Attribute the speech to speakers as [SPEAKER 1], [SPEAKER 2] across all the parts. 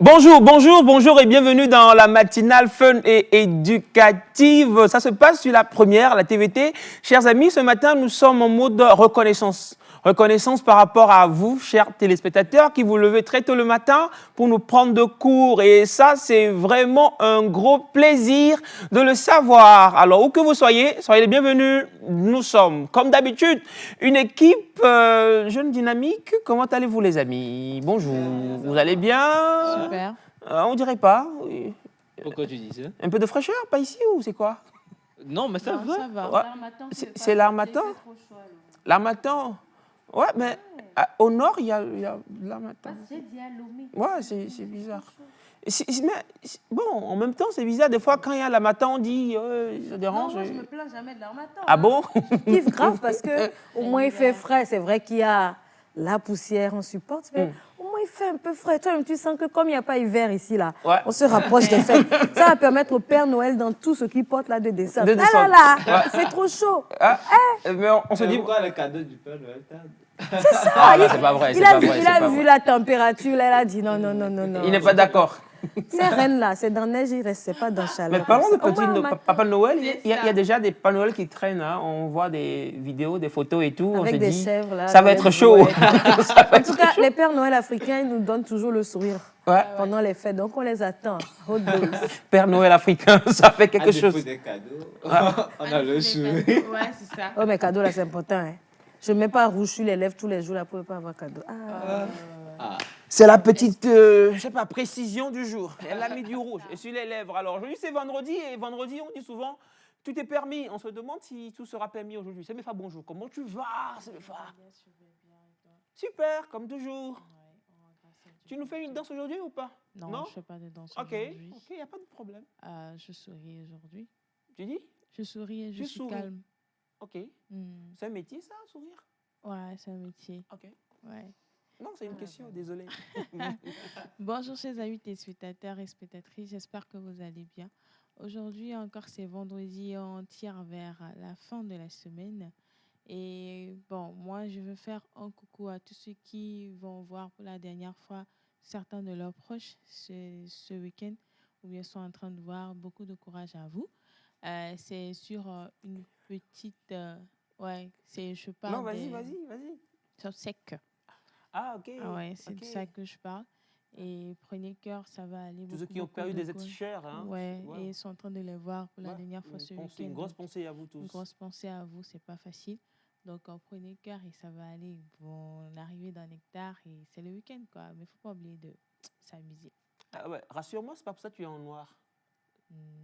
[SPEAKER 1] Bonjour et bienvenue dans la matinale fun et éducative. Ça se passe sur la première, la TVT. Chers amis, ce matin, nous sommes en mode reconnaissance. Reconnaissance par rapport à vous, chers téléspectateurs, qui vous levez très tôt le matin pour nous prendre de cours. Et ça, c'est vraiment un gros plaisir de le savoir. Alors, où que vous soyez les bienvenus. Nous sommes, comme d'habitude, une équipe jeune dynamique. Comment allez-vous, les amis? Bonjour, vous allez bien?
[SPEAKER 2] Super.
[SPEAKER 1] On dirait pas.
[SPEAKER 3] Pourquoi tu dis ça?
[SPEAKER 1] Un peu de fraîcheur, pas ici ou c'est quoi?
[SPEAKER 3] Non, mais ça va.
[SPEAKER 2] Ça va.
[SPEAKER 1] Ouais. C'est l'Harmattan? L'Harmattan? Ouais, mais au nord, il y a l'Harmattan. Ouais, c'est bizarre. Bon, en même temps, c'est bizarre. Des fois, quand il y a l'Harmattan, on dit ça dérange.
[SPEAKER 4] Non, moi, je me plains jamais de l'Harmattan.
[SPEAKER 1] Ah bon?
[SPEAKER 4] Je kiffe grave parce que au moins il fait frais. C'est vrai qu'il y a la poussière, on supporte, mais au moins il fait un peu frais. Toi-même, tu sens que comme il n'y a pas hiver ici, là, on se rapproche des fêtes. Ça va permettre au Père Noël dans tout ce qu'il porte là de descendre. Ah là là, il fait trop chaud.
[SPEAKER 1] Mais on se dit...
[SPEAKER 3] Pourquoi le cadeau du Père Noël tarde?
[SPEAKER 4] C'est ça.
[SPEAKER 1] Ah, c'est pas vrai,
[SPEAKER 4] Il a vu la température, là, il a dit non.
[SPEAKER 1] Il n'est pas d'accord.
[SPEAKER 4] Ces reines-là, c'est dans neige, il reste, c'est pas dans chaleur.
[SPEAKER 1] Mais parlons de
[SPEAKER 4] Au moins,
[SPEAKER 1] Papa Noël. Il y a déjà des Papa Noël qui traînent. Hein. On voit des vidéos, des photos et tout.
[SPEAKER 4] avec
[SPEAKER 1] on se
[SPEAKER 4] des
[SPEAKER 1] dit,
[SPEAKER 4] chèvres, là.
[SPEAKER 1] ça va être chaud.
[SPEAKER 4] En tout cas, les Pères Noël africains, ils nous donnent toujours le sourire pendant les fêtes. Donc, on les attend.
[SPEAKER 1] Père Noël africain, ça fait quelque chose.
[SPEAKER 3] Des cadeaux. On a le sourire.
[SPEAKER 2] Ouais, c'est ça.
[SPEAKER 4] Oh, mes cadeaux, là, c'est important. Hein. Je ne mets pas rouge sur les lèvres tous les jours là, pour ne pas avoir cadeau.
[SPEAKER 1] C'est la petite, je sais pas, précision du jour. Elle a mis du rouge et sur les lèvres. Alors, aujourd'hui, c'est vendredi et vendredi, on dit souvent, tout est permis. On se demande si tout sera permis aujourd'hui. C'est Mefa, bonjour. Comment tu vas, Mefa? Super, comme toujours. Tu nous fais une danse aujourd'hui ou pas?
[SPEAKER 2] Non, je ne fais pas de danse
[SPEAKER 1] Ok,
[SPEAKER 2] aujourd'hui.
[SPEAKER 1] il n'y a pas de problème.
[SPEAKER 2] Je souris aujourd'hui.
[SPEAKER 1] Tu dis?
[SPEAKER 2] Je souris et je suis calme.
[SPEAKER 1] Ok. C'est un métier, ça, sourire?
[SPEAKER 2] Ouais, c'est un métier.
[SPEAKER 1] Ok.
[SPEAKER 2] Ouais.
[SPEAKER 1] Non, c'est une question, désolé.
[SPEAKER 2] Bonjour, chers amis téléspectateurs et spectatrices. J'espère que vous allez bien. Aujourd'hui, encore, c'est vendredi. On tire vers la fin de la semaine. Et bon, moi, je veux faire un coucou à tous ceux qui vont voir pour la dernière fois certains de leurs proches ce week-end ou bien sont en train de voir. Beaucoup de courage à vous. C'est sur une petite... je parle
[SPEAKER 1] Non, vas-y.
[SPEAKER 2] sur sec.
[SPEAKER 1] Ah, ok.
[SPEAKER 2] Ah ouais, c'est de ça que je parle. Et prenez cœur, ça va aller.
[SPEAKER 1] Tous ceux qui ont perdu des t-shirts. Hein.
[SPEAKER 2] Ouais, et ils sont en train de les voir pour la dernière fois ce week-end.
[SPEAKER 1] Une grosse pensée à vous tous.
[SPEAKER 2] Une grosse pensée à vous, c'est pas facile. Donc, prenez cœur et ça va aller. Bon, on est arrivé dans Nectar et c'est le week-end, quoi. Mais il ne faut pas oublier de s'amuser.
[SPEAKER 1] Ah ouais, rassure-moi, c'est pas pour ça que tu es en noir.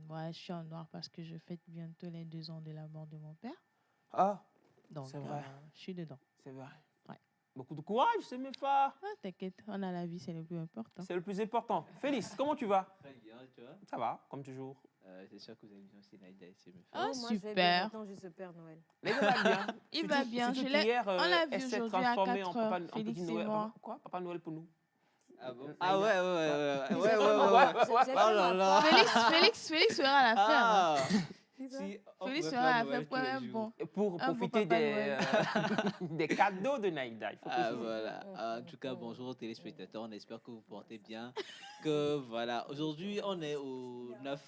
[SPEAKER 2] Ouais, je suis en noir parce que je fête bientôt les 2 ans de la mort de mon père.
[SPEAKER 1] Ah,
[SPEAKER 2] donc c'est vrai. Je suis dedans.
[SPEAKER 1] C'est vrai.
[SPEAKER 2] Ouais.
[SPEAKER 1] Beaucoup de courage, c'est Mefa.
[SPEAKER 2] T'inquiète, on a la vie, c'est le plus important.
[SPEAKER 1] C'est le plus important. Félix, comment tu vas?
[SPEAKER 3] Très bien, tu vois.
[SPEAKER 1] Ça va, comme toujours.
[SPEAKER 3] C'est sûr que vous avez bien aussi Naïda et Mefa.
[SPEAKER 2] Ah,
[SPEAKER 4] Moi,
[SPEAKER 2] super.
[SPEAKER 4] je vais Père Noël.
[SPEAKER 1] Mais il va bien.
[SPEAKER 2] Il va bien.
[SPEAKER 1] On l'a
[SPEAKER 2] vu aujourd'hui à 4 heures, Félix et moi.
[SPEAKER 1] Quoi? Papa Noël pour nous.
[SPEAKER 3] Ah bon? Ah ouais.
[SPEAKER 4] Oh là là.
[SPEAKER 2] Félix sera à la ferme.
[SPEAKER 3] Si,
[SPEAKER 2] Félix sera à la ferme pour un bon.
[SPEAKER 1] Pour profiter des cadeaux de Naïda. Il faut
[SPEAKER 3] voilà. En tout cas, bonjour aux téléspectateurs. On espère que vous portez bien. Que voilà. Aujourd'hui, on est au 9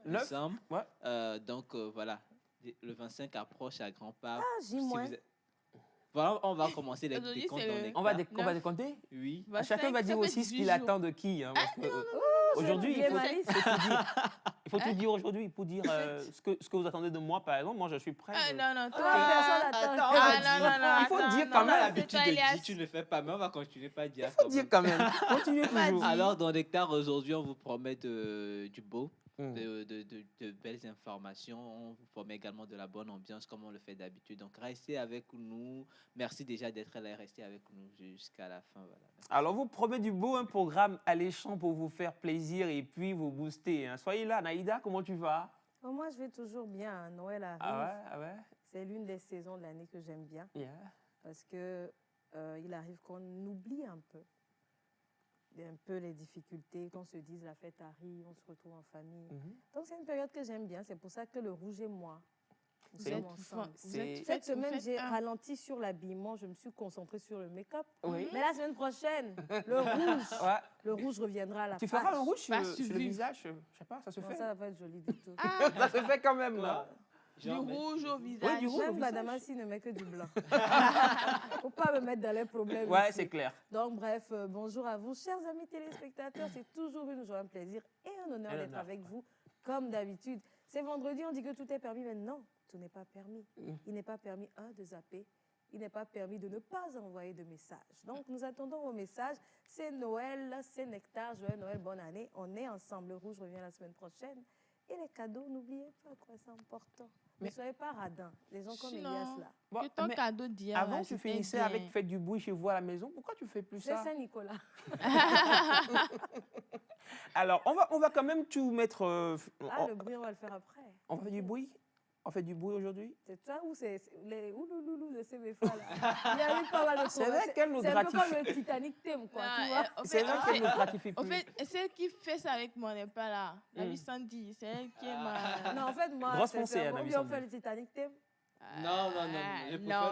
[SPEAKER 3] décembre.
[SPEAKER 1] Ouais.
[SPEAKER 3] Donc voilà. Le 25 approche à grands pas.
[SPEAKER 4] J-.
[SPEAKER 3] Voilà, on va commencer les décomptes.
[SPEAKER 1] On va décompter?
[SPEAKER 3] Oui.
[SPEAKER 1] Chacun va dire aussi ce qu'il attend de qui. Hein, aujourd'hui, il faut tout dire aujourd'hui pour dire ce que vous attendez de moi, par exemple. Moi, je suis prêt.
[SPEAKER 2] Non,
[SPEAKER 4] Personne attend.
[SPEAKER 1] Il faut dire quand même.
[SPEAKER 3] L'habitude de dire, tu ne fais pas, mais on va continuer par dire.
[SPEAKER 1] Il faut dire quand même. Continuez toujours.
[SPEAKER 3] Alors, dans Nectar, aujourd'hui, on vous promet du beau. De belles informations. On vous promet également de la bonne ambiance comme on le fait d'habitude. Donc, restez avec nous. Merci déjà d'être là et restez avec nous jusqu'à la fin. Voilà.
[SPEAKER 1] Alors, vous promet du beau, un programme alléchant pour vous faire plaisir et puis vous booster. Hein. Soyez là, Naïda, comment tu vas?
[SPEAKER 4] Moi, je vais toujours bien. Noël arrive.
[SPEAKER 1] Ah ouais.
[SPEAKER 4] C'est l'une des saisons de l'année que j'aime bien.
[SPEAKER 1] Yeah.
[SPEAKER 4] Parce que il arrive qu'on oublie un peu les difficultés, qu'on se dise la fête arrive, on se retrouve en famille. Donc c'est une période que j'aime bien, c'est pour ça que le rouge et moi,
[SPEAKER 2] Vous êtes
[SPEAKER 4] ensemble.
[SPEAKER 2] Cette
[SPEAKER 4] semaine, j'ai ralenti sur l'habillement, je me suis concentrée sur le make-up.
[SPEAKER 1] Oui.
[SPEAKER 4] Mais la semaine prochaine, le rouge reviendra à la
[SPEAKER 1] Tu
[SPEAKER 4] page.
[SPEAKER 1] feras un rouge sur le visage? Je sais pas, ça se fait?
[SPEAKER 4] Ça va pas être joli du tout.
[SPEAKER 1] Ça se fait quand même, là.
[SPEAKER 2] Du rouge au visage.
[SPEAKER 1] Oui, du rouge au
[SPEAKER 4] Même
[SPEAKER 1] visage.
[SPEAKER 4] Madame Assi ne met que du blanc. Faut pas me mettre dans les problèmes.
[SPEAKER 1] Ouais,
[SPEAKER 4] ici.
[SPEAKER 1] c'est clair.
[SPEAKER 4] Donc, bref, bonjour à vous, chers amis téléspectateurs. C'est toujours un plaisir et un honneur d'être avec vous, comme d'habitude. C'est vendredi, on dit que tout est permis, mais non, tout n'est pas permis. Il n'est pas permis, de zapper. Il n'est pas permis de ne pas envoyer de messages. Donc, nous attendons vos messages. C'est Noël, c'est Nectar. Joyeux Noël, bonne année. On est ensemble. Le rouge revient la semaine prochaine. Et les cadeaux, n'oubliez pas, quoi, c'est important. Ne soyez pas radins. Les gens comme Elias, là.
[SPEAKER 1] Bon,
[SPEAKER 2] que ton cadeau d'hier.
[SPEAKER 1] avant, tu finissais avec faire du bruit chez vous à la maison. Pourquoi tu fais plus ça?
[SPEAKER 4] C'est Saint-Nicolas.
[SPEAKER 1] Alors, on va quand même tout mettre...
[SPEAKER 4] le bruit, on va le faire après.
[SPEAKER 1] On fait du bruit? On fait du bruit aujourd'hui?
[SPEAKER 4] C'est ça ou c'est les oulouloulou de CBFA là? Il y a eu pas mal de
[SPEAKER 1] C'est vrai qu'elle nous
[SPEAKER 4] C'est un peu
[SPEAKER 1] gratifie.
[SPEAKER 4] comme le Titanic thème, quoi, tu vois?
[SPEAKER 1] C'est vrai qu'elle nous gratifie
[SPEAKER 2] En
[SPEAKER 1] plus.
[SPEAKER 2] fait, celle qui fait ça avec moi n'est pas là. La vie 110, c'est elle qui est ma...
[SPEAKER 4] Non, en fait, moi,
[SPEAKER 1] Grosse pensée,
[SPEAKER 4] c'est
[SPEAKER 1] Anna
[SPEAKER 4] on
[SPEAKER 1] Missandei.
[SPEAKER 4] fait le Titanic thème.
[SPEAKER 3] Non,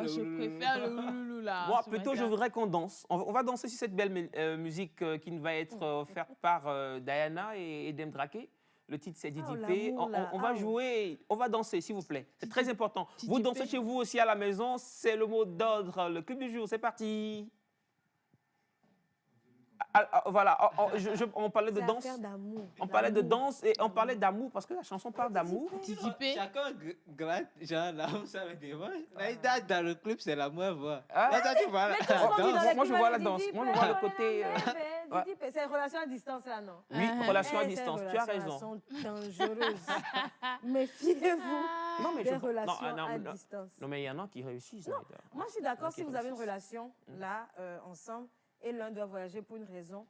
[SPEAKER 2] je préfère le ouloulou là.
[SPEAKER 1] Moi,
[SPEAKER 2] ce
[SPEAKER 1] plutôt,
[SPEAKER 2] matin.
[SPEAKER 1] je voudrais qu'on danse. On va danser sur cette belle musique qui nous va être offerte par Diana et Dem Drake. Le titre, c'est Didi P.
[SPEAKER 4] l'amour, là.
[SPEAKER 1] On va jouer, on va danser, s'il vous plaît. C'est très important.
[SPEAKER 2] Didi
[SPEAKER 1] Vous dansez
[SPEAKER 2] P.
[SPEAKER 1] chez vous aussi à la maison. C'est le mot d'ordre. Le clip du jour, c'est parti. Voilà, on parlait de
[SPEAKER 4] C'est
[SPEAKER 1] danse.
[SPEAKER 4] affaire d'amour.
[SPEAKER 1] On parlait de danse et on parlait d'amour parce que la chanson parle d'amour.
[SPEAKER 2] Didi P.
[SPEAKER 3] Chacun gratte, genre là où ça me dérange. Là, dans le club, c'est la moins voix.
[SPEAKER 1] Ah.
[SPEAKER 3] Là, toi, tu vois la
[SPEAKER 4] Qu'est-ce qu'on dit dans les
[SPEAKER 1] Moi, je
[SPEAKER 4] clips,
[SPEAKER 1] vois la
[SPEAKER 4] Didi
[SPEAKER 1] danse.
[SPEAKER 4] P,
[SPEAKER 1] Moi, je vois le
[SPEAKER 4] oh là
[SPEAKER 1] côté,
[SPEAKER 4] là, bébé, Didi P. C'est une relation à distance, là, non?
[SPEAKER 1] Oui, relation à
[SPEAKER 4] Eh,
[SPEAKER 1] distance.
[SPEAKER 4] ces
[SPEAKER 1] Tu as raison.
[SPEAKER 4] relations dangereuses. Méfiez-vous
[SPEAKER 1] mais
[SPEAKER 4] des
[SPEAKER 1] je-
[SPEAKER 4] relations
[SPEAKER 1] non,
[SPEAKER 4] à
[SPEAKER 1] non.
[SPEAKER 4] distance.
[SPEAKER 1] Non, mais il y en a qui réussissent.
[SPEAKER 4] Non,
[SPEAKER 1] Naïda.
[SPEAKER 4] moi, je suis d'accord,
[SPEAKER 1] Ok,
[SPEAKER 4] si vous avez une
[SPEAKER 1] réussissent.
[SPEAKER 4] relation, là, ensemble, et l'un doit voyager pour une raison,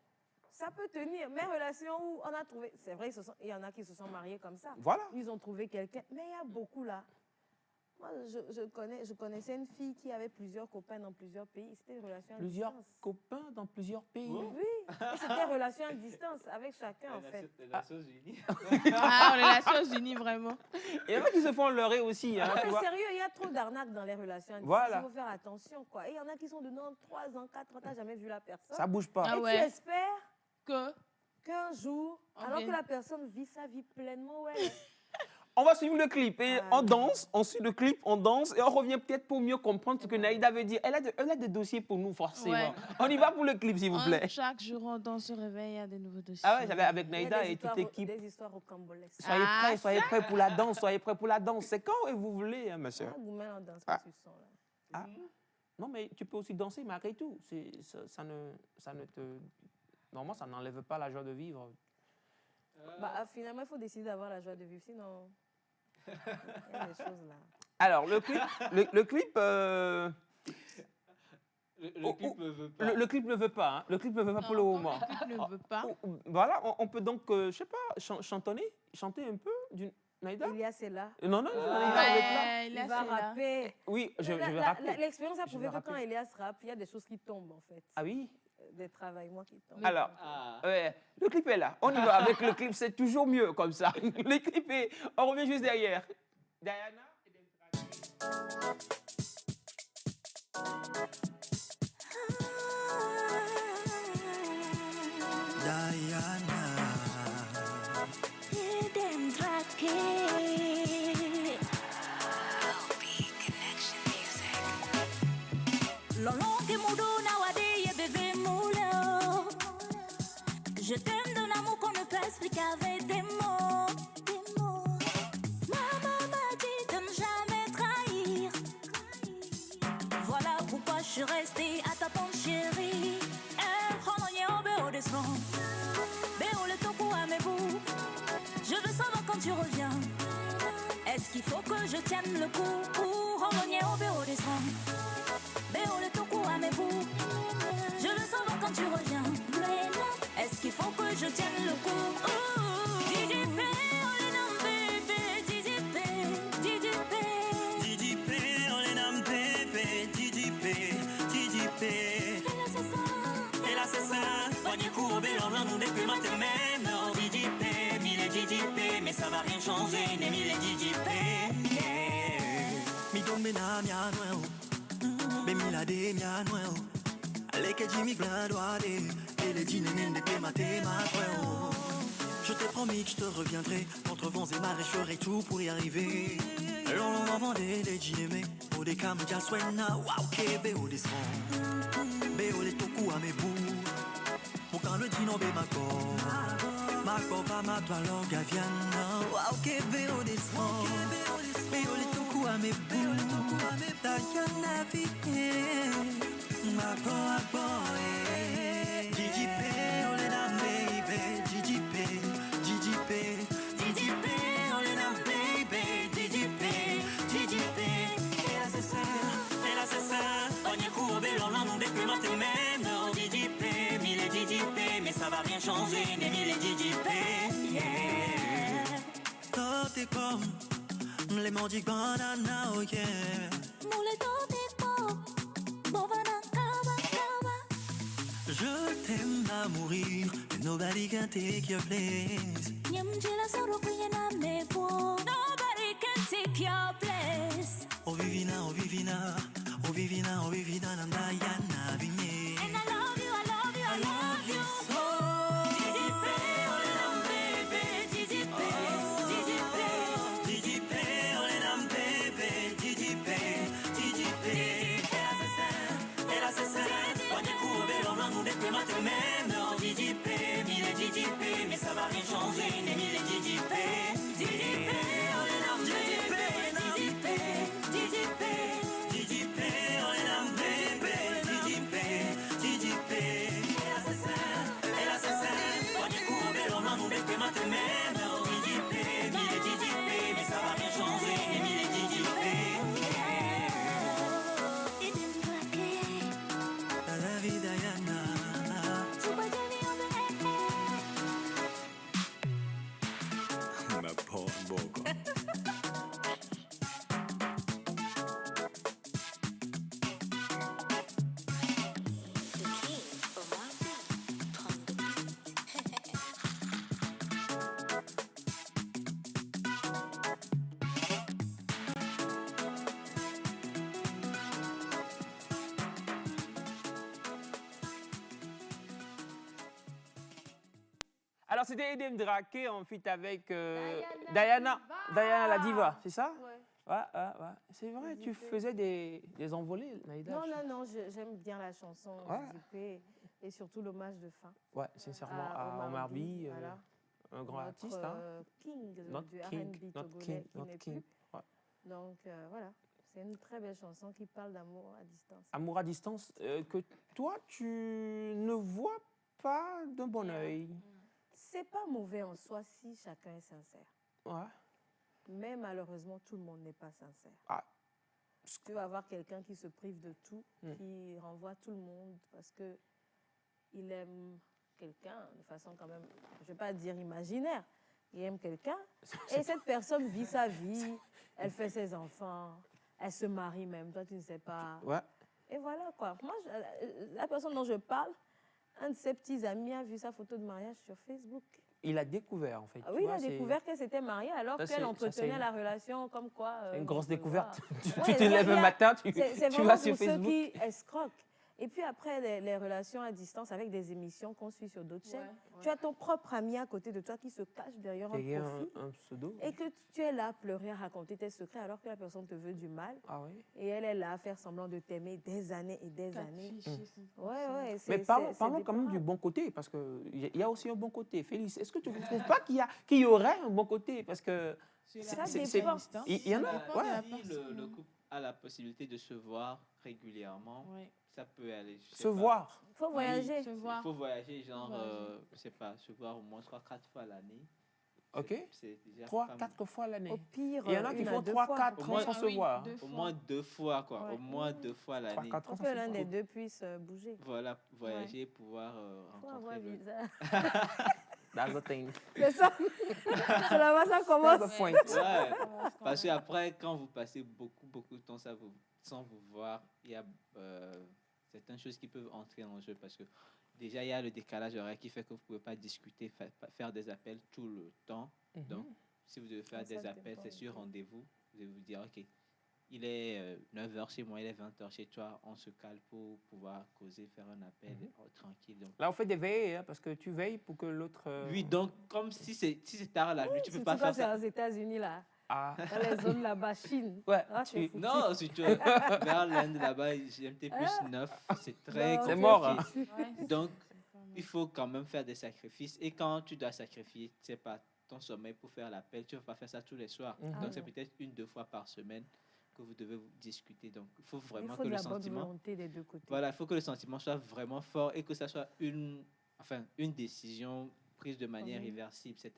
[SPEAKER 4] ça peut tenir. Mais relations où on a trouvé... C'est vrai, il y en a qui se sont mariés comme ça.
[SPEAKER 1] Voilà.
[SPEAKER 4] Ils ont trouvé quelqu'un. Mais il y a beaucoup, là. Moi, je connaissais une fille qui avait plusieurs copains dans plusieurs pays. C'était une relation à
[SPEAKER 1] Plusieurs
[SPEAKER 4] distance.
[SPEAKER 1] copains dans plusieurs pays.
[SPEAKER 4] Oui, et c'était une relation à distance avec chacun, en fait.
[SPEAKER 3] Les Nations Unies.
[SPEAKER 2] Ah, on est les Nations Unies, vraiment.
[SPEAKER 1] Il y en a qui se font leurrer aussi. Hein,
[SPEAKER 4] Non,
[SPEAKER 1] tu
[SPEAKER 4] mais
[SPEAKER 1] vois.
[SPEAKER 4] sérieux, il y a trop d'arnaques dans les relations à distance.
[SPEAKER 1] Voilà.
[SPEAKER 4] Il faut faire attention, quoi. Et il y en a qui sont de 3 ans, 4 ans, tu n'as jamais vu la personne.
[SPEAKER 1] Ça bouge pas.
[SPEAKER 2] Ah
[SPEAKER 4] Et
[SPEAKER 2] ouais.
[SPEAKER 4] tu espères
[SPEAKER 2] Que
[SPEAKER 4] qu'un jour, alors
[SPEAKER 2] vient-
[SPEAKER 4] que la personne vit sa vie pleinement, ouais.
[SPEAKER 1] On va suivre le clip et
[SPEAKER 4] Ah.
[SPEAKER 1] on danse, on suit le clip, on danse et on revient peut-être pour mieux comprendre ce que Naïda veut dire. Elle a des dossiers pour nous, forcément.
[SPEAKER 2] Ouais.
[SPEAKER 1] On y va pour le clip, s'il vous plaît.
[SPEAKER 2] chaque jour, on se réveille, il y a des nouveaux dossiers.
[SPEAKER 1] Ah ouais, j'avais avec
[SPEAKER 4] Il y a
[SPEAKER 1] Naïda
[SPEAKER 4] des
[SPEAKER 1] et toute
[SPEAKER 4] histoires-
[SPEAKER 1] l'équipe.
[SPEAKER 4] Des histoires rocambolesques.
[SPEAKER 1] Soyez prêts pour la danse, soyez prêts pour la danse. C'est quand vous voulez, hein, monsieur.
[SPEAKER 4] Ah, Goumel en danse,
[SPEAKER 1] Ah.
[SPEAKER 4] pas sur son, là.
[SPEAKER 1] Ah. Non, mais tu peux aussi danser malgré tout. Ça ne te... Normalement, ça n'enlève pas la joie de vivre.
[SPEAKER 4] Bah, finalement, il faut décider d'avoir la joie de vivre, sinon... Il y a des choses, là.
[SPEAKER 1] Alors, le clip... le clip...
[SPEAKER 3] Le clip ne veut pas.
[SPEAKER 1] Le clip ne veut pas, hein. Le clip ne veut pas pour le moment.
[SPEAKER 2] Le clip ne veut pas.
[SPEAKER 1] Voilà, on peut donc, je sais pas, chanter un peu d'une Naïda.
[SPEAKER 4] Elias est là.
[SPEAKER 1] Non, Naïda, elle est là.
[SPEAKER 2] Ouais,
[SPEAKER 4] Il va rapper.
[SPEAKER 1] Oui, je vais
[SPEAKER 4] La-
[SPEAKER 1] rappeler.
[SPEAKER 4] L'expérience a
[SPEAKER 1] Je
[SPEAKER 4] prouvé
[SPEAKER 1] vais
[SPEAKER 4] que quand
[SPEAKER 1] rappeler.
[SPEAKER 4] Elias rappe, il y a des choses qui tombent, en fait.
[SPEAKER 1] Ah oui.
[SPEAKER 4] Des travaillements qui tombent.
[SPEAKER 1] Alors,
[SPEAKER 3] Ah.
[SPEAKER 1] ouais, le clip est là. On y va avec le clip, c'est toujours mieux comme ça. Le clip est... On revient juste derrière. Diana et Dem Drake.
[SPEAKER 5] Diana.
[SPEAKER 6] Dem Drake. Lolo que mudo nawade ye bébé moulin. Je t'aime d'un amour qu'on ne peut expliquer avec des mots. Maman m'a dit de ne jamais trahir. Voilà pourquoi je suis restée à t'attendre, chérie. Je veux savoir quand tu reviens. Est-ce qu'il faut que je tienne le coup pour revenir au bureau des soins? Béo le toku à mes bouts. Je veux savoir quand tu reviens. Est-ce qu'il faut que je tienne le coup? Didi P, on les nomme bébé. Didi P, Didi P.
[SPEAKER 5] Didi P, on les nomme bébé. Didi P, Didi P. Et là c'est ça. On y court, on nous depuis matin même. Didi P, mille Didi P. Mais ça va rien changer, né mille Didi P. Yeah. na mia nuevo. Bemi la de mia nuevo. Ale que Jimmy gladoade. Et les dîners de tes mathématiques. Je t'ai promis que je te reviendrai. Contre vents et marées, je ferai tout pour y arriver. Long avant des dîners. Au des cam, ya suena. Wow, que béo des sons. Béo les toku à mes bouts. Pour quand le dîner bé ma corps. Ma corps va ma toile en gaviana. Wow, que béo des sons. Béo les toku à mes bouts. Ta yana vie. Ma boy. DJP, on est là, baby. DJP, on est là, baby. DJP. Et là, c'est ça. On y court, belle, on nous depuis matin même. Non, DJP, mille DJP. Mais ça va rien changer, ni mille DJP. Yeah. Toi, t'es comme les mordis banana, oh yeah.
[SPEAKER 6] Moule tontico, bovana kaba kaba.
[SPEAKER 5] Je t'aime à mourir, and nobody can take your place.
[SPEAKER 6] Nyamjila soro kwenye na mepo. Nobody can take your place.
[SPEAKER 5] Oh Vivina, oh Vivina, oh Vivina, oh Vivina, nam Diana Vigné.
[SPEAKER 6] And I love you, I love you, I love you.
[SPEAKER 5] So, DJP, on est là, baby. DJP, on est là, baby. DJP. Et là, c'est ça. On y court, belle, on nous depuis matin même. Non, DJP, mille DJP. Mais ça va rien changer, ni mille DJP. DJP, on est là, baby. DJP, on est là, baby. DJP. Et là, c'est ça. On y court, belle, on nous depuis matin même. Non, DJP, mille DJP. Mais ça va rien changer, ni mille DJP. La vie Diana. Ma porte boca.
[SPEAKER 1] Alors, c'était Edem Draké en feat avec Diana la diva, c'est ça? Ouais. C'est vrai, tu faisais des envolées, Naïda?
[SPEAKER 4] Non, j'aime bien la chanson DJP et surtout l'hommage de fin.
[SPEAKER 1] Ouais, sincèrement, à Omar B,
[SPEAKER 4] voilà.
[SPEAKER 1] un grand artiste.
[SPEAKER 4] King
[SPEAKER 1] Not
[SPEAKER 4] du
[SPEAKER 1] king,
[SPEAKER 4] R&B
[SPEAKER 1] not
[SPEAKER 4] togolais
[SPEAKER 1] king,
[SPEAKER 4] qui
[SPEAKER 1] not
[SPEAKER 4] n'est
[SPEAKER 1] king.
[SPEAKER 4] plus.
[SPEAKER 1] Ouais.
[SPEAKER 4] Donc voilà, c'est une très belle chanson qui parle d'amour à distance.
[SPEAKER 1] Amour à distance, que toi, tu ne vois pas d'un bon œil.
[SPEAKER 4] C'est pas mauvais en soi si chacun est sincère.
[SPEAKER 1] Ouais.
[SPEAKER 4] Mais malheureusement, tout le monde n'est pas sincère.
[SPEAKER 1] Ah.
[SPEAKER 4] Tu vas avoir quelqu'un qui se prive de tout, qui renvoie tout le monde parce que il aime quelqu'un de façon quand même, je ne vais pas dire imaginaire, il aime quelqu'un et cette personne vit sa vie, elle fait ses enfants, elle se marie même, toi tu ne sais pas.
[SPEAKER 1] Ouais.
[SPEAKER 4] Et voilà quoi. Moi, la personne dont je parle, un de ses petits amis a vu sa photo de mariage sur Facebook.
[SPEAKER 1] Il a découvert, en fait.
[SPEAKER 4] Ah oui, il a découvert qu'elle s'était mariée alors qu'elle entretenait la relation comme quoi...
[SPEAKER 1] C'est une grosse découverte.
[SPEAKER 4] Ouais,
[SPEAKER 1] tu te lèves le matin, tu vas sur Facebook.
[SPEAKER 4] C'est vraiment pour ceux qui escroquent. Et puis après, les relations à distance avec des émissions qu'on suit sur d'autres chaînes, tu as ton propre ami à côté de toi qui se cache derrière un profil.
[SPEAKER 1] Un pseudo.
[SPEAKER 4] Et que tu es là à pleurer, à raconter tes secrets alors que la personne te veut du mal.
[SPEAKER 1] Ah oui.
[SPEAKER 4] Et elle est là à faire semblant de t'aimer des années et des années. Ouais,
[SPEAKER 1] mais parlons quand même du bon côté, parce qu'il y a aussi un bon côté. Félix, est-ce que tu ne trouves pas qu'il y aurait un bon côté? Parce que
[SPEAKER 4] ça dépend.
[SPEAKER 1] Il y en a.
[SPEAKER 3] Le couple a la possibilité de se voir régulièrement.
[SPEAKER 2] Ouais.
[SPEAKER 3] Ça peut aller.
[SPEAKER 1] Se voir.
[SPEAKER 4] Il faut voyager.
[SPEAKER 3] Il faut voyager, genre, je sais pas, se voir au moins 3-4 fois l'année.
[SPEAKER 1] OK.
[SPEAKER 3] C'est déjà
[SPEAKER 1] 3-4 fois l'année.
[SPEAKER 4] Au pire,
[SPEAKER 1] il y en a qui font 3-4 ans sans se voir.
[SPEAKER 3] Au moins 2 fois, quoi. Au moins 2 fois l'année.
[SPEAKER 4] Pour que l'un des deux puisse bouger.
[SPEAKER 3] Voilà, voyager, pouvoir
[SPEAKER 4] Faut
[SPEAKER 3] rencontrer
[SPEAKER 4] avoir visa.
[SPEAKER 1] That's the thing.
[SPEAKER 4] C'est ça. C'est là-bas ça commence.
[SPEAKER 1] That's the point.
[SPEAKER 3] Ouais, parce qu'après, quand vous passez beaucoup de temps sans vous voir, il y a certaines choses qui peuvent entrer en jeu parce que déjà, il y a le décalage horaire qui fait que vous ne pouvez pas discuter, faire des appels tout le temps. Donc, si vous devez faire des appels, c'est sur rendez-vous. Vous devez vous dire, OK, il est 9h chez moi, il est 20h chez toi, on se cale pour pouvoir causer, faire un appel tranquille. Donc.
[SPEAKER 1] Là, on fait des veillées, parce que tu veilles pour que l'autre...
[SPEAKER 3] Oui, donc comme si c'est tard la nuit, tu peux pas
[SPEAKER 4] Surtout quand
[SPEAKER 3] faire
[SPEAKER 4] c'est
[SPEAKER 3] ça.
[SPEAKER 4] aux États-Unis, là.
[SPEAKER 1] Ah.
[SPEAKER 4] Dans les zones là-bas, Chine.
[SPEAKER 1] Ouais,
[SPEAKER 4] Ah, c'est foutu.
[SPEAKER 3] Non, si tu es vers l'Inde là-bas, GMT plus 9, c'est très
[SPEAKER 4] Non,
[SPEAKER 1] C'est mort, hein.
[SPEAKER 3] compliqué.
[SPEAKER 2] Ouais,
[SPEAKER 3] Donc,
[SPEAKER 2] c'est pas mal.
[SPEAKER 3] il faut quand même faire des sacrifices. Et quand tu dois sacrifier, c'est pas ton sommeil pour faire l'appel, tu ne vas pas faire ça tous les soirs.
[SPEAKER 1] Mhm.
[SPEAKER 3] Donc, c'est peut-être 1-2 fois par semaine que vous devez vous discuter. Donc, il faut
[SPEAKER 4] Il
[SPEAKER 3] vraiment
[SPEAKER 4] faut
[SPEAKER 3] que
[SPEAKER 4] de
[SPEAKER 3] le
[SPEAKER 4] la bonne
[SPEAKER 3] sentiment...
[SPEAKER 4] volonté des deux côtés.
[SPEAKER 3] Voilà, il faut que le sentiment soit vraiment fort et que ça soit une décision prise de manière irréversible. C'est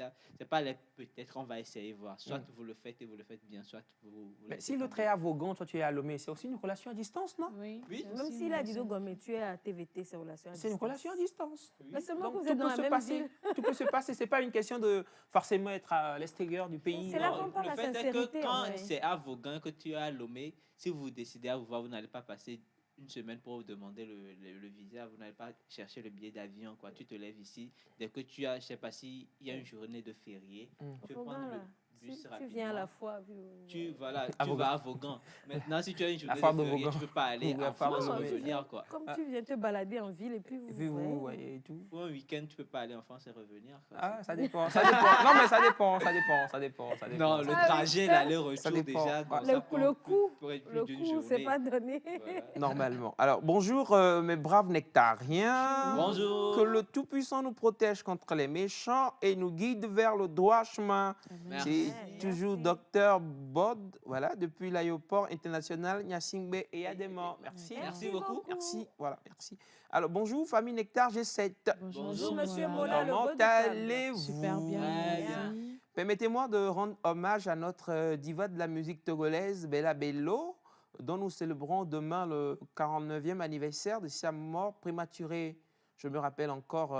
[SPEAKER 3] pas les peut-être on va essayer voir. Soit vous le faites et vous le faites bien, soit vous
[SPEAKER 1] Mais
[SPEAKER 3] laissez
[SPEAKER 1] si l'autre
[SPEAKER 3] tomber.
[SPEAKER 1] est à Vogon, toi tu es à Lomé, c'est aussi une relation à distance, non?
[SPEAKER 2] Oui.
[SPEAKER 3] Oui.
[SPEAKER 2] c'est
[SPEAKER 4] Même
[SPEAKER 2] aussi
[SPEAKER 4] s'il a
[SPEAKER 2] une
[SPEAKER 4] dit
[SPEAKER 2] relation.
[SPEAKER 4] donc, mais tu es à TVT, c'est relation à
[SPEAKER 1] C'est une
[SPEAKER 4] distance.
[SPEAKER 1] relation à distance.
[SPEAKER 4] Mais seulement
[SPEAKER 1] Donc,
[SPEAKER 4] que vous
[SPEAKER 1] tout
[SPEAKER 4] êtes dans
[SPEAKER 1] peut
[SPEAKER 4] la
[SPEAKER 1] se
[SPEAKER 4] même
[SPEAKER 1] passer.
[SPEAKER 4] ville.
[SPEAKER 1] Tout peut se passer. C'est pas une question de forcément être à l'extérieur du pays.
[SPEAKER 4] C'est là
[SPEAKER 1] non.
[SPEAKER 4] qu'on parle
[SPEAKER 3] Le
[SPEAKER 4] la
[SPEAKER 3] fait est que
[SPEAKER 4] sincérité.
[SPEAKER 3] quand
[SPEAKER 4] en vrai.
[SPEAKER 3] c'est à Vaughan que tu es à Lomé, si vous décidez à vous voir, vous n'allez pas passer une semaine pour vous demander le visa, vous n'allez pas chercher le billet d'avion, quoi. Tu te lèves ici, dès que tu as, je sais pas si il y a une journée de férié, tu peux
[SPEAKER 4] Vaughan,
[SPEAKER 3] prendre
[SPEAKER 4] là.
[SPEAKER 3] le bus
[SPEAKER 4] Tu
[SPEAKER 3] rapidement.
[SPEAKER 4] viens à la fois.
[SPEAKER 3] Tu
[SPEAKER 1] À
[SPEAKER 3] vas
[SPEAKER 1] Vaughan.
[SPEAKER 3] à Vaughan. Maintenant, si tu as une journée
[SPEAKER 1] foire
[SPEAKER 3] de
[SPEAKER 1] de
[SPEAKER 3] férié,
[SPEAKER 1] Vaughan.
[SPEAKER 3] tu peux pas aller
[SPEAKER 1] Ou la
[SPEAKER 3] en
[SPEAKER 1] foire de
[SPEAKER 3] France et
[SPEAKER 1] Lomé.
[SPEAKER 3] revenir, quoi.
[SPEAKER 4] Comme tu viens te balader en ville et puis vous.
[SPEAKER 1] Et puis vous
[SPEAKER 4] voyez.
[SPEAKER 1] voyez et tout.
[SPEAKER 3] Pour un week-end, tu peux pas aller en France et revenir, quoi.
[SPEAKER 1] Ah, ça dépend. Ça dépend. Non, mais ça dépend. Ça dépend. Ça dépend. Ça dépend.
[SPEAKER 3] Non, le
[SPEAKER 4] Ah,
[SPEAKER 3] trajet,
[SPEAKER 4] oui,
[SPEAKER 3] l'aller-retour,
[SPEAKER 1] ça dépend.
[SPEAKER 3] déjà,
[SPEAKER 1] Ouais.
[SPEAKER 3] ça
[SPEAKER 4] Le
[SPEAKER 3] prend
[SPEAKER 4] coût,
[SPEAKER 3] pour être plus
[SPEAKER 4] le
[SPEAKER 3] d'une
[SPEAKER 4] coup, c'est
[SPEAKER 3] journée.
[SPEAKER 4] pas donné.
[SPEAKER 3] Voilà.
[SPEAKER 1] Normalement. Alors, bonjour mes braves nectariens.
[SPEAKER 3] Bonjour.
[SPEAKER 1] Que le Tout-Puissant nous protège contre les méchants et nous guide vers le droit chemin.
[SPEAKER 3] Merci.
[SPEAKER 1] C'est toujours Docteur Bod, voilà, depuis l'aéroport international Nyasingbe et Yadema. Merci.
[SPEAKER 3] Merci beaucoup.
[SPEAKER 1] Merci, voilà, merci. Alors, bonjour, famille Nectar G7.
[SPEAKER 3] Bonjour,
[SPEAKER 4] monsieur
[SPEAKER 2] Mola.
[SPEAKER 4] Mola. le
[SPEAKER 1] Comment
[SPEAKER 4] redoutable.
[SPEAKER 1] allez-vous?
[SPEAKER 2] Super bien.
[SPEAKER 3] Ouais,
[SPEAKER 2] merci.
[SPEAKER 1] Permettez-moi de rendre hommage à notre diva de la musique togolaise, Bella Bello, dont nous célébrons demain le 49e anniversaire de sa mort prématurée. Je me rappelle encore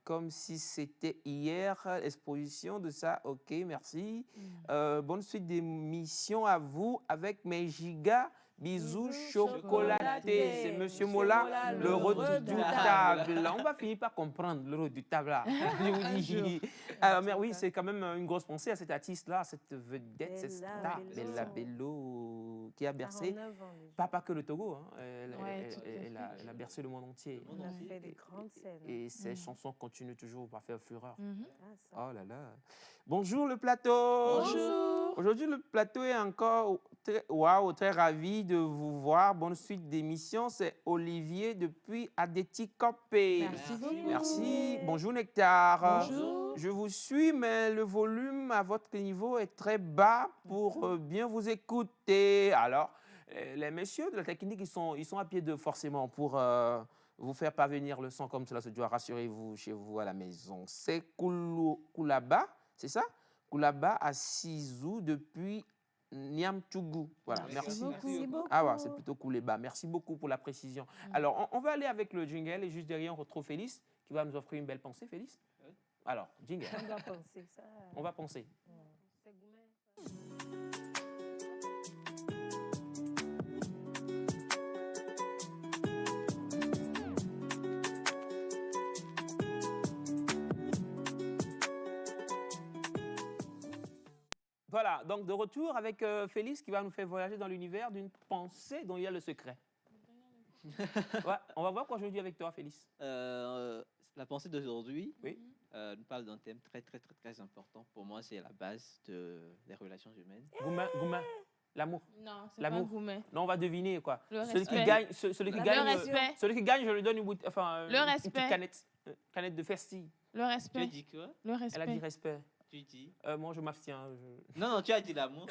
[SPEAKER 1] comme si c'était hier, l'exposition de ça. Ok, merci. Bonne suite d'émission à vous avec mes gigas. Bisous chocolatés.
[SPEAKER 4] chocolatés.
[SPEAKER 1] C'est Monsieur
[SPEAKER 4] Monsieur
[SPEAKER 1] Mola,
[SPEAKER 4] Mola,
[SPEAKER 1] le
[SPEAKER 4] le
[SPEAKER 1] redoutable. On va finir par comprendre le redoutable là. Je vous dis. Alors, mais oui, c'est quand même une grosse pensée à cet artiste-là, à cette vedette, cette
[SPEAKER 4] Bella
[SPEAKER 1] star,
[SPEAKER 4] Bello.
[SPEAKER 1] Bella Bello, qui a bercé
[SPEAKER 4] 49 ans déjà.
[SPEAKER 1] pas que le Togo, hein.
[SPEAKER 2] Ouais, tout à fait.
[SPEAKER 1] Elle a bercé le monde entier.
[SPEAKER 3] Le monde
[SPEAKER 4] On a
[SPEAKER 3] entier.
[SPEAKER 4] fait des grandes scènes.
[SPEAKER 1] Et ses chansons continuent toujours par faire fureur.
[SPEAKER 2] Mhm.
[SPEAKER 4] Ah, ça.
[SPEAKER 1] Oh là là. Bonjour le plateau.
[SPEAKER 2] Bonjour.
[SPEAKER 1] Aujourd'hui, le plateau est encore très ravi de vous voir. Bonne suite d'émission. C'est Olivier depuis Adeti Campé.
[SPEAKER 2] Merci beaucoup.
[SPEAKER 1] Merci. Bonjour Nectar.
[SPEAKER 2] Bonjour.
[SPEAKER 1] Je vous suis, mais le volume à votre niveau est très bas pour bien vous écouter. Alors, les messieurs de la technique, ils sont à pied d'œuvre forcément pour vous faire parvenir le son comme cela se doit. Rassurez-vous chez vous à la maison. C'est Koulaba, c'est ça? Koulaba à Sizou depuis Niamtougou. Voilà, merci.
[SPEAKER 4] Merci beaucoup.
[SPEAKER 1] Ah ouais, c'est plutôt Kouleba. Merci beaucoup pour la précision. Alors, on va aller avec le jingle et juste derrière, on retrouve Félix qui va nous offrir une belle pensée. Félix? Alors, jingle.
[SPEAKER 4] On doit penser ça.
[SPEAKER 1] On va penser.
[SPEAKER 4] C'est gourmet.
[SPEAKER 1] Voilà, donc de retour avec Félix qui va nous faire voyager dans l'univers d'une pensée dont il y a le secret. Ouais, on va voir quoi aujourd'hui avec toi, Félix.
[SPEAKER 3] La pensée d'aujourd'hui
[SPEAKER 1] Oui.
[SPEAKER 3] nous parle d'un thème très, très, très, très important. Pour moi, c'est la base des relations humaines.
[SPEAKER 1] Goumin, l'amour.
[SPEAKER 2] Non, c'est pas
[SPEAKER 1] L'amour.
[SPEAKER 2] gourmet.
[SPEAKER 1] Non, on va deviner quoi.
[SPEAKER 2] Le
[SPEAKER 1] Celui qui
[SPEAKER 2] respect.
[SPEAKER 1] gagne, celui qui
[SPEAKER 2] Le
[SPEAKER 1] gagne,
[SPEAKER 2] respect.
[SPEAKER 1] celui qui gagne, je lui donne une bouteille, enfin,
[SPEAKER 2] Le
[SPEAKER 1] une
[SPEAKER 2] respect.
[SPEAKER 1] petite canette de Festi.
[SPEAKER 2] Le
[SPEAKER 3] Tu as
[SPEAKER 2] respect.
[SPEAKER 3] dit quoi?
[SPEAKER 2] Le
[SPEAKER 1] Elle a
[SPEAKER 2] respect.
[SPEAKER 1] dit respect.
[SPEAKER 3] Tu dis?
[SPEAKER 1] Moi, je m'abstiens.
[SPEAKER 3] Non, non, tu as dit l'amour.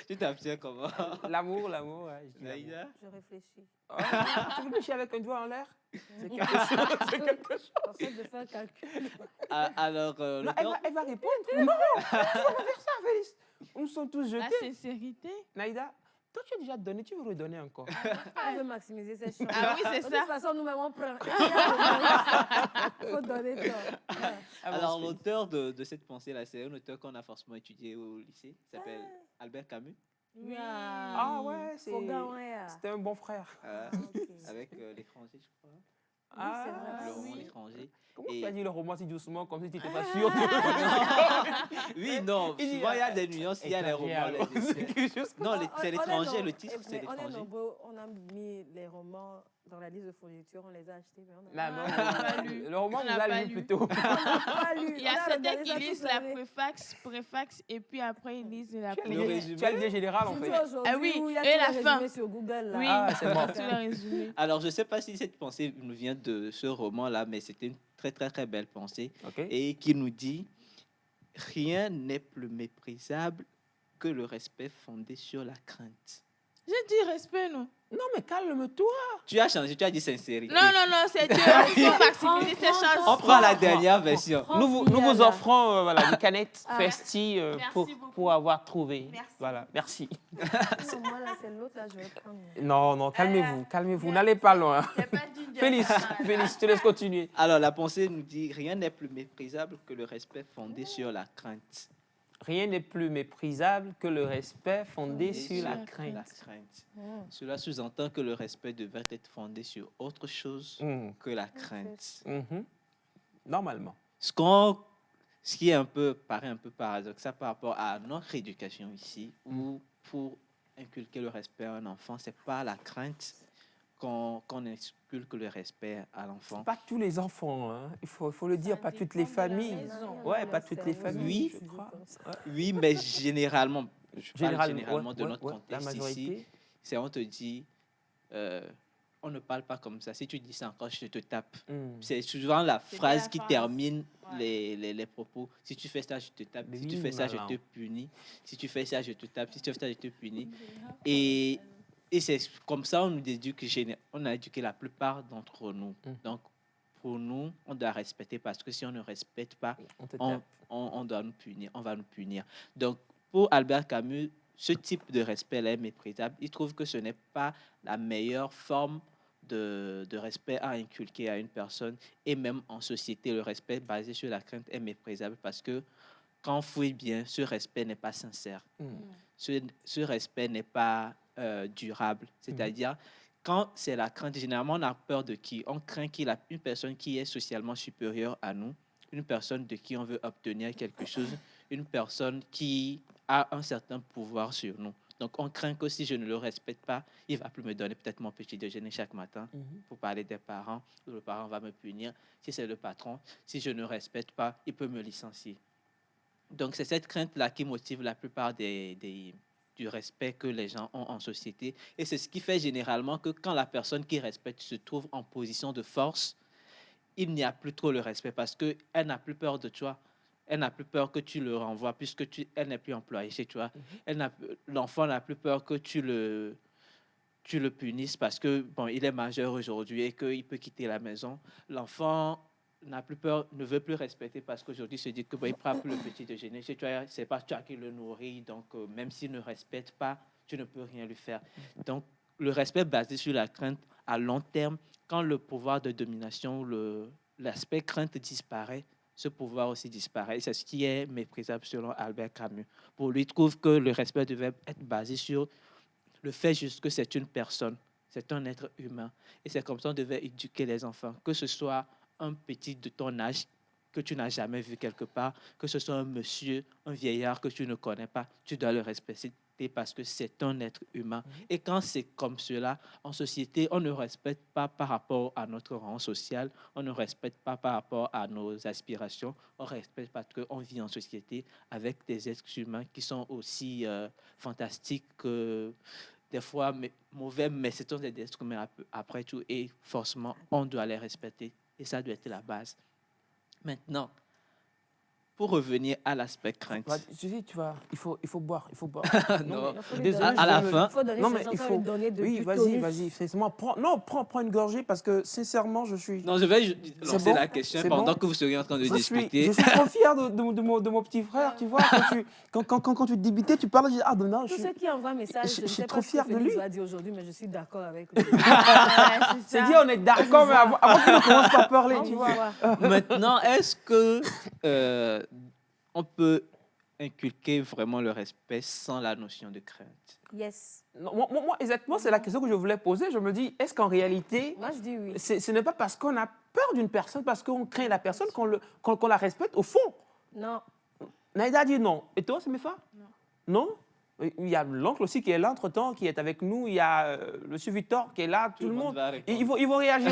[SPEAKER 3] Tu t'abstiens comment?
[SPEAKER 1] L'amour, ouais. Je dis l'amour.
[SPEAKER 3] Naïda?
[SPEAKER 4] Je réfléchis.
[SPEAKER 1] Ah, tu réfléchis avec un doigt en l'air? C'est quelque chose. C'est quelque chose.
[SPEAKER 4] En fait, je fais un calcul.
[SPEAKER 3] Alors,
[SPEAKER 1] Non,
[SPEAKER 3] l'auteur-
[SPEAKER 1] elle va répondre. Non, on va faire ça, Félix. Nous sommes tous
[SPEAKER 2] La
[SPEAKER 1] jetés.
[SPEAKER 2] sincérité.
[SPEAKER 1] Naïda, toi, tu as déjà donné, tu veux redonner encore.
[SPEAKER 4] On veut maximiser ses chances.
[SPEAKER 2] Ah oui, c'est
[SPEAKER 4] De
[SPEAKER 2] ça.
[SPEAKER 4] toute façon, nous-mêmes, on prend. Il faut donner temps.
[SPEAKER 3] Alors, l'auteur de cette pensée-là, c'est un auteur qu'on a forcément étudié au lycée. Il s'appelle Albert Camus.
[SPEAKER 2] Oui.
[SPEAKER 1] Ah ouais,
[SPEAKER 4] Faut gagner.
[SPEAKER 1] c'était un bon frère.
[SPEAKER 3] euh,
[SPEAKER 4] Ok.
[SPEAKER 3] avec l'étranger, je crois.
[SPEAKER 4] c'est vrai.
[SPEAKER 3] Le roman étranger.
[SPEAKER 1] Comment
[SPEAKER 3] Et-
[SPEAKER 1] tu as dit le roman si doucement, comme si tu n'étais pas sûr
[SPEAKER 3] Oui, non,
[SPEAKER 1] Il dit,
[SPEAKER 3] souvent il y a des nuances, il y a les
[SPEAKER 1] étranger,
[SPEAKER 3] romans, les
[SPEAKER 1] alors.
[SPEAKER 3] dessins.
[SPEAKER 1] C'est quelque chose comme
[SPEAKER 3] Non,
[SPEAKER 4] On
[SPEAKER 3] c'est
[SPEAKER 4] est
[SPEAKER 3] l'étranger,
[SPEAKER 4] nombreux-
[SPEAKER 3] le titre c'est
[SPEAKER 4] mais on est
[SPEAKER 3] l'étranger.
[SPEAKER 4] nombreux, on a mis les romans dans la liste de fourniture, on les a achetés, mais on
[SPEAKER 1] Non,
[SPEAKER 4] n'a
[SPEAKER 1] non,
[SPEAKER 2] on n'a pas lu.
[SPEAKER 1] le roman,
[SPEAKER 2] On
[SPEAKER 1] vous
[SPEAKER 2] n'a
[SPEAKER 1] l'avez
[SPEAKER 2] pas
[SPEAKER 1] lu
[SPEAKER 2] lu.
[SPEAKER 1] plutôt.
[SPEAKER 4] pas lu.
[SPEAKER 2] Il y a
[SPEAKER 4] On a
[SPEAKER 2] certains
[SPEAKER 4] regardé
[SPEAKER 2] qui
[SPEAKER 4] ça
[SPEAKER 2] lisent
[SPEAKER 4] toute
[SPEAKER 2] la
[SPEAKER 4] l'année.
[SPEAKER 2] préface, et puis après ils lisent la
[SPEAKER 1] Tu as
[SPEAKER 3] Le
[SPEAKER 1] l'idée-
[SPEAKER 3] résumé.
[SPEAKER 1] tu as l'idée générale, en
[SPEAKER 4] Surtout
[SPEAKER 1] fait.
[SPEAKER 4] aujourd'hui
[SPEAKER 2] Ah oui,
[SPEAKER 4] où il y a
[SPEAKER 2] et
[SPEAKER 4] tous
[SPEAKER 2] la
[SPEAKER 4] les
[SPEAKER 2] fin.
[SPEAKER 4] résumés sur Google. Là.
[SPEAKER 2] Oui,
[SPEAKER 1] Ah, c'est bon.
[SPEAKER 2] tout le résumé.
[SPEAKER 3] Alors, je ne sais pas si cette pensée nous vient de ce roman-là, mais c'était une très, très, très belle pensée.
[SPEAKER 1] OK.
[SPEAKER 3] Et qui nous dit « Rien n'est plus méprisable que le respect fondé sur la crainte.
[SPEAKER 2] J'ai dit respect, non?
[SPEAKER 1] Non, mais calme-toi. »
[SPEAKER 3] Tu as changé, tu as dit sincérité.
[SPEAKER 2] Non, c'est Dieu. Il faut maximiser ses
[SPEAKER 3] On
[SPEAKER 2] chances.
[SPEAKER 3] prend la dernière version.
[SPEAKER 1] Nous vous offrons voilà, une canette
[SPEAKER 4] Ah.
[SPEAKER 1] Festi
[SPEAKER 2] Merci beaucoup.
[SPEAKER 1] pour avoir trouvé.
[SPEAKER 2] Merci.
[SPEAKER 1] Voilà, merci.
[SPEAKER 4] Non, moi, là, c'est l'autre, là, je vais prendre.
[SPEAKER 1] Non, calmez-vous, n'allez pas loin.
[SPEAKER 2] C'est pas ginger.
[SPEAKER 1] Félix, je te laisse continuer.
[SPEAKER 3] Alors, la pensée nous dit « Rien n'est plus méprisable que le respect fondé sur la crainte. »
[SPEAKER 1] Rien n'est plus méprisable que le respect fondé
[SPEAKER 3] Et
[SPEAKER 1] sur la
[SPEAKER 3] La
[SPEAKER 1] crainte.
[SPEAKER 3] crainte.
[SPEAKER 4] Mm.
[SPEAKER 3] Cela sous-entend que le respect devrait être fondé sur autre chose
[SPEAKER 1] Mhm.
[SPEAKER 3] que la crainte.
[SPEAKER 1] Mhm. Normalement.
[SPEAKER 3] Ce qui est paraît un peu paradoxal par rapport à notre éducation ici, où pour inculquer le respect à un enfant, c'est pas la crainte qu'on inculque le respect à l'enfant.
[SPEAKER 1] Pas tous les enfants, hein. Il faut le dire,
[SPEAKER 2] Ça
[SPEAKER 1] pas toutes les
[SPEAKER 2] dépend de la
[SPEAKER 1] familles.
[SPEAKER 2] maison.
[SPEAKER 1] Ouais, pas toutes les familles.
[SPEAKER 3] Oui.
[SPEAKER 1] je crois. Ouais.
[SPEAKER 3] Oui, mais généralement, je parle généralement de
[SPEAKER 1] ouais,
[SPEAKER 3] notre
[SPEAKER 1] ouais, la
[SPEAKER 3] contexte ici,
[SPEAKER 1] majorité.
[SPEAKER 3] c'est on te dit, on ne parle pas comme ça. Si tu dis ça encore, je te tape.
[SPEAKER 1] Mm.
[SPEAKER 3] C'est souvent la
[SPEAKER 2] C'est
[SPEAKER 3] phrase
[SPEAKER 2] bien la
[SPEAKER 3] qui
[SPEAKER 2] phrase.
[SPEAKER 3] termine
[SPEAKER 2] Ouais.
[SPEAKER 3] les propos. Si tu fais ça, je te tape.
[SPEAKER 1] Mais
[SPEAKER 3] Si tu
[SPEAKER 1] oui,
[SPEAKER 3] fais ça, je
[SPEAKER 1] malin.
[SPEAKER 3] te punis. Si tu fais ça, je te tape. Si tu fais ça, je te punis. Et c'est comme ça on nous éduque, on a éduqué la plupart d'entre nous. Donc, pour nous, on doit respecter parce que si on ne respecte pas,
[SPEAKER 1] On te
[SPEAKER 3] on,
[SPEAKER 1] tape.
[SPEAKER 3] on doit nous punir, on va nous punir. Donc, pour Albert Camus, ce type de respect-là est méprisable. Il trouve que ce n'est pas la meilleure forme de respect à inculquer à une personne. Et même en société, le respect basé sur la crainte est méprisable parce que quand on fouille bien, ce respect n'est pas sincère.
[SPEAKER 1] Mm.
[SPEAKER 3] Ce respect n'est pas durable. C'est-à-dire, quand c'est la crainte, généralement, on a peur de qui? On craint une personne qui est socialement supérieure à nous, une personne de qui on veut obtenir quelque chose, une personne qui a un certain pouvoir sur nous. Donc, on craint que si je ne le respecte pas, il ne va plus me donner peut-être mon petit déjeuner chaque matin. Pour parler des parents, le parent va me punir. Si c'est le patron, si je ne respecte pas, il peut me licencier. Donc, c'est cette crainte-là qui motive la plupart du respect que les gens ont en société. Et c'est ce qui fait généralement que quand la personne qui respecte se trouve en position de force, il n'y a plus trop le respect parce qu'elle n'a plus peur de toi. Elle n'a plus peur que tu le renvoies puisque elle n'est plus employée chez toi. L'enfant n'a plus peur que tu le punisses parce que bon, il est majeur aujourd'hui et qu'il peut quitter la maison. L'enfant n'a plus peur, ne veut plus respecter parce qu'aujourd'hui, il se dit que bon, il prend plus le petit déjeuner. Chez toi, c'est pas toi qui le nourris, donc même s'il ne respecte pas, tu ne peux rien lui faire. Donc, le respect basé sur la crainte à long terme, quand le pouvoir de domination, l'aspect crainte disparaît, ce pouvoir aussi disparaît. C'est ce qui est méprisable selon Albert Camus. Pour lui, il trouve que le respect devait être basé sur le fait juste que c'est une personne, c'est un être humain. Et c'est comme ça qu'on devait éduquer les enfants, que ce soit un petit de ton âge que tu n'as jamais vu quelque part, que ce soit un monsieur, un vieillard que tu ne connais pas, tu dois le respecter parce que c'est un être humain. Et quand c'est comme cela, en société, on ne respecte pas par rapport à notre rang social, on ne respecte pas par rapport à nos aspirations, on respecte parce qu'on vit en société avec des êtres humains qui sont aussi fantastiques que des fois mauvais, mais c'est des êtres humains après tout, et forcément, on doit les respecter. Et ça doit être la base. Maintenant, pour revenir à l'aspect crainte.
[SPEAKER 1] Tu sais, il faut boire.
[SPEAKER 3] Non,
[SPEAKER 1] Désolé,
[SPEAKER 3] à la fin.
[SPEAKER 4] Il faut donner
[SPEAKER 1] Non, mais
[SPEAKER 4] ses
[SPEAKER 1] il
[SPEAKER 4] enfants
[SPEAKER 1] faut.
[SPEAKER 4] une donnée de
[SPEAKER 1] Oui,
[SPEAKER 4] du
[SPEAKER 1] vas-y,
[SPEAKER 4] tonus.
[SPEAKER 1] Fais-moi. Prends une gorgée parce que sincèrement, je suis.
[SPEAKER 3] Non, je vais lancer
[SPEAKER 1] bon?
[SPEAKER 3] la question
[SPEAKER 1] C'est
[SPEAKER 3] pendant
[SPEAKER 1] bon?
[SPEAKER 3] que vous seriez en train de
[SPEAKER 1] Je suis
[SPEAKER 3] discuter.
[SPEAKER 1] trop fier de mon petit frère, tu vois. Quand tu te débitais, tu parles, je dis, ah non,
[SPEAKER 4] Tous ceux qui envoient un message, je ne
[SPEAKER 1] suis
[SPEAKER 4] sais
[SPEAKER 1] trop
[SPEAKER 4] pas ce
[SPEAKER 1] fier
[SPEAKER 4] que
[SPEAKER 1] de
[SPEAKER 4] Félix
[SPEAKER 1] lui.
[SPEAKER 4] va dire aujourd'hui, mais je suis d'accord avec lui.
[SPEAKER 1] C'est dit, on est d'accord, mais avant qu'il ne commence pas à parler,
[SPEAKER 4] On
[SPEAKER 1] tu
[SPEAKER 4] va
[SPEAKER 1] vois.
[SPEAKER 4] voir.
[SPEAKER 3] Maintenant, est-ce que on peut inculquer vraiment le respect sans la notion de crainte.
[SPEAKER 4] Yes.
[SPEAKER 1] Non, moi, exactement, c'est la question que je voulais poser. Je me dis, est-ce qu'en réalité,
[SPEAKER 4] Moi, je dis oui.
[SPEAKER 1] ce n'est pas parce qu'on a peur d'une personne, parce qu'on craint la personne, qu'on la respecte au fond?
[SPEAKER 4] Non.
[SPEAKER 1] Naïda dit non. Et toi, c'est mes femmes?
[SPEAKER 2] Non.
[SPEAKER 1] Non? Il y a l'oncle aussi qui est là, entre-temps, qui est avec nous. Il y a monsieur Victor qui est là, tout le monde.
[SPEAKER 3] va répondre.
[SPEAKER 1] Ils vont réagir,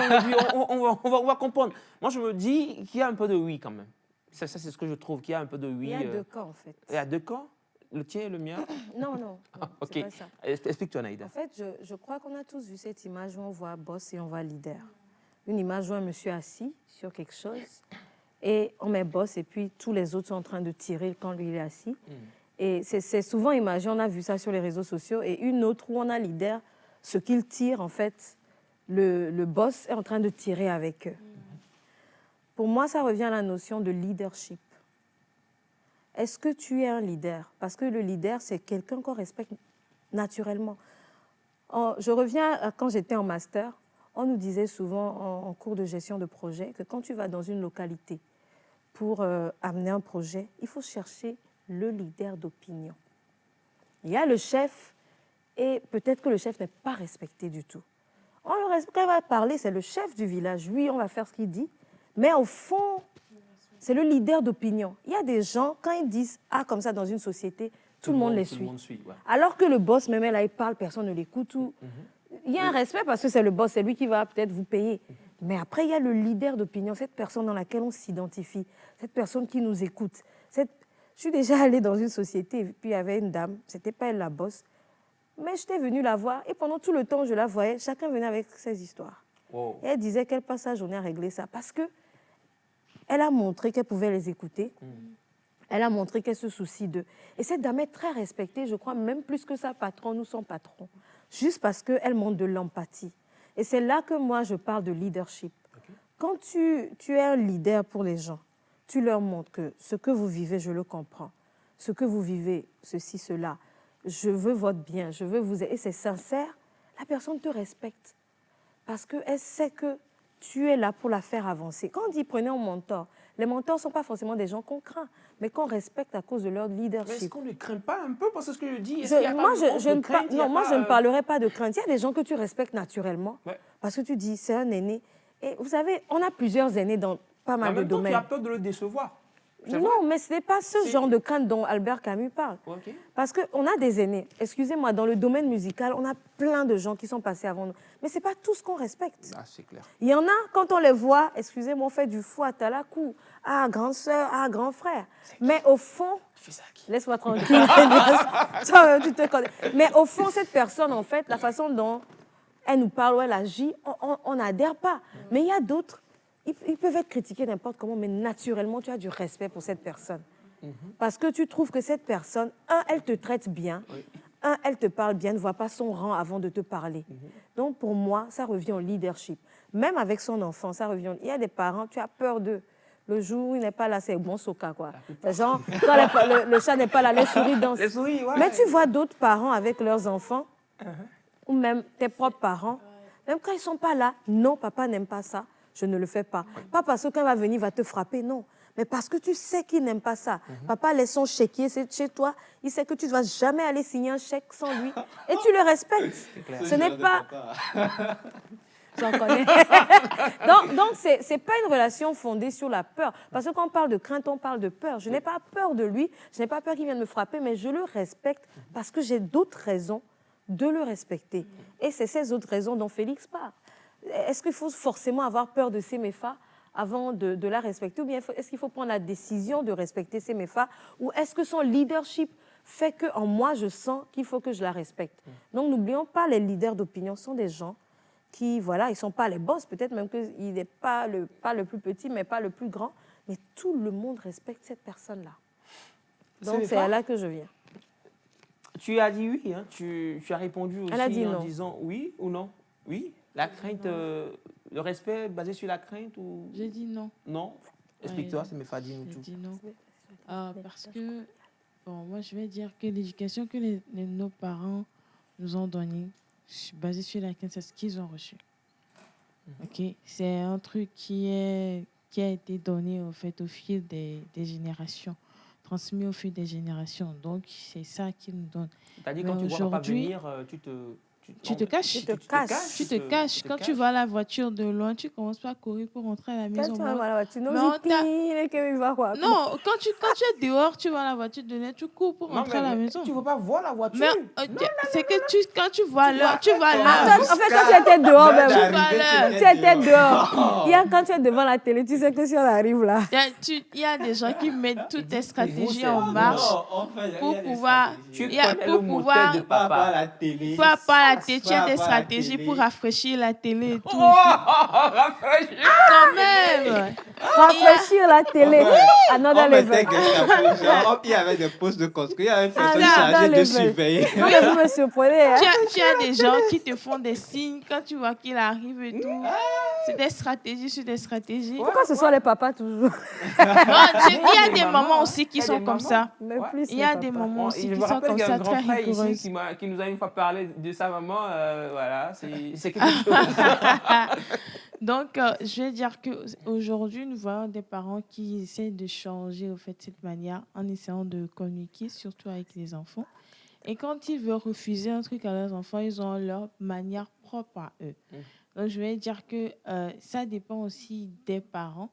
[SPEAKER 1] on va comprendre. Moi, je me dis qu'il y a un peu de oui quand même. Ça c'est ce que je trouve, qu'il y a un peu de oui.
[SPEAKER 4] Il y a deux cas, en fait.
[SPEAKER 1] Il y a deux camps? Le tien et le mien?
[SPEAKER 4] Non, non.
[SPEAKER 1] Ok.
[SPEAKER 4] C'est pas ça.
[SPEAKER 1] Explique-toi, Naïda.
[SPEAKER 4] En fait, je crois qu'on a tous vu cette image où on voit boss et on voit leader. Une image où un monsieur assis sur quelque chose et on met boss et puis tous les autres sont en train de tirer quand lui il est assis. Et c'est souvent imagé, on a vu ça sur les réseaux sociaux, et une autre où on a leader, ce qu'il tire, en fait, le boss est en train de tirer avec eux. Pour moi, ça revient à la notion de leadership. Est-ce que tu es un leader? Parce que le leader, c'est quelqu'un qu'on respecte naturellement. Je reviens à quand j'étais en master, on nous disait souvent en cours de gestion de projet que quand tu vas dans une localité pour amener un projet, il faut chercher le leader d'opinion. Il y a le chef et peut-être que le chef n'est pas respecté du tout. Quand il va parler, c'est le chef du village. Lui, on va faire ce qu'il dit. Mais au fond, c'est le leader d'opinion. Il y a des gens, quand ils disent « ah, comme ça dans une société », tout le monde les suit.
[SPEAKER 1] Ouais.
[SPEAKER 4] Alors que le boss, même là, il parle, personne ne l'écoute. Il y a un respect parce que c'est le boss, c'est lui qui va peut-être vous payer. Mais après, il y a le leader d'opinion, cette personne dans laquelle on s'identifie, cette personne qui nous écoute. Je suis déjà allée dans une société, et puis il y avait une dame, c'était pas elle la boss, mais j'étais venue la voir, et pendant tout le temps, je la voyais, chacun venait avec ses histoires.
[SPEAKER 1] Wow.
[SPEAKER 4] Et elle disait qu'elle passe sa journée à régler ça, parce que elle a montré qu'elle pouvait les écouter, elle a montré qu'elle se soucie d'eux. Et cette dame est très respectée, je crois, même plus que sa patronne ou son patron, juste parce qu'elle montre de l'empathie. Et c'est là que moi, je parle de leadership. Okay. Quand tu es un leader pour les gens, tu leur montres que ce que vous vivez, je le comprends. Ce que vous vivez, ceci, cela, je veux votre bien, je veux vous aider. Et c'est sincère, la personne te respecte. Parce qu'elle sait que tu es là pour la faire avancer. Quand on dit prenez un mentor, les mentors ne sont pas forcément des gens qu'on craint, mais qu'on respecte à cause de leur leadership.
[SPEAKER 1] Mais est-ce qu'on ne craint pas un peu? Parce que ce que je dis,
[SPEAKER 4] moi, je ne parlerai pas de crainte. Il y a des gens que tu respectes naturellement, parce que tu dis, c'est un aîné. Et vous savez, on a plusieurs aînés dans pas mal de domaines.
[SPEAKER 1] En même temps, tu as peur de le décevoir.
[SPEAKER 4] Non, mais ce n'est pas ce genre de crainte dont Albert Camus parle.
[SPEAKER 1] Okay.
[SPEAKER 4] Parce qu'on a des aînés. Excusez-moi, dans le domaine musical, on a plein de gens qui sont passés avant nous. Mais ce n'est pas tout ce qu'on respecte.
[SPEAKER 1] Ah, c'est clair.
[SPEAKER 4] Il y en a, quand on les voit, excusez-moi, on fait du fouet à la cou. Ah, grande sœur, ah, grand frère. Mais au fond, laisse-moi tranquille. Tu te connais. Mais au fond, cette personne, en fait, la façon dont elle nous parle ou elle agit, on n'adhère pas. Mais il y a d'autres. Ils peuvent être critiqués n'importe comment, mais naturellement, tu as du respect pour cette personne. Parce que tu trouves que cette personne, elle te traite bien, elle te parle bien, ne voit pas son rang avant de te parler. Donc, pour moi, ça revient au leadership. Même avec son enfant, ça revient. Il y a des parents, tu as peur d'eux. Le jour où il n'est pas là, c'est bon soca, quoi. Genre, quand le chat n'est pas là, les souris dansent.
[SPEAKER 1] Les souris, ouais.
[SPEAKER 4] Mais tu vois d'autres parents avec leurs enfants, ou même tes propres parents, même quand ils ne sont pas là, non, papa n'aime pas ça. Je ne le fais pas. Pas parce que quand il va venir, il va te frapper, non. Mais parce que tu sais qu'il n'aime pas ça. Papa laisse son chéquier, c'est chez toi. Il sait que tu ne vas jamais aller signer un chèque sans lui. Et tu le respectes. Ce n'est pas... J'en connais. Donc ce n'est pas une relation fondée sur la peur. Parce que quand on parle de crainte, on parle de peur. Je n'ai pas peur de lui. Je n'ai pas peur qu'il vienne me frapper, mais je le respecte parce que j'ai d'autres raisons de le respecter. Et c'est ces autres raisons dont Félix parle. Est-ce qu'il faut forcément avoir peur de Semefa avant de la respecter? Ou bien est-ce qu'il faut prendre la décision de respecter Semefa? Ou est-ce que son leadership fait qu'en moi, je sens qu'il faut que je la respecte? Donc, n'oublions pas, les leaders d'opinion sont des gens qui, voilà, ils ne sont pas les boss. Peut-être même qu'il n'est pas le plus petit, mais pas le plus grand. Mais tout le monde respecte cette personne-là. Donc, c'est à là que je viens.
[SPEAKER 1] Tu as dit oui, hein? Tu as répondu aussi en
[SPEAKER 4] non.
[SPEAKER 1] disant oui ou non? Oui. La crainte, le respect basé sur la crainte ou...
[SPEAKER 2] J'ai dit non.
[SPEAKER 1] Non. Explique-toi, c'est mes fadines ou tout.
[SPEAKER 2] J'ai dit non. Parce que, bon, moi, je vais dire que l'éducation que nos parents nous ont donnée, basée sur la crainte, c'est ce qu'ils ont reçu. Ok, c'est un truc qui a été donné au fil des générations. transmis au fil des générations. Donc, c'est ça qui nous donne.
[SPEAKER 1] C'est-à-dire,
[SPEAKER 2] Mais
[SPEAKER 1] quand tu vois papa
[SPEAKER 2] aujourd'hui,
[SPEAKER 1] venir,
[SPEAKER 2] tu te caches.
[SPEAKER 4] Tu te casses.
[SPEAKER 2] Tu te caches. Quand tu vois la voiture de loin, tu commences pas à courir pour rentrer à la
[SPEAKER 4] Quand
[SPEAKER 2] maison.
[SPEAKER 4] tu vas voir la voiture,
[SPEAKER 2] Mais on t'a-
[SPEAKER 4] qu'il va quoi?
[SPEAKER 2] Non, quand tu es dehors, tu vois la voiture de loin, tu cours pour rentrer à la maison.
[SPEAKER 1] Tu ne veux pas voir la voiture.
[SPEAKER 2] Mais c'est que quand tu vois l'heure, tu vois l'heure.
[SPEAKER 4] En fait, quand tu étais dehors, même,
[SPEAKER 2] Tu
[SPEAKER 4] tu étais dehors. Quand tu es devant la télé, tu sais que si on arrive là.
[SPEAKER 2] Il y a des gens qui mettent toutes tes stratégies en marche pour pouvoir. Pour pouvoir.
[SPEAKER 3] Pas la télé.
[SPEAKER 2] Pas la télé, tu as des stratégies pour rafraîchir la télé et tout.
[SPEAKER 1] Rafraîchir.
[SPEAKER 2] Quand même.
[SPEAKER 4] Rafraîchir la télé. Another level.
[SPEAKER 3] Il y avait des postes de construire, il y avait une personne
[SPEAKER 4] Ah,
[SPEAKER 3] chargée de
[SPEAKER 4] level.
[SPEAKER 3] surveiller.
[SPEAKER 4] Vous me surprenez. Hein?
[SPEAKER 2] Tu as des gens qui te font des signes quand tu vois qu'il arrive et tout. C'est des stratégies sur des stratégies.
[SPEAKER 4] Pourquoi ce sont les papas toujours?
[SPEAKER 2] Il y a des mamans aussi qui sont comme ça.
[SPEAKER 4] Mais plus
[SPEAKER 2] Il y a
[SPEAKER 4] les
[SPEAKER 2] des
[SPEAKER 4] papas.
[SPEAKER 2] mamans aussi
[SPEAKER 1] Je
[SPEAKER 2] qui
[SPEAKER 1] me
[SPEAKER 2] sont
[SPEAKER 1] rappelle
[SPEAKER 2] comme
[SPEAKER 1] qu'il y a
[SPEAKER 2] ça,
[SPEAKER 1] un grand
[SPEAKER 2] très
[SPEAKER 1] frère
[SPEAKER 2] rigoureuses.
[SPEAKER 1] ici qui nous a une fois parlé de sa maman. Voilà, c'est quelque chose.
[SPEAKER 2] Donc, je vais dire qu'aujourd'hui, nous voyons des parents qui essaient de changer au fait, cette manière en essayant de communiquer, surtout avec les enfants. Et quand ils veulent refuser un truc à leurs enfants, ils ont leur manière propre à eux. Donc, je vais dire que ça dépend aussi des parents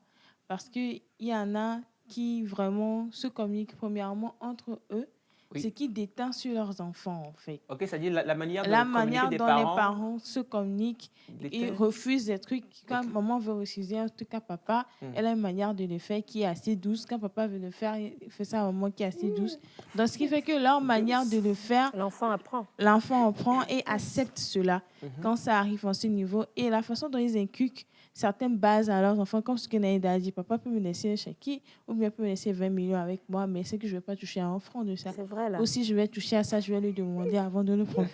[SPEAKER 2] parce qu'il y en a qui vraiment se communiquent premièrement entre eux, ce qui déteint sur leurs enfants, en fait.
[SPEAKER 1] Ok, c'est-à-dire la manière
[SPEAKER 2] La
[SPEAKER 1] de
[SPEAKER 2] manière
[SPEAKER 1] communiquer des
[SPEAKER 2] dont les parents se communiquent et
[SPEAKER 1] déteint.
[SPEAKER 2] refusent des trucs. Quand maman veut refuser un truc à papa, elle a une manière de le faire qui est assez douce. Quand papa veut le faire, il fait ça à un moment qui est assez douce. Donc, ce qui fait que leur manière de le faire,
[SPEAKER 4] L'enfant apprend.
[SPEAKER 2] l'enfant en prend et accepte cela quand ça arrive à ce niveau. Et la façon dont ils inculquent certaines bases à leurs enfants, comme ce que Naïda a dit, papa peut me laisser un chèque ou bien peut me laisser 20 millions avec moi, mais c'est que je ne vais pas toucher à un franc de ça.
[SPEAKER 4] C'est vrai, là.
[SPEAKER 2] Ou si je vais toucher à ça, je vais lui demander avant de le prendre.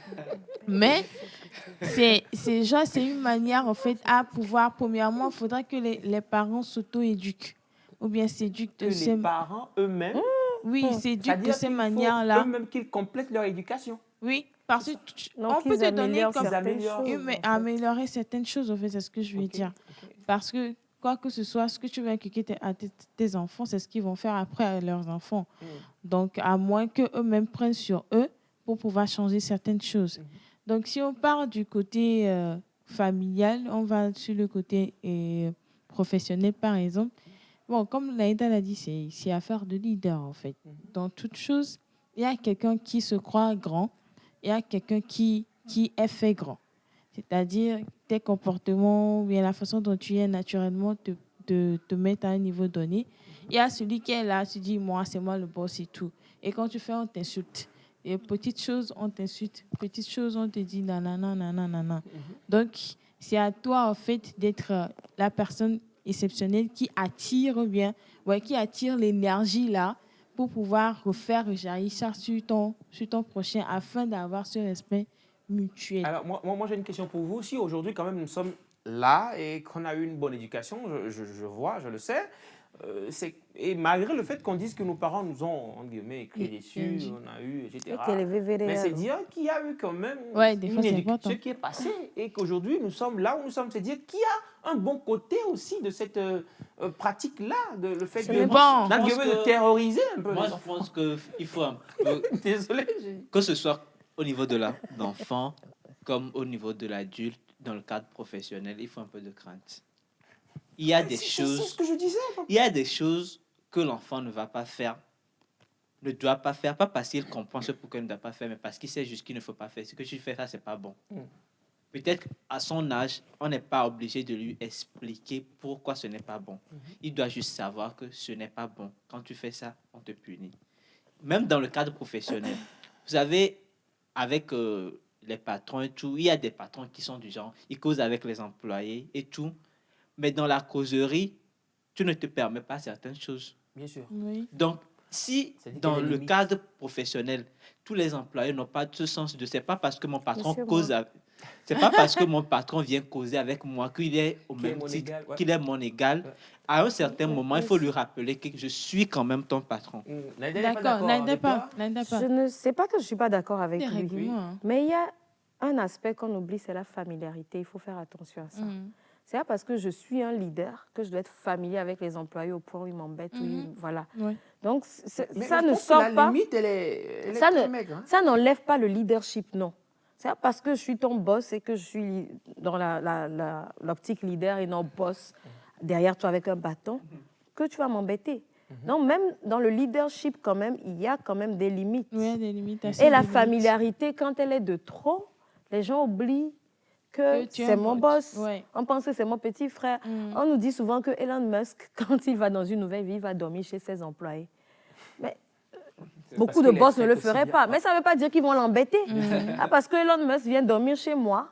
[SPEAKER 2] Mais c'est une manière, en fait, à pouvoir, premièrement, il faudra que les parents s'auto-éduquent ou bien s'éduquent de
[SPEAKER 1] Que les parents eux-mêmes,
[SPEAKER 2] oui, s'éduquent de ces
[SPEAKER 1] c'est-à-dire
[SPEAKER 2] manières-là.
[SPEAKER 1] eux-mêmes qu'ils complètent leur éducation.
[SPEAKER 2] Oui, parce que
[SPEAKER 4] Donc,
[SPEAKER 2] on peut te donner comme
[SPEAKER 4] certaines choses, en fait.
[SPEAKER 2] améliorer certaines choses, en fait, c'est ce que je veux dire. Parce que quoi que ce soit, ce que tu vas inculquer à tes enfants, c'est ce qu'ils vont faire après à leurs enfants. Donc, à moins qu'eux-mêmes prennent sur eux pour pouvoir changer certaines choses. Donc, si on part du côté familial, on va sur le côté professionnel, par exemple. Bon, comme Naïda l'a dit, c'est affaire de leader, en fait. Dans toute chose, il y a quelqu'un qui se croit grand, il y a quelqu'un qui est fait grand. C'est-à-dire tes comportements ou bien la façon dont tu es naturellement te mettre à un niveau donné. Il y a celui qui est là, tu dis, moi, c'est moi le boss et tout. Et quand tu fais, on t'insulte. Et petites choses, on t'insulte. Petites choses, on te dit nanana, nanana. Donc, c'est à toi, en fait, d'être la personne exceptionnelle qui attire bien, qui attire l'énergie là pour pouvoir refaire jaillir ça sur ton prochain afin d'avoir ce respect mutuel.
[SPEAKER 1] Alors, moi j'ai une question pour vous. Si aujourd'hui, quand même, nous sommes là et qu'on a eu une bonne éducation, je vois, je le sais, et malgré le fait qu'on dise que nos parents nous ont, entre guillemets, écrit dessus, on a eu, etc. Mais c'est dire qu'il y a eu quand même une éducation qui est passée et qu'aujourd'hui, nous sommes là où nous sommes. C'est dire qu'il y a un bon côté aussi de cette pratique-là, le fait de terroriser un peu.
[SPEAKER 3] Moi, je pense qu'il faut un peu...
[SPEAKER 1] Désolé.
[SPEAKER 3] Que ce soit au niveau de l'enfant comme au niveau de l'adulte, dans le cadre professionnel, il faut un peu de crainte. Il y a des choses...
[SPEAKER 1] C'est ce que je disais.
[SPEAKER 3] Il y a des choses que l'enfant ne va pas faire, ne doit pas faire, pas parce qu'il comprend ce pourquoi il ne doit pas faire, mais parce qu'il sait juste qu'il ne faut pas faire. Ce que tu fais, ça, c'est pas bon. Peut-être à son âge, on n'est pas obligé de lui expliquer pourquoi ce n'est pas bon. Il doit juste savoir que ce n'est pas bon. Quand tu fais ça, on te punit. Même dans le cadre professionnel. Vous savez, avec les patrons et tout, il y a des patrons qui sont du genre, ils causent avec les employés et tout, mais dans la causerie, tu ne te permets pas certaines choses.
[SPEAKER 1] Bien sûr.
[SPEAKER 2] Oui.
[SPEAKER 3] Donc, si dans le cadre professionnel, tous les employés n'ont pas ce sens de c'est pas parce que mon patron cause avec, c'est pas parce que mon patron vient causer avec moi qu'il est au même titre, qu'il est mon égal. À un certain moment, il faut lui rappeler que je suis quand même ton patron.
[SPEAKER 2] D'accord, n'aide pas.
[SPEAKER 4] Je ne sais pas que je suis pas d'accord avec lui,
[SPEAKER 2] hein.
[SPEAKER 4] mais il y a un aspect qu'on oublie, c'est la familiarité. Il faut faire attention à ça. c'est pas parce que je suis un leader que je dois être familier avec les employés au point où ils m'embêtent. Voilà.
[SPEAKER 2] Ouais.
[SPEAKER 4] Donc,
[SPEAKER 1] Mais
[SPEAKER 4] ça
[SPEAKER 1] je
[SPEAKER 4] ne
[SPEAKER 1] pense que
[SPEAKER 4] sort
[SPEAKER 1] la
[SPEAKER 4] pas.
[SPEAKER 1] limite, elle est
[SPEAKER 4] Ça
[SPEAKER 1] très
[SPEAKER 4] ne-
[SPEAKER 1] maigre. Hein.
[SPEAKER 4] Ça n'enlève pas le leadership, non. C'est pas parce que je suis ton boss et que je suis dans l'optique leader et non boss derrière toi avec un bâton que tu vas m'embêter. Non, même dans le leadership, quand même, il y a quand même des limites.
[SPEAKER 2] Oui, des limitations.
[SPEAKER 4] Et la
[SPEAKER 2] des limites.
[SPEAKER 4] familiarité, quand elle est de trop, les gens oublient que
[SPEAKER 2] Que tu es
[SPEAKER 4] c'est
[SPEAKER 2] un
[SPEAKER 4] mon
[SPEAKER 2] boss.
[SPEAKER 4] boss.
[SPEAKER 2] Ouais.
[SPEAKER 4] On pense que c'est mon petit frère. On nous dit souvent que Elon Musk, quand il va dans une nouvelle vie, il va dormir chez ses employés. Mais beaucoup de
[SPEAKER 1] qu'il est
[SPEAKER 4] boss ne
[SPEAKER 1] très
[SPEAKER 4] le feraient
[SPEAKER 1] quotidien.
[SPEAKER 4] pas. Mais ça ne veut pas dire qu'ils vont l'embêter. Ah, parce que Elon Musk vient dormir chez moi,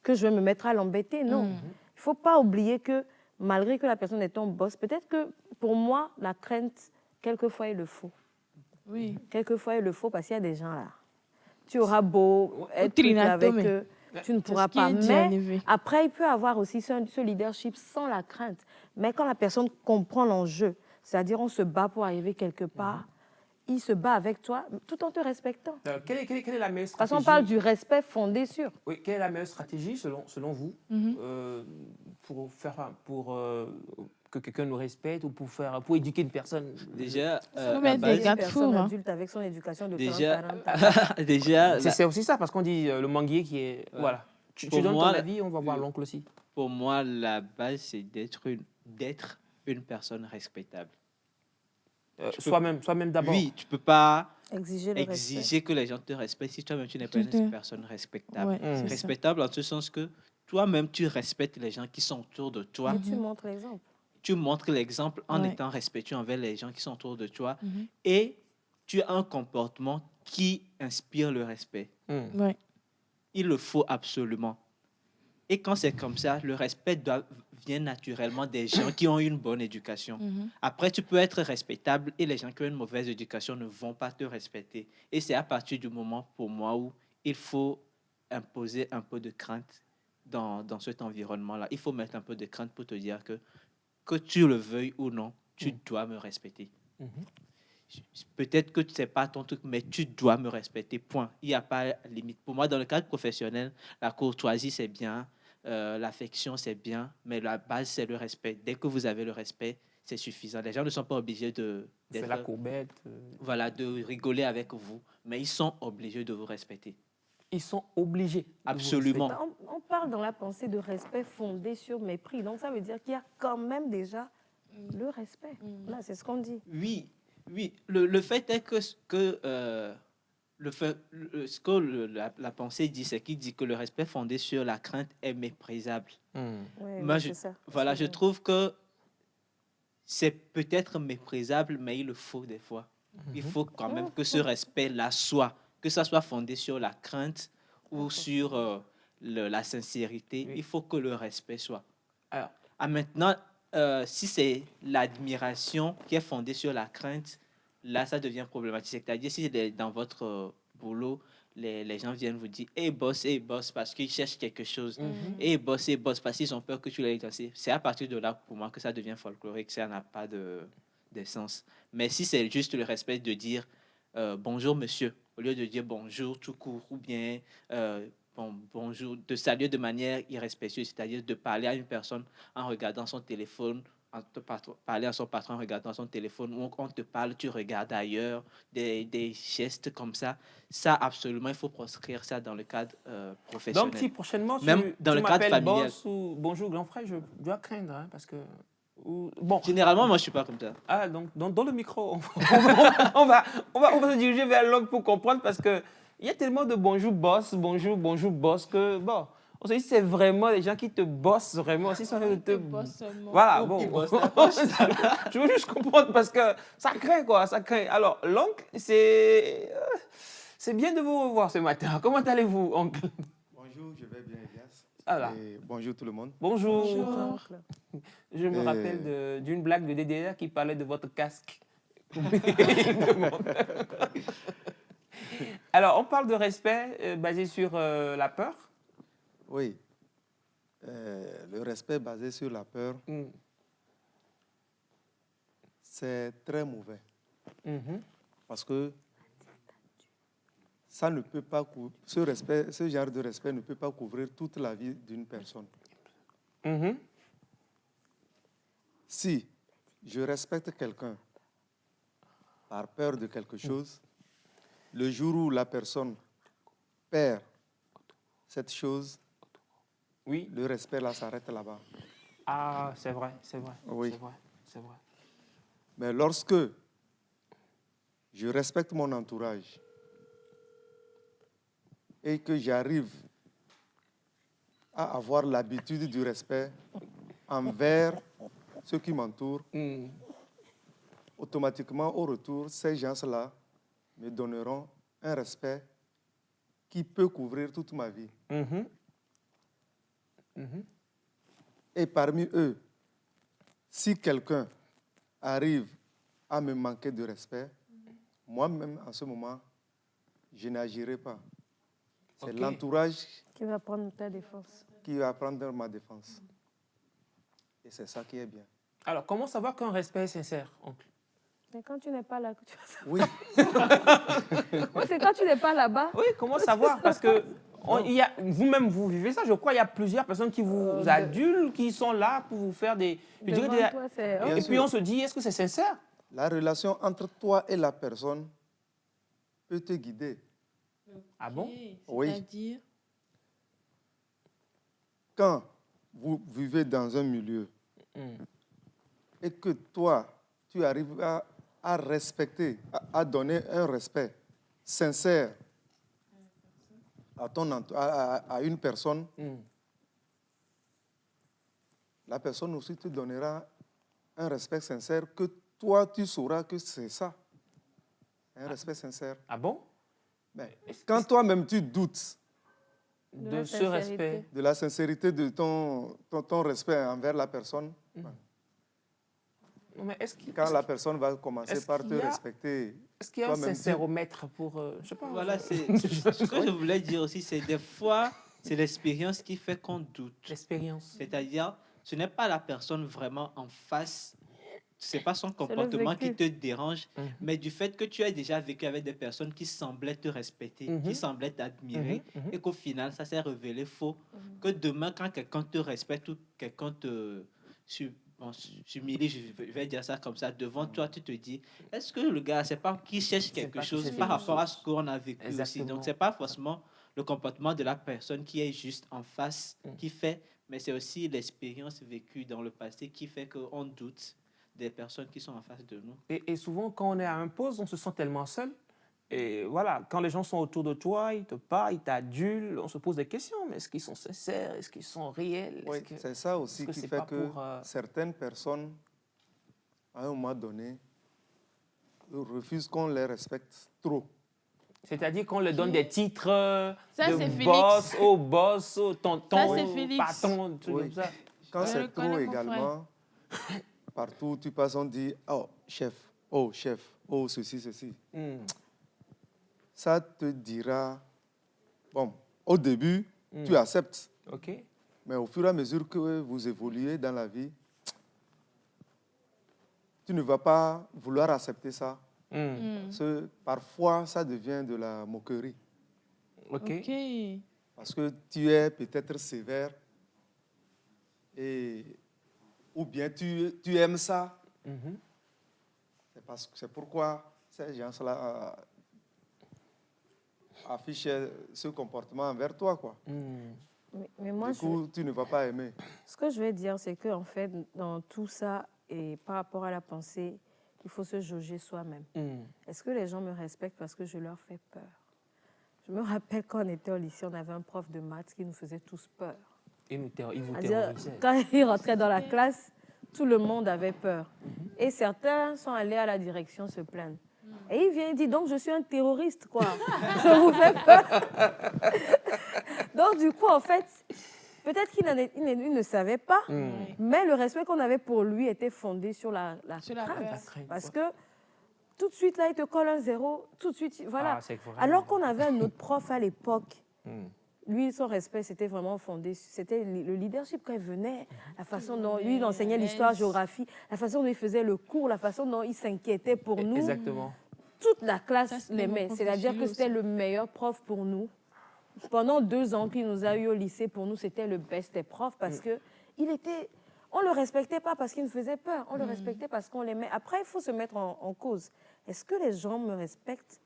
[SPEAKER 4] que je vais me mettre à l'embêter. Non. Il ne faut pas oublier que malgré que la personne est ton boss, peut-être que pour moi, la crainte, quelquefois, il le faut.
[SPEAKER 2] Oui.
[SPEAKER 4] Quelquefois, il le faut parce qu'il y a des gens là. Tu auras beau être truc
[SPEAKER 2] Trinato,
[SPEAKER 4] avec
[SPEAKER 2] mais
[SPEAKER 4] eux, tu ne
[SPEAKER 2] c'est
[SPEAKER 4] pourras
[SPEAKER 2] ce qui
[SPEAKER 4] pas.
[SPEAKER 2] est dit,
[SPEAKER 4] Mais
[SPEAKER 2] en effet.
[SPEAKER 4] après, il peut avoir aussi ce leadership sans la crainte. Mais quand la personne comprend l'enjeu, c'est-à-dire on se bat pour arriver quelque part, il se bat avec toi tout en te respectant.
[SPEAKER 1] Quelle est la meilleure
[SPEAKER 4] Parce
[SPEAKER 1] stratégie
[SPEAKER 4] qu'on parle du respect fondé sur.
[SPEAKER 1] Oui, quelle est la meilleure stratégie selon vous pour que quelqu'un nous respecte ou pour éduquer une personne?
[SPEAKER 3] Déjà,
[SPEAKER 2] faut
[SPEAKER 3] à
[SPEAKER 2] mettre des
[SPEAKER 3] base-
[SPEAKER 4] Une
[SPEAKER 2] garde-fous,
[SPEAKER 4] personne
[SPEAKER 2] hein.
[SPEAKER 4] adulte avec son éducation de
[SPEAKER 3] Déjà,
[SPEAKER 4] 30-40 ans.
[SPEAKER 3] déjà
[SPEAKER 1] C'est aussi ça, parce qu'on dit le manguier qui est... Voilà. Tu
[SPEAKER 3] Pour
[SPEAKER 1] donnes
[SPEAKER 3] moi,
[SPEAKER 1] ton avis, on va voir l'oncle aussi.
[SPEAKER 3] pour moi, la base, c'est d'être une personne respectable.
[SPEAKER 1] Soi-même d'abord.
[SPEAKER 3] Oui, tu peux pas
[SPEAKER 4] Exiger le respect.
[SPEAKER 3] exiger que les gens te respectent si toi-même tu n'es pas
[SPEAKER 2] Tout à fait.
[SPEAKER 3] une personne respectable.
[SPEAKER 2] Ouais, c'est ça.
[SPEAKER 3] Respectable en ce sens que toi-même tu respectes les gens qui sont autour de toi.
[SPEAKER 4] Et tu montres l'exemple.
[SPEAKER 3] Tu montres l'exemple en
[SPEAKER 2] Ouais.
[SPEAKER 3] étant respectueux envers les gens qui sont autour de toi
[SPEAKER 2] Mhm.
[SPEAKER 3] et tu as un comportement qui inspire le respect.
[SPEAKER 2] Ouais.
[SPEAKER 3] Il le faut absolument. Et quand c'est comme ça, le respect vient naturellement des gens qui ont une bonne éducation.
[SPEAKER 2] Mhm.
[SPEAKER 3] Après, tu peux être respectable et les gens qui ont une mauvaise éducation ne vont pas te respecter. Et c'est à partir du moment, pour moi, où il faut imposer un peu de crainte dans cet environnement-là. Il faut mettre un peu de crainte pour te dire que tu le veuilles ou non, tu dois me respecter. Peut-être que ce n'est pas ton truc, mais tu dois me respecter, point. Il n'y a pas de limite. Pour moi, dans le cadre professionnel, la courtoisie, c'est bien, l'affection, c'est bien, mais la base, c'est le respect. Dès que vous avez le respect, c'est suffisant. Les gens ne sont pas obligés
[SPEAKER 1] C'est la courbette.
[SPEAKER 3] voilà, de rigoler avec vous, mais ils sont obligés de vous respecter.
[SPEAKER 1] Ils sont obligés. de vous
[SPEAKER 3] Absolument.
[SPEAKER 4] On parle dans la pensée de respect fondé sur mépris. Donc, ça veut dire qu'il y a quand même déjà le respect. Là, c'est ce qu'on dit.
[SPEAKER 3] Oui, oui. Le fait est la pensée dit, c'est qu'il dit que le respect fondé sur la crainte est méprisable.
[SPEAKER 4] Ouais,
[SPEAKER 3] Moi,
[SPEAKER 4] ouais,
[SPEAKER 3] je,
[SPEAKER 4] c'est ça.
[SPEAKER 3] voilà,
[SPEAKER 4] C'est
[SPEAKER 3] je
[SPEAKER 4] ça.
[SPEAKER 3] trouve que c'est peut-être méprisable, mais il le faut des fois. Il faut quand même que ce respect-là soit, que ça soit fondé sur la crainte ou sur la sincérité.
[SPEAKER 1] Oui.
[SPEAKER 3] Il faut que le respect soit.
[SPEAKER 1] Alors,
[SPEAKER 3] Maintenant, si c'est l'admiration qui est fondée sur la crainte, là, ça devient problématique. C'est-à-dire, si dans votre boulot, les gens viennent vous dire hey boss, parce qu'ils cherchent quelque chose. Hey boss, parce qu'ils ont peur que tu l'aies exercé. C'est à partir de là, pour moi, que ça devient folklorique. Ça n'a pas de sens. Mais si c'est juste le respect de dire bonjour monsieur, au lieu de dire bonjour tout court, ou bien bonjour, de saluer de manière irrespectueuse, c'est-à-dire de parler à une personne en regardant son téléphone, parler à son patron en regardant son téléphone, ou on te parle, tu regardes ailleurs, des gestes comme ça. Ça, absolument, il faut proscrire ça dans le cadre professionnel.
[SPEAKER 1] donc, si prochainement,
[SPEAKER 3] Même dans
[SPEAKER 1] tu
[SPEAKER 3] le cadre
[SPEAKER 1] m'appelles
[SPEAKER 3] familial.
[SPEAKER 1] boss ou bonjour grand frère, je dois craindre, hein, parce que... Bon,
[SPEAKER 3] Généralement, moi, je ne suis pas comme ça.
[SPEAKER 1] donc dans le micro, on va se diriger vers l'homme pour comprendre, parce que il y a tellement de bonjour boss que bon, on se dit c'est vraiment les gens qui te bossent vraiment, si sont de te voilà,
[SPEAKER 3] Ou
[SPEAKER 1] bon,
[SPEAKER 3] qui bossent la poche.
[SPEAKER 1] je veux juste comprendre parce que ça craint quoi, ça craint. Alors l'oncle, c'est bien de vous revoir ce matin. Comment allez-vous, oncle?
[SPEAKER 7] Bonjour, je vais bien, Elias.
[SPEAKER 1] Voilà.
[SPEAKER 7] Et bonjour tout le monde.
[SPEAKER 1] Bonjour. Je me rappelle d'une blague de DDR qui parlait de votre casque. Alors, on parle de respect basé sur la peur.
[SPEAKER 7] Oui. Le respect basé sur la peur, c'est très mauvais. Parce que ça ne peut pas ce genre de respect ne peut pas couvrir toute la vie d'une personne. si je respecte quelqu'un par peur de quelque chose, le jour où la personne perd cette chose,
[SPEAKER 1] Oui.
[SPEAKER 7] le respect là s'arrête là-bas.
[SPEAKER 1] Ah, c'est vrai, c'est vrai.
[SPEAKER 7] Oui.
[SPEAKER 1] C'est vrai, c'est vrai.
[SPEAKER 7] Mais lorsque je respecte mon entourage et que j'arrive à avoir l'habitude du respect envers ceux qui m'entourent, automatiquement, au retour, ces gens-là me donneront un respect qui peut couvrir toute ma vie. Et parmi eux, si quelqu'un arrive à me manquer de respect, moi-même, en ce moment, je n'agirai pas. C'est l'entourage
[SPEAKER 4] Qui va prendre ta défense.
[SPEAKER 7] qui va prendre ma défense. Et c'est ça qui est bien.
[SPEAKER 1] Alors, comment savoir qu'un respect est sincère, oncle?
[SPEAKER 4] Mais quand tu n'es pas là, que tu vas savoir.
[SPEAKER 7] Oui.
[SPEAKER 4] Oui, c'est quand tu n'es pas là-bas.
[SPEAKER 1] Oui, comment savoir? Parce que vous-même, vous vivez ça. Je crois qu'il y a plusieurs personnes qui vous adulent, qui sont là pour vous faire des... je dirais
[SPEAKER 4] Devant toi, c'est...
[SPEAKER 7] Bien
[SPEAKER 1] et
[SPEAKER 7] sûr.
[SPEAKER 1] puis on se dit, est-ce que c'est sincère?
[SPEAKER 7] La relation entre toi et la personne peut te guider.
[SPEAKER 1] Ah bon?
[SPEAKER 7] Oui.
[SPEAKER 2] C'est-à-dire,
[SPEAKER 7] Quand vous vivez dans un milieu et que toi, tu arrives à respecter, à donner un respect sincère à une personne, la personne aussi te donnera un respect sincère que toi, tu sauras que c'est ça. Un respect sincère.
[SPEAKER 1] Ah bon?
[SPEAKER 7] Mais quand toi-même, tu doutes
[SPEAKER 1] De ce respect.
[SPEAKER 7] de la sincérité de ton respect envers la personne,
[SPEAKER 1] Mais
[SPEAKER 7] quand la personne va commencer
[SPEAKER 1] est-ce
[SPEAKER 7] par te
[SPEAKER 1] qu'il y a-
[SPEAKER 7] respecter,
[SPEAKER 1] est-ce qu'il y a un
[SPEAKER 7] toi-même,
[SPEAKER 1] sincéromètre pour... je sais pas.
[SPEAKER 3] Voilà, ce que je voulais dire aussi, c'est des fois, c'est l'expérience qui fait qu'on doute.
[SPEAKER 1] L'expérience.
[SPEAKER 3] C'est-à-dire, ce n'est pas la personne vraiment en face, c'est pas son comportement qui te dérange, mais du fait que tu as déjà vécu avec des personnes qui semblaient te respecter, qui semblaient t'admirer, et qu'au final, ça s'est révélé faux. Que demain, quand quelqu'un te respecte ou quelqu'un te s'humilie, je vais dire ça comme ça, devant toi, tu te dis, est-ce que le gars, c'est pas qu'il cherche quelque chose par rapport à ce qu'on a vécu aussi.
[SPEAKER 1] Exactement.
[SPEAKER 3] Donc, c'est pas forcément le comportement de la personne qui est juste en face, qui fait, mais c'est aussi l'expérience vécue dans le passé qui fait qu'on doute des personnes qui sont en face de nous.
[SPEAKER 1] Et souvent, quand on est à un poste, on se sent tellement seul. Et voilà, quand les gens sont autour de toi, ils te parlent, ils t'adulent, on se pose des questions. Mais est-ce qu'ils sont sincères? Est-ce qu'ils sont réels?
[SPEAKER 7] oui, c'est ça aussi
[SPEAKER 1] est-ce que
[SPEAKER 7] qui
[SPEAKER 1] c'est
[SPEAKER 7] fait
[SPEAKER 1] pas
[SPEAKER 7] que
[SPEAKER 1] pour,
[SPEAKER 7] certaines personnes, à un moment donné, refusent qu'on les respecte trop.
[SPEAKER 1] C'est-à-dire qu'on leur donne des titres
[SPEAKER 2] Ça,
[SPEAKER 1] de
[SPEAKER 2] c'est Félix.
[SPEAKER 1] boss, tonton,
[SPEAKER 2] Ça, c'est Félix.
[SPEAKER 1] patron, trucs
[SPEAKER 7] Oui.
[SPEAKER 1] comme ça.
[SPEAKER 7] Quand
[SPEAKER 2] Je
[SPEAKER 7] c'est
[SPEAKER 2] le
[SPEAKER 7] trop
[SPEAKER 2] connais, mon
[SPEAKER 7] également, partout où tu passes, on dit « oh, chef, oh, ceci, ceci ». Ça te dira, bon, au début, tu acceptes,
[SPEAKER 1] OK.
[SPEAKER 7] mais au fur et à mesure que vous évoluez dans la vie, tu ne vas pas vouloir accepter ça. Parce que parfois, ça devient de la moquerie.
[SPEAKER 1] OK.
[SPEAKER 2] ok.
[SPEAKER 7] Parce que tu es peut-être sévère ou bien tu aimes ça. C'est pourquoi ces gens-là affichent ce comportement envers toi, quoi.
[SPEAKER 4] Mais moi,
[SPEAKER 7] Du coup, tu ne vas pas aimer.
[SPEAKER 4] ce que je vais dire, c'est qu'en fait, dans tout ça, et par rapport à la pensée, il faut se jauger soi-même. Est-ce que les gens me respectent parce que je leur fais peur? Je me rappelle quand on était au lycée, on avait un prof de maths qui nous faisait tous peur.
[SPEAKER 1] Il vous
[SPEAKER 4] C'est-à-dire,
[SPEAKER 1] terrorisait.
[SPEAKER 4] quand il rentrait dans la classe, tout le monde avait peur. Et certains sont allés à la direction se plaindre. Et il vient et dit, donc je suis un terroriste, quoi. Je vous fais peur. Donc du coup, en fait, peut-être qu'il ne savait pas, mais le respect qu'on avait pour lui était fondé sur la
[SPEAKER 2] Sur la
[SPEAKER 4] crainte.
[SPEAKER 2] peur.
[SPEAKER 4] Parce que tout de suite, là, il te colle un 0, tout de suite, voilà.
[SPEAKER 1] Ah, c'est vrai.
[SPEAKER 4] Alors qu'on avait un autre prof à l'époque, lui, son respect, c'était vraiment fondé, c'était le leadership quand il venait, la façon dont lui, il enseignait l'histoire, géographie, la façon dont il faisait le cours, la façon dont il s'inquiétait pour nous.
[SPEAKER 1] Exactement.
[SPEAKER 4] Toute la
[SPEAKER 2] Ça,
[SPEAKER 4] classe
[SPEAKER 2] c'était mon
[SPEAKER 4] l'aimait,
[SPEAKER 2] prof de
[SPEAKER 4] c'est-à-dire que
[SPEAKER 2] philo
[SPEAKER 4] c'était
[SPEAKER 2] aussi.
[SPEAKER 4] le meilleur prof pour nous. Pendant 2 ans qu'il nous a eu au lycée, pour nous, c'était le best des profs parce que il était... On ne le respectait pas parce qu'il nous faisait peur. On le respectait parce qu'on l'aimait. Après, il faut se mettre en cause. Est-ce que les gens me respectent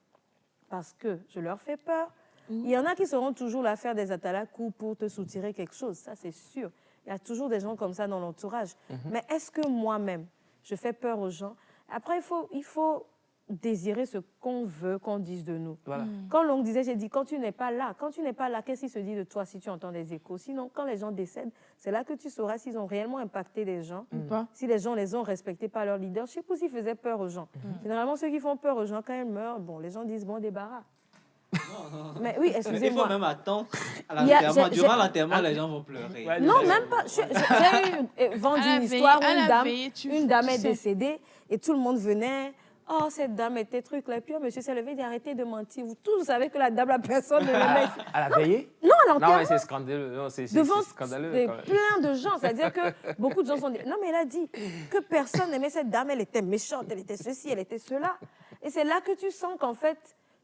[SPEAKER 4] parce que je leur fais peur? Il y en a qui seront toujours là à faire des atalakou pour te soutirer quelque chose. Ça, c'est sûr. Il y a toujours des gens comme ça dans l'entourage. Mais est-ce que moi-même, je fais peur aux gens? Après, il faut désirer ce qu'on veut qu'on dise de nous.
[SPEAKER 1] Voilà.
[SPEAKER 4] Quand l'on disait, j'ai dit, quand tu n'es pas là, qu'est-ce qui se dit de toi si tu entends des échos? Sinon, quand les gens décèdent, c'est là que tu sauras s'ils ont réellement impacté les gens, si les gens les ont respectés par leur leadership ou s'ils faisaient peur aux gens. Généralement, ceux qui font peur aux gens, quand ils meurent, bon, les gens disent, bon, débarras. Mais oui, excusez-moi.
[SPEAKER 3] Il faut même attendre à l'enterrement. Durant l'enterrement, les gens vont pleurer.
[SPEAKER 4] Non, même pas. J'ai vendu une histoire où une dame est décédée et tout le monde venait. Oh, cette dame était truc là. Puis, monsieur s'est levé et dit arrêtez de mentir. Vous tous savez que la dame, la personne ne l'aimait.
[SPEAKER 1] À la veillée?
[SPEAKER 4] Non, à l'enterrement.
[SPEAKER 1] Non, mais c'est scandaleux. Non, c'est scandaleux.
[SPEAKER 4] Plein de gens. C'est-à-dire que beaucoup de gens sont dit non, mais elle a dit que personne n'aimait cette dame. Elle était méchante, elle était ceci, elle était cela. Et c'est là que tu sens qu'en fait,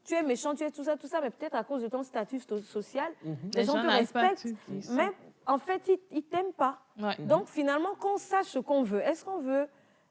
[SPEAKER 4] tu es méchant, tu es tout ça, mais peut-être à cause de ton statut social, les gens te respectent, mais en fait, ils ne t'aiment pas.
[SPEAKER 2] Ouais.
[SPEAKER 4] Donc, finalement, qu'on sache ce qu'on veut. Est-ce qu'on veut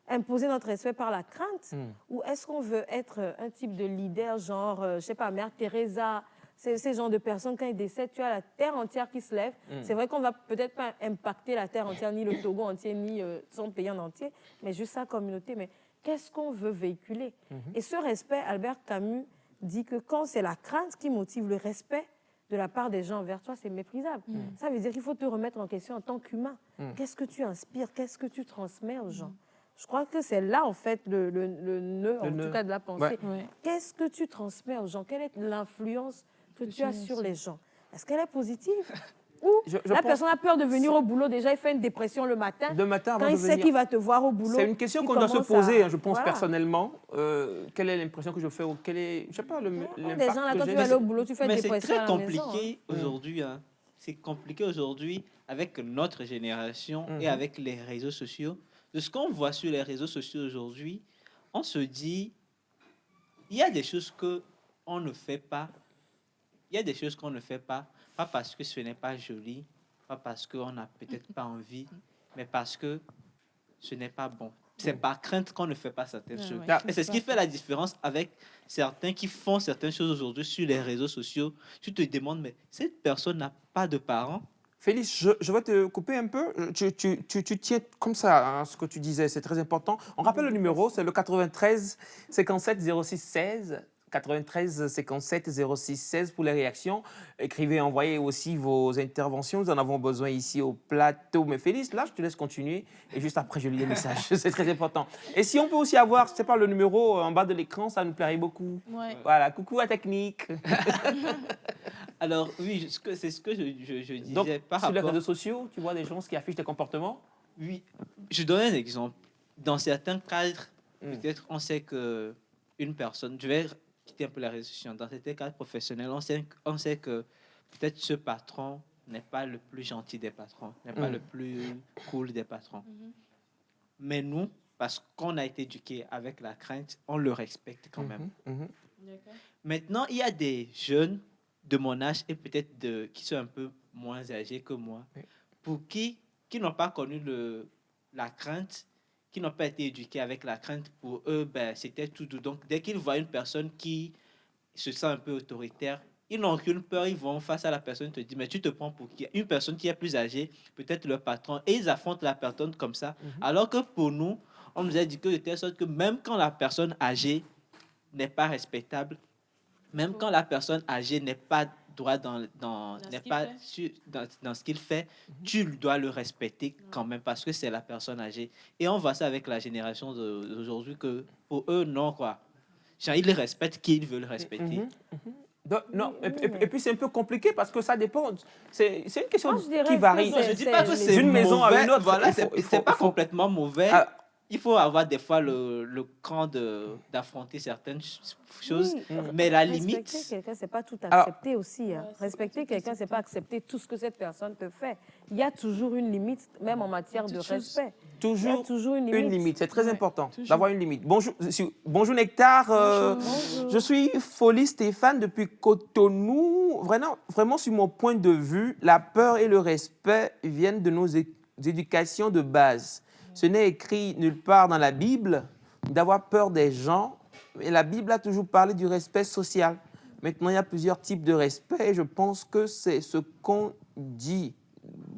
[SPEAKER 4] imposer notre respect par la crainte ou est-ce qu'on veut être un type de leader, genre, je ne sais pas, Mère Teresa, ces genres de personnes, quand ils décèdent, tu as la terre entière qui se lève. C'est vrai qu'on ne va peut-être pas impacter la terre entière, ni le Togo entier, ni son pays en entier, mais juste sa communauté. Mais qu'est-ce qu'on veut véhiculer? Et ce respect, Albert Camus dit que quand c'est la crainte qui motive le respect de la part des gens envers toi, c'est méprisable. Ça veut dire qu'il faut te remettre en question en tant qu'humain. Qu'est-ce que tu inspires? Qu'est-ce que tu transmets aux gens? Je crois que c'est là, en fait, le nœud, tout cas, de la pensée.
[SPEAKER 2] Ouais.
[SPEAKER 4] Qu'est-ce que tu transmets aux gens? Quelle est l'influence que tu as sur les gens? Est-ce qu'elle est positive? Ou la personne a peur de venir au boulot, déjà il fait une dépression le matin. Quand il sait qu'il va te voir au boulot.
[SPEAKER 1] C'est une question qu'on doit se poser, je pense personnellement. Quelle est l'impression que je fais ou quel est, je sais pas, l'impact que j'ai.
[SPEAKER 4] Des gens là, quand tu vas aller au boulot, tu fais une dépression à la maison.
[SPEAKER 3] Mais c'est très compliqué aujourd'hui. C'est compliqué aujourd'hui avec notre génération et avec les réseaux sociaux. De ce qu'on voit sur les réseaux sociaux aujourd'hui, on se dit, il y a des choses qu'on ne fait pas. Il y a des choses qu'on ne fait pas parce que ce n'est pas joli, pas parce qu'on n'a peut-être pas envie, mais parce que ce n'est pas bon. C'est par crainte qu'on ne fait pas certaines choses. Et c'est ce qui fait la différence avec certains qui font certaines choses aujourd'hui sur les réseaux sociaux. Tu te demandes, mais cette personne n'a pas de parents.
[SPEAKER 1] Félix, je vais te couper un peu. Tu tiens comme ça, ce que tu disais, c'est très important. On rappelle le numéro, c'est le 93 57 06 16. 93 57 06 16 pour les réactions. Écrivez, envoyez aussi vos interventions. Nous en avons besoin ici au plateau. Mais Félix, là, je te laisse continuer. Et juste après, je lis les messages. C'est très important. Et si on peut aussi avoir, je sais pas, le numéro en bas de l'écran, ça nous plairait beaucoup.
[SPEAKER 2] Ouais.
[SPEAKER 1] Voilà, coucou à Technique.
[SPEAKER 3] Alors, oui, c'est ce que je disais.
[SPEAKER 1] Donc,
[SPEAKER 3] par
[SPEAKER 1] sur les
[SPEAKER 3] rapport...
[SPEAKER 1] réseaux sociaux, tu vois des gens qui affichent des comportements?
[SPEAKER 3] Oui. Je donne un exemple. Dans certains cadres, peut-être on sait qu'une personne... Je vais quitter un peu la réseau sociaux. Dans certains cadres professionnels, on sait que peut-être ce patron n'est pas le plus gentil des patrons, n'est pas le plus cool des patrons. Mais nous, parce qu'on a été éduqués avec la crainte, on le respecte quand même. Maintenant, il y a des jeunes de mon âge et peut-être qui sont un peu moins âgés que moi, pour qui n'ont pas connu la crainte, qui n'ont pas été éduqués avec la crainte. Pour eux, c'était tout doux. Donc, dès qu'ils voient une personne qui se sent un peu autoritaire, ils n'ont aucune peur, ils vont face à la personne, te disent, mais tu te prends pour qui? Une personne qui est plus âgée, peut-être le patron, et ils affrontent la personne comme ça. Alors que pour nous, on nous a dit que de telle sorte que même quand la personne âgée n'est pas respectable, même quand la personne âgée n'est pas droit dans ce qu'il fait, tu dois le respecter quand même parce que c'est la personne âgée. Et on voit ça avec la génération d'aujourd'hui que pour eux, non, quoi. Genre, ils respectent qui ils veulent respecter.
[SPEAKER 1] Donc, non, et puis c'est un peu compliqué parce que ça dépend. C'est une question qui
[SPEAKER 4] varie.
[SPEAKER 3] Je ne dis pas que c'est
[SPEAKER 1] d'une maison à une autre.
[SPEAKER 3] Voilà, c'est pas complètement mauvais. Il faut avoir des fois le cran d'affronter certaines choses, mais la limite...
[SPEAKER 4] Respecter quelqu'un, ce n'est pas tout accepter aussi. Respecter quelqu'un, ce n'est pas accepter tout ce que cette personne te fait. Il y a toujours une limite, même en matière de respect.
[SPEAKER 1] Toujours,
[SPEAKER 4] il y a toujours une
[SPEAKER 1] limite. C'est très important d'avoir une limite. Bonjour Nectar.
[SPEAKER 4] Bonjour.
[SPEAKER 1] Je suis Folie Stéphane depuis Cotonou. Vraiment, sur mon point de vue, la peur et le respect viennent de nos éducation de base. Ce n'est écrit nulle part dans la Bible d'avoir peur des gens, mais la Bible a toujours parlé du respect social. Maintenant, il y a plusieurs types de respect et je pense que c'est ce qu'on dit.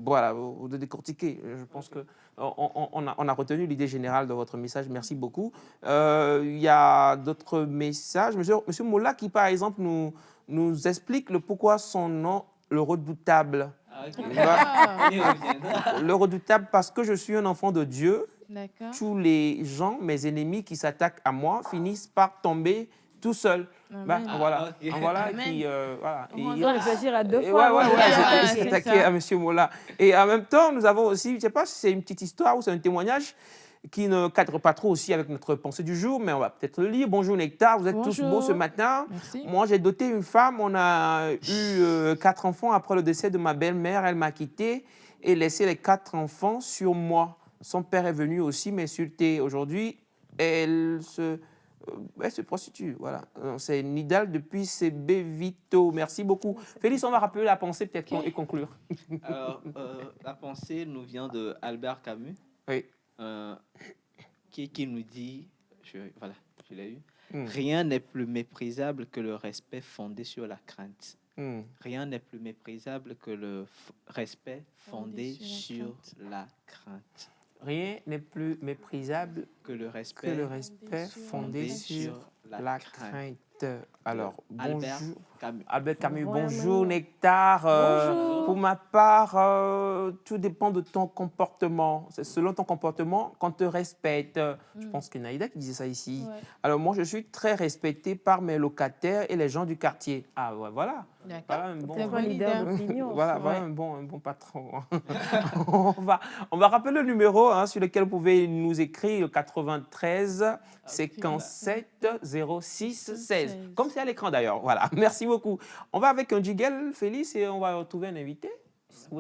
[SPEAKER 1] Voilà, de décortiquer. Je pense qu'on a retenu l'idée générale de votre message. Merci beaucoup. Il y a d'autres messages. Monsieur Mola qui, par exemple, nous explique le pourquoi son nom, le redoutable. Le redoutable parce que je suis un enfant de Dieu. Tous les gens, mes ennemis qui s'attaquent à moi, finissent par tomber tout seuls. Voilà.
[SPEAKER 4] On doit réfléchir à deux fois.
[SPEAKER 1] J'ai attaqué à M. Mola. Et en même temps, nous avons aussi, je ne sais pas si c'est une petite histoire ou c'est un témoignage qui ne cadre pas trop aussi avec notre pensée du jour, mais on va peut-être le lire. Bonjour Nectar, vous êtes tous beaux ce matin.
[SPEAKER 2] Merci.
[SPEAKER 1] Moi, j'ai doté une femme, on a eu 4 enfants après le décès de ma belle-mère. Elle m'a quitté et laissé les 4 enfants sur moi. Son père est venu aussi m'insulter. Aujourd'hui, elle se prostitue. Voilà. C'est Nidal depuis CB Vito. Merci beaucoup. Félix, on va rappeler la pensée peut-être et conclure.
[SPEAKER 3] Alors, la pensée nous vient de Albert Camus.
[SPEAKER 1] Oui.
[SPEAKER 3] Qui nous dit, je l'ai eu, rien n'est plus méprisable que le respect fondé sur la crainte. Rien n'est plus méprisable que le respect fondé sur la crainte.
[SPEAKER 1] Rien n'est plus méprisable
[SPEAKER 3] que le respect
[SPEAKER 1] fondé sur la crainte. Alors, bonjour.
[SPEAKER 3] Albert Camus.
[SPEAKER 1] Bonjour Nectar.
[SPEAKER 4] Bonjour.
[SPEAKER 1] Pour ma part, tout dépend de ton comportement. C'est selon ton comportement qu'on te respecte. Je pense que Naïda qui disait ça ici.
[SPEAKER 2] Ouais.
[SPEAKER 1] Alors moi, je suis très respecté par mes locataires et les gens du quartier. Ah ouais, voilà. Voilà un bon,
[SPEAKER 4] leader d'opinion.
[SPEAKER 1] voilà un bon patron. on va rappeler le numéro sur lequel vous pouvez nous écrire, le 93 57 06 16. Comme c'est à l'écran d'ailleurs. Voilà, merci beaucoup. On va avec un jingle, Félix, et on va retrouver un invité.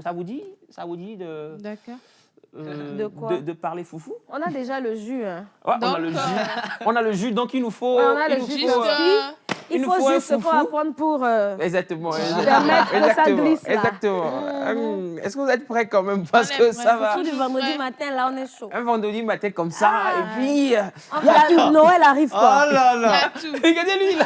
[SPEAKER 1] Ça vous dit de...
[SPEAKER 2] D'accord.
[SPEAKER 4] De quoi?
[SPEAKER 1] De parler foufou.
[SPEAKER 4] On a déjà le jus. Hein.
[SPEAKER 1] Ouais, on a le jus, donc il nous faut...
[SPEAKER 4] On a le jus. Il faut juste se apprendre pour
[SPEAKER 1] exactement.
[SPEAKER 4] permettre que ça glisse. Là.
[SPEAKER 1] Exactement. Est-ce que vous êtes prêts quand même? Parce que ça va...
[SPEAKER 4] Tout du vendredi matin, là, on est chaud.
[SPEAKER 1] Un vendredi matin comme ça, et puis...
[SPEAKER 4] Noël arrive, quoi.
[SPEAKER 7] Oh là là.
[SPEAKER 1] Regardez-lui, là.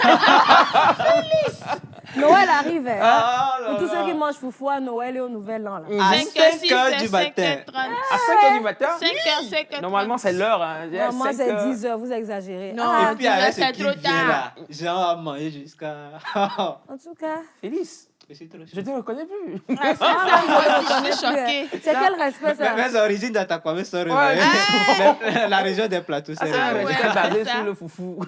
[SPEAKER 4] Noël arrive. Hein.
[SPEAKER 7] Oh
[SPEAKER 4] Pour tous ceux qui mangent foufou à Noël et au Nouvel An. Là.
[SPEAKER 7] À 5h du matin.
[SPEAKER 1] À 5h du matin?
[SPEAKER 2] 5h.
[SPEAKER 1] Normalement, c'est l'heure. Hein.
[SPEAKER 4] Normalement, c'est 10h, vous exagérez.
[SPEAKER 2] Non,
[SPEAKER 7] Et puis avec ce
[SPEAKER 2] c'est
[SPEAKER 7] qui
[SPEAKER 2] trop
[SPEAKER 7] vient
[SPEAKER 2] tard.
[SPEAKER 7] là, genre à manger jusqu'à...
[SPEAKER 4] En tout cas...
[SPEAKER 1] Félix, je te reconnais plus.
[SPEAKER 2] Je suis choquée.
[SPEAKER 4] C'est quel respect, ça?
[SPEAKER 7] Mes origines d'Atakwame sont
[SPEAKER 1] Ouais.
[SPEAKER 7] la région des plateaux, c'est
[SPEAKER 2] ouais.
[SPEAKER 1] J'étais basé sur le foufou.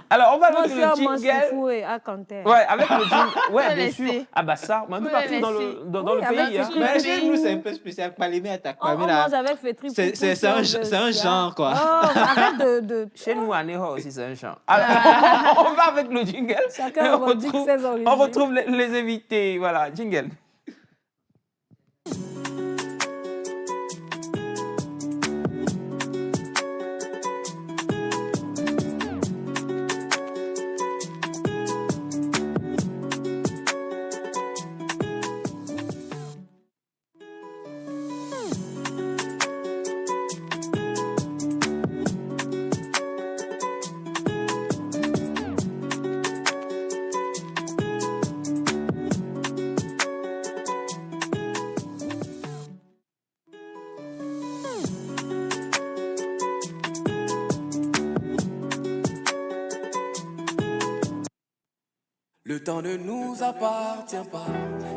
[SPEAKER 1] Alors, on va avec le
[SPEAKER 4] on mange
[SPEAKER 1] jingle.
[SPEAKER 4] foufou et à Canter.
[SPEAKER 1] Ouais, avec le jingle. Ouais,
[SPEAKER 2] Faut
[SPEAKER 1] bien
[SPEAKER 2] laisser.
[SPEAKER 1] sûr. Ah bah ça, on un peu
[SPEAKER 2] Faut
[SPEAKER 1] partout dans
[SPEAKER 2] laisser.
[SPEAKER 1] le
[SPEAKER 4] Oui,
[SPEAKER 1] pays.
[SPEAKER 4] avec
[SPEAKER 1] Hein.
[SPEAKER 4] ce
[SPEAKER 7] Mais
[SPEAKER 4] truc.
[SPEAKER 7] chez nous, c'est un peu spécial. Palémé
[SPEAKER 4] On
[SPEAKER 7] Atakwame, là,
[SPEAKER 4] mange avec Fétri.
[SPEAKER 7] c'est un genre, quoi.
[SPEAKER 4] Oh, arrête de...
[SPEAKER 1] Chez nous, à Ného aussi, c'est un chant. Alors, on va avec le jingle.
[SPEAKER 4] Chacun revendique ses origines.
[SPEAKER 1] On retrouve les invités. Voilà, jingle.
[SPEAKER 8] Le temps ne nous appartient pas,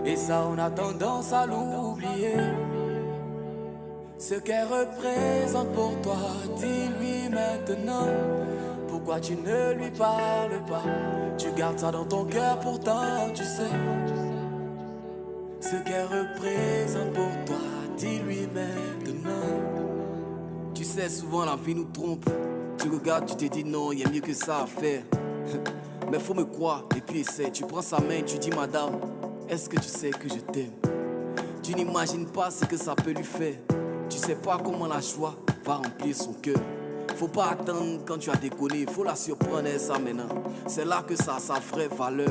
[SPEAKER 8] et ça on a tendance à l'oublier. Ce qu'elle représente pour toi, dis-lui maintenant. Pourquoi tu ne lui parles pas? Tu gardes ça dans ton cœur, pourtant tu sais. Ce qu'elle représente pour toi, dis-lui maintenant. Tu sais, souvent la vie nous trompe. Tu regardes, tu te dis non, il y a mieux que ça à faire. Mais faut me croire, et puis essaie. Tu prends sa main, tu dis madame, est-ce que tu sais que je t'aime? Tu n'imagines pas ce que ça peut lui faire. Tu sais pas comment la joie va remplir son cœur. Faut pas attendre quand tu as déconné, faut la surprendre et ça maintenant. C'est là que ça a sa vraie valeur.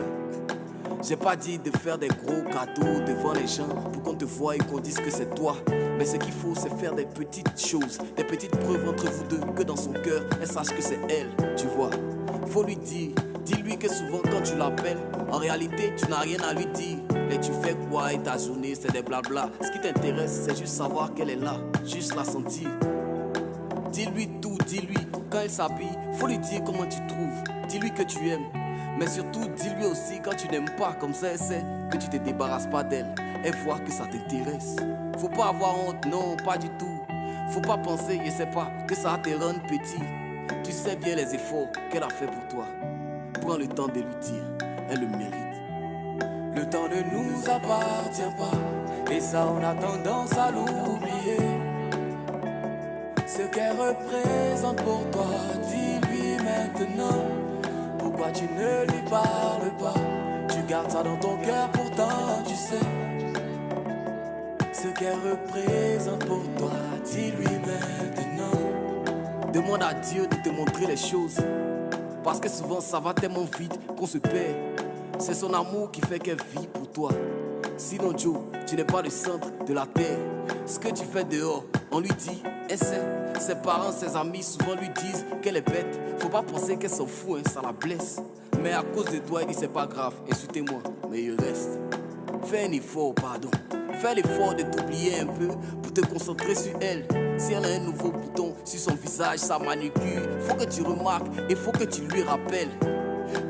[SPEAKER 8] J'ai pas dit de faire des gros cadeaux devant les gens pour qu'on te voie et qu'on dise que c'est toi. Mais ce qu'il faut, c'est faire des petites choses, des petites preuves entre vous deux, que dans son cœur, elle sache que c'est elle, tu vois. Faut lui dire, dis-lui que souvent quand tu l'appelles, en réalité, tu n'as rien à lui dire. Mais tu fais quoi et ta journée, c'est des blabla. Ce qui t'intéresse, c'est juste savoir qu'elle est là, juste la sentir. Dis-lui tout, dis-lui. Quand elle s'habille, faut lui dire comment tu trouves. Dis-lui que tu aimes. Mais surtout, dis-lui aussi quand tu n'aimes pas. Comme ça, elle sait que tu te débarrasses pas d'elle. Elle voit que ça t'intéresse. Faut pas avoir honte, non, pas du tout. Faut pas penser, je sais pas, que ça te rende petit. Tu sais bien les efforts qu'elle a fait pour toi. Prends le temps de lui dire, elle le mérite. Le temps ne nous appartient pas. Et ça, on a tendance à l'oublier. Ce qu'elle représente pour toi, dis-lui maintenant. Pourquoi tu ne lui parles pas? Tu gardes ça dans ton cœur, pourtant tu sais. Ce qu'elle représente pour toi, dis-lui maintenant. Demande à Dieu de te montrer les choses. Parce que souvent ça va tellement vite qu'on se perd. C'est son amour qui fait qu'elle vit pour toi. Sinon Joe, tu n'es pas le centre de la terre. Ce que tu fais dehors, on lui dit, elle sait. Ses parents, ses amis souvent lui disent qu'elle est bête. Faut pas penser qu'elle s'en fout, hein, ça la blesse. Mais à cause de toi, il dit c'est pas grave, insultez-moi, mais il reste. Fais un effort, pardon. Fais l'effort de t'oublier un peu pour te concentrer sur elle. Si elle a un nouveau bouton sur son visage, sa manucure, faut que tu remarques et faut que tu lui rappelles.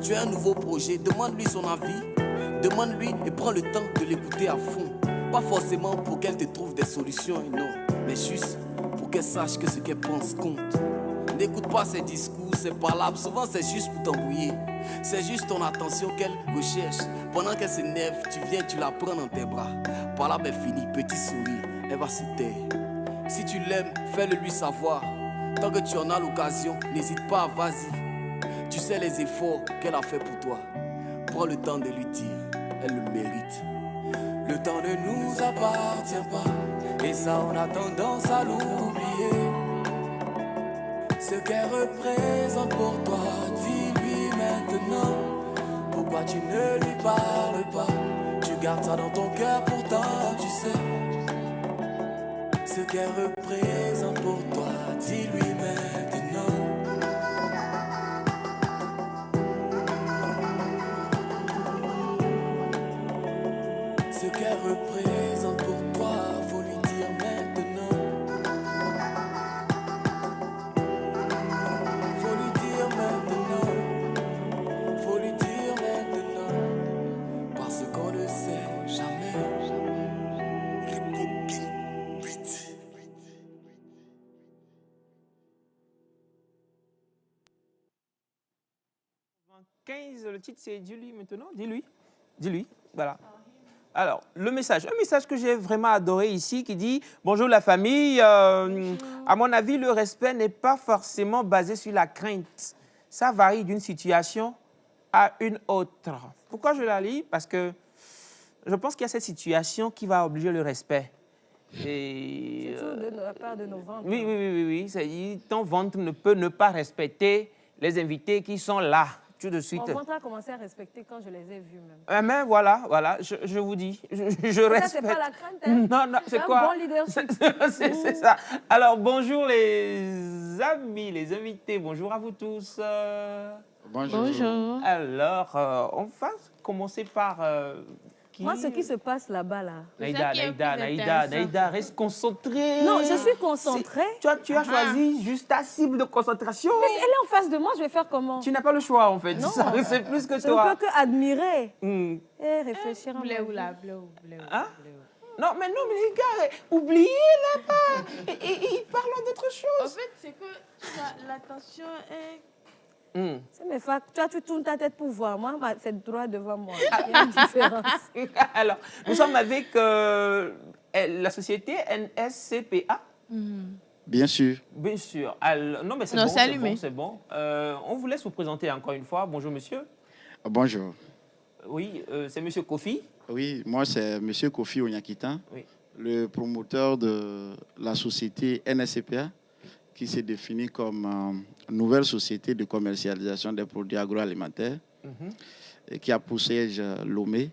[SPEAKER 8] Tu as un nouveau projet, demande-lui son avis. Demande-lui et prends le temps de l'écouter à fond. Pas forcément pour qu'elle te trouve des solutions, non, mais juste pour qu'elle sache que ce qu'elle pense compte. N'écoute pas ses discours, ses palabres, souvent c'est juste pour t'embrouiller. C'est juste ton attention qu'elle recherche. Pendant qu'elle s'énerve, tu viens, tu la prends dans tes bras. Par là, ben fini, petit sourire, elle va se taire. Si tu l'aimes, fais-le lui savoir. Tant que tu en as l'occasion, n'hésite pas, vas-y. Tu sais les efforts qu'elle a fait pour toi. Prends le temps de lui dire, elle le mérite. Le temps ne nous appartient pas. Et ça, on a tendance à l'oublier. Ce qu'elle représente pour toi, dis-lui maintenant. Pourquoi tu ne lui parles pas? Tu gardes ça dans ton cœur, pourtant tu sais. Ce qu'elle représente pour toi, dis-lui maintenant. Ce qu'elle représente pour toi, faut lui dire maintenant. Faut lui dire maintenant. Faut lui dire maintenant. Parce qu'on ne sait jamais. Les copines vite.
[SPEAKER 1] 15, le titre c'est Dis-lui maintenant. Dis-lui. Dis-lui. Voilà. Alors, un message que j'ai vraiment adoré ici qui dit « Bonjour la famille, à mon avis, le respect n'est pas forcément basé sur la crainte. Ça varie d'une situation à une autre. » Pourquoi je la lis? Parce que je pense qu'il y a cette situation qui va obliger le respect. Et,
[SPEAKER 4] surtout de la part de nos ventres.
[SPEAKER 1] Oui. C'est-à-dire, ton ventre ne peut ne pas respecter les invités qui sont là. De suite.
[SPEAKER 4] Mon ventre a commencé à respecter quand je les ai vus même.
[SPEAKER 1] Mais voilà, je vous dis, je respecte.
[SPEAKER 4] Ça, c'est pas la crainte, hein?
[SPEAKER 1] Non, c'est quoi?
[SPEAKER 4] Un bon leadership.
[SPEAKER 1] C'est ça. Alors, bonjour les amis, les invités, bonjour à vous tous.
[SPEAKER 2] Bonjour.
[SPEAKER 1] Alors, on va commencer par... qui?
[SPEAKER 4] Moi, ce qui se passe là-bas, là.
[SPEAKER 1] Naïda, reste concentrée.
[SPEAKER 4] Non, je suis concentrée.
[SPEAKER 1] Tu as choisi juste ta cible de concentration.
[SPEAKER 4] Mais elle est en face de moi, je vais faire comment?
[SPEAKER 1] Tu n'as pas le choix, en fait.
[SPEAKER 4] Non.
[SPEAKER 1] C'est plus que
[SPEAKER 4] je
[SPEAKER 1] toi.
[SPEAKER 4] Je ne peux que admirer
[SPEAKER 1] et
[SPEAKER 4] réfléchir.
[SPEAKER 2] Bleu.
[SPEAKER 1] Hein? Non, mais les gars, oubliez là-bas. Et parlons d'autre chose.
[SPEAKER 2] En fait, c'est que l'attention est...
[SPEAKER 4] C'est mes facs. Toi, tu tournes ta tête pour voir. Moi, c'est droit devant moi. Il y a une différence.
[SPEAKER 1] Alors, nous sommes avec la société NSCPA.
[SPEAKER 9] Bien sûr.
[SPEAKER 1] Bien sûr. Alors, non, mais c'est bon. On vous laisse vous présenter encore une fois. Bonjour, monsieur.
[SPEAKER 9] Bonjour.
[SPEAKER 1] Oui, c'est monsieur Kofi.
[SPEAKER 9] Oui, moi, c'est monsieur Kofi Onyakitan, le promoteur de la société NSCPA, qui s'est définie comme nouvelle société de commercialisation des produits agroalimentaires. qui a pour siège Lomé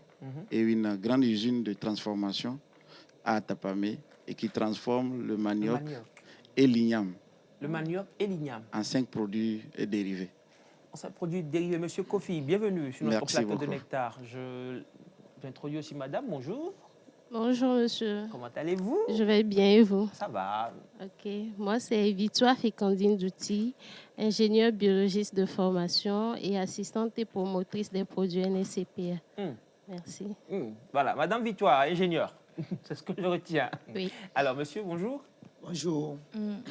[SPEAKER 9] et une grande usine de transformation à Tapamé et qui transforme le manioc et l'igname.
[SPEAKER 1] Le manioc et l'igname.
[SPEAKER 9] En 5 produits dérivés.
[SPEAKER 1] En 5 produits dérivés. Monsieur Kofi, bienvenue sur notre plateau
[SPEAKER 9] beaucoup.
[SPEAKER 1] de Nectar. J'introduis aussi madame, bonjour.
[SPEAKER 10] Bonjour monsieur.
[SPEAKER 1] Comment allez-vous?
[SPEAKER 10] Je vais bien et vous?
[SPEAKER 1] Ça va.
[SPEAKER 10] Ok, moi c'est Victoire Fécandine Douty, ingénieure biologiste de formation et assistante et promotrice des produits NSCPA. Merci.
[SPEAKER 1] Voilà, madame Victoire, ingénieure. C'est ce que je retiens.
[SPEAKER 10] Oui.
[SPEAKER 1] Alors monsieur, bonjour.
[SPEAKER 11] Bonjour.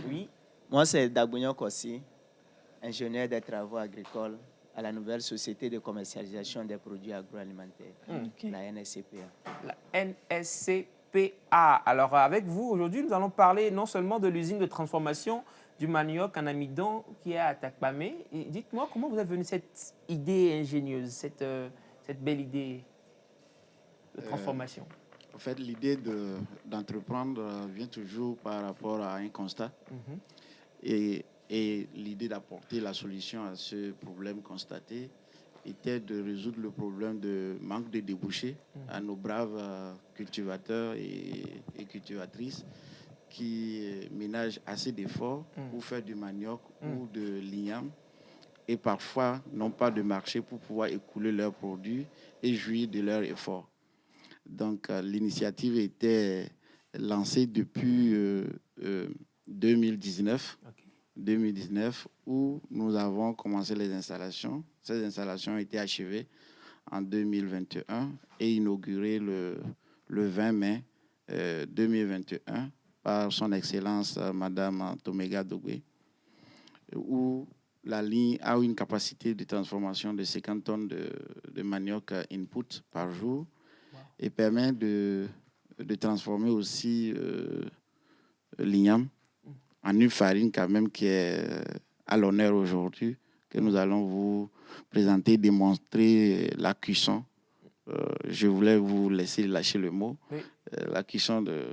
[SPEAKER 1] Oui.
[SPEAKER 11] Moi c'est Dagbonyan Kossi, ingénieur des travaux agricoles à la nouvelle société de commercialisation des produits agroalimentaires, la NSCPA.
[SPEAKER 1] La NSCPA. Alors avec vous, aujourd'hui, nous allons parler non seulement de l'usine de transformation du manioc en amidon qui est à Takpamé. Dites-moi comment vous avez venu cette idée ingénieuse, cette belle idée de transformation.
[SPEAKER 9] En fait, l'idée d'entreprendre vient toujours par rapport à un constat. Et l'idée d'apporter la solution à ce problème constaté était de résoudre le problème de manque de débouchés à nos braves cultivateurs et cultivatrices qui ménagent assez d'efforts pour faire du manioc ou de l'igname et parfois n'ont pas de marché pour pouvoir écouler leurs produits et jouir de leurs efforts. Donc, l'initiative était lancée depuis 2019. 2019 où nous avons commencé les installations. Ces installations ont été achevées en 2021 et inaugurées le 20 mai 2021 par son Excellence Madame Tomega Dogwe, où la ligne a une capacité de transformation de 50 tonnes de manioc input par jour et permet de transformer aussi l'igname en une farine quand même qui est à l'honneur aujourd'hui, que nous allons vous présenter, démontrer la cuisson. Je voulais vous laisser lâcher le mot. Oui. La cuisson de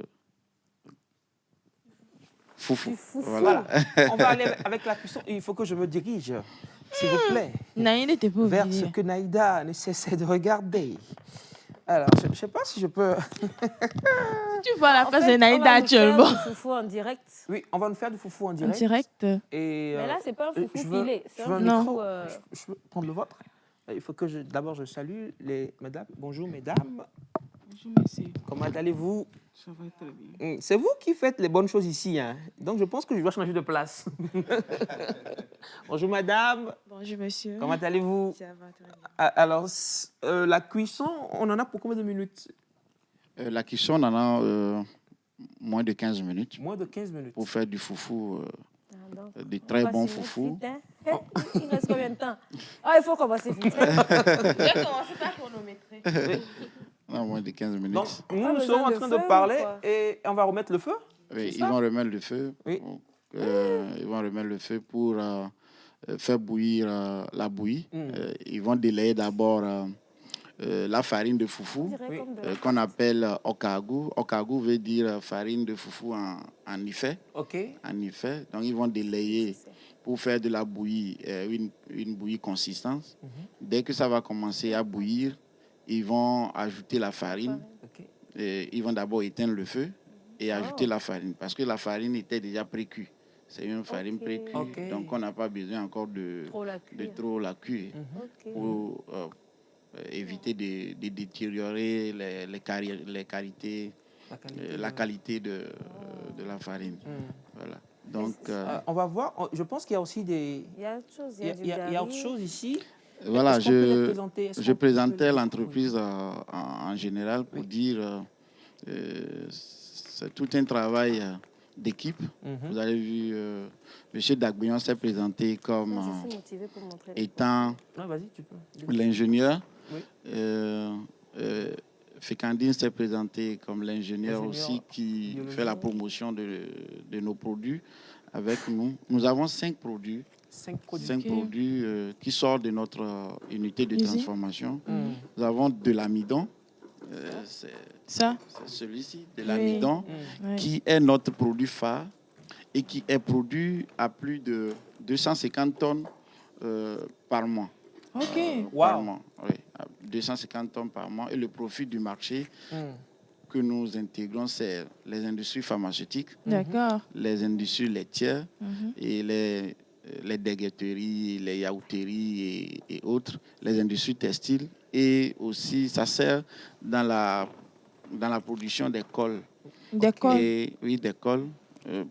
[SPEAKER 9] foufou.
[SPEAKER 1] Voilà. On va aller avec la cuisson. Il faut que je me dirige, s'il vous plaît, vers ce que Naïda ne cessait de regarder. Alors, je ne sais pas si je peux...
[SPEAKER 2] Tu vois la face de Naïda actuellement.
[SPEAKER 4] On va nous faire du foufou en direct.
[SPEAKER 1] Oui, on va nous faire du foufou en direct.
[SPEAKER 2] En direct.
[SPEAKER 1] Et,
[SPEAKER 4] mais là, ce n'est pas un foufou filé. C'est un
[SPEAKER 1] foufou... Je peux prendre le vôtre. Il faut que d'abord je salue les mesdames. Bonjour mesdames.
[SPEAKER 2] Bonjour monsieur.
[SPEAKER 1] Comment allez-vous?
[SPEAKER 2] Ça va très bien.
[SPEAKER 1] C'est vous qui faites les bonnes choses ici. Hein? Donc je pense que je dois changer de place. Bonjour madame.
[SPEAKER 2] Bonjour monsieur.
[SPEAKER 1] Comment allez-vous?
[SPEAKER 2] Ça va très bien.
[SPEAKER 1] Alors, la cuisson, on en a pour combien de minutes?
[SPEAKER 9] La cuisson, on en a moins de 15 minutes.
[SPEAKER 1] Moins de 15 minutes.
[SPEAKER 9] Pour faire du foufou, des très bons foufous.
[SPEAKER 4] Il reste combien de temps? Il faut commencer vite.
[SPEAKER 2] Je vais commencer par chronométrer.
[SPEAKER 9] Non, moins de 15 minutes.
[SPEAKER 1] Donc, nous sommes en train de parler et on va remettre le feu?
[SPEAKER 9] Oui, ils vont remettre le feu. Oui. Ils vont remettre le feu pour faire bouillir la bouillie. Ils vont délayer d'abord la farine de foufou, qu'on appelle okagu. Okagu veut dire farine de foufou en Ifé. En Ifé. Donc, ils vont délayer pour faire de la bouillie, une bouillie consistante. Dès que ça va commencer à bouillir, ils vont ajouter la farine. Ils vont d'abord éteindre le feu et ajouter la farine, parce que la farine était déjà pré-cuite. C'est une farine pré-cuite, donc on n'a pas besoin encore de trop la cuire pour éviter de détériorer la qualité de la farine. Voilà. Donc,
[SPEAKER 1] on va voir. Je pense qu'il y a aussi des...
[SPEAKER 4] Il y a autre chose.
[SPEAKER 1] Il y a autre chose ici.
[SPEAKER 9] Voilà, je présentais l'entreprise en général pour dire c'est tout un travail d'équipe. Vous avez vu, M. Dagbonyan s'est présenté comme étant l'ingénieur. Fécandine s'est présenté comme l'ingénieur aussi qui fait la promotion de nos produits avec nous. Nous avons 5 produits. 5 produits qui sortent de notre unité de transformation. Nous avons de l'amidon. C'est celui-ci, de l'amidon, qui est notre produit phare et qui est produit à plus de 250 tonnes par mois.
[SPEAKER 1] Wow.
[SPEAKER 9] Par mois, oui, 250 tonnes par mois. Et le profit du marché que nous intégrons, c'est les industries pharmaceutiques, les industries laitières et les dégueuteries, les yaourteries et autres, les industries textiles. Et aussi, ça sert dans la production des cols.
[SPEAKER 2] Des cols?
[SPEAKER 9] Oui, des cols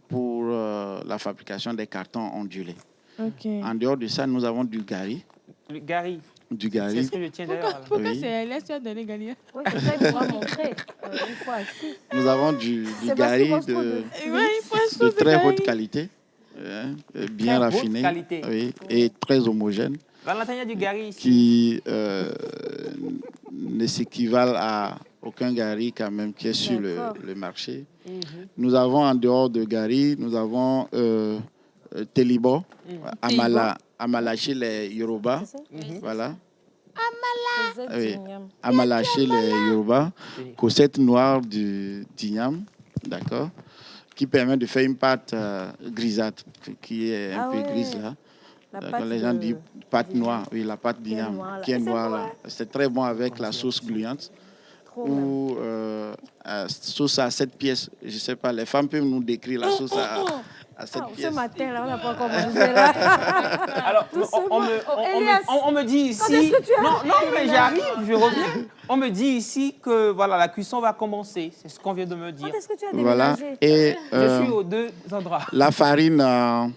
[SPEAKER 9] pour la fabrication des cartons ondulés.
[SPEAKER 2] Okay.
[SPEAKER 9] En dehors de ça, nous avons du gari.
[SPEAKER 1] Le gari.
[SPEAKER 9] Du gari.
[SPEAKER 1] C'est ce que je tiens d'ailleurs.
[SPEAKER 2] Pourquoi c'est laisse toi donner gari?
[SPEAKER 4] Oui, c'est ça, il pourra montrer une fois assis.
[SPEAKER 9] Nous avons du gari de très haute qualité, bien
[SPEAKER 1] très
[SPEAKER 9] raffiné,
[SPEAKER 1] haute qualité.
[SPEAKER 9] Oui, et très homogène.
[SPEAKER 1] Valentin, il y a du gari ici.
[SPEAKER 9] Qui ne s'équivalent à aucun gari quand même qui est sur le marché. Nous avons en dehors de gari, nous avons Telibo, Amala chez les Yoruba. Voilà. Oui. Amala chez les Yoruba. Cosette noire du Dignam, d'accord, qui permet de faire une pâte grisâtre, qui est un peu grise là. Quand les gens disent pâte noire, oui, la pâte Dignam, qui est noire là. C'est très bon avec la sauce gluante. Ou sauce à 7 pièces. Je ne sais pas, les femmes peuvent nous décrire la sauce à 7 pièces.
[SPEAKER 4] Ce matin, là, on n'a pas encore mangé. Là.
[SPEAKER 1] Alors, on me dit ici... Non, mais j'arrive, je reviens. On me dit ici que voilà, la cuisson va commencer. C'est ce qu'on vient de me dire.
[SPEAKER 4] Quand est-ce que tu as déménagé?
[SPEAKER 9] Et,
[SPEAKER 1] je suis aux 2 endroits.
[SPEAKER 9] La farine...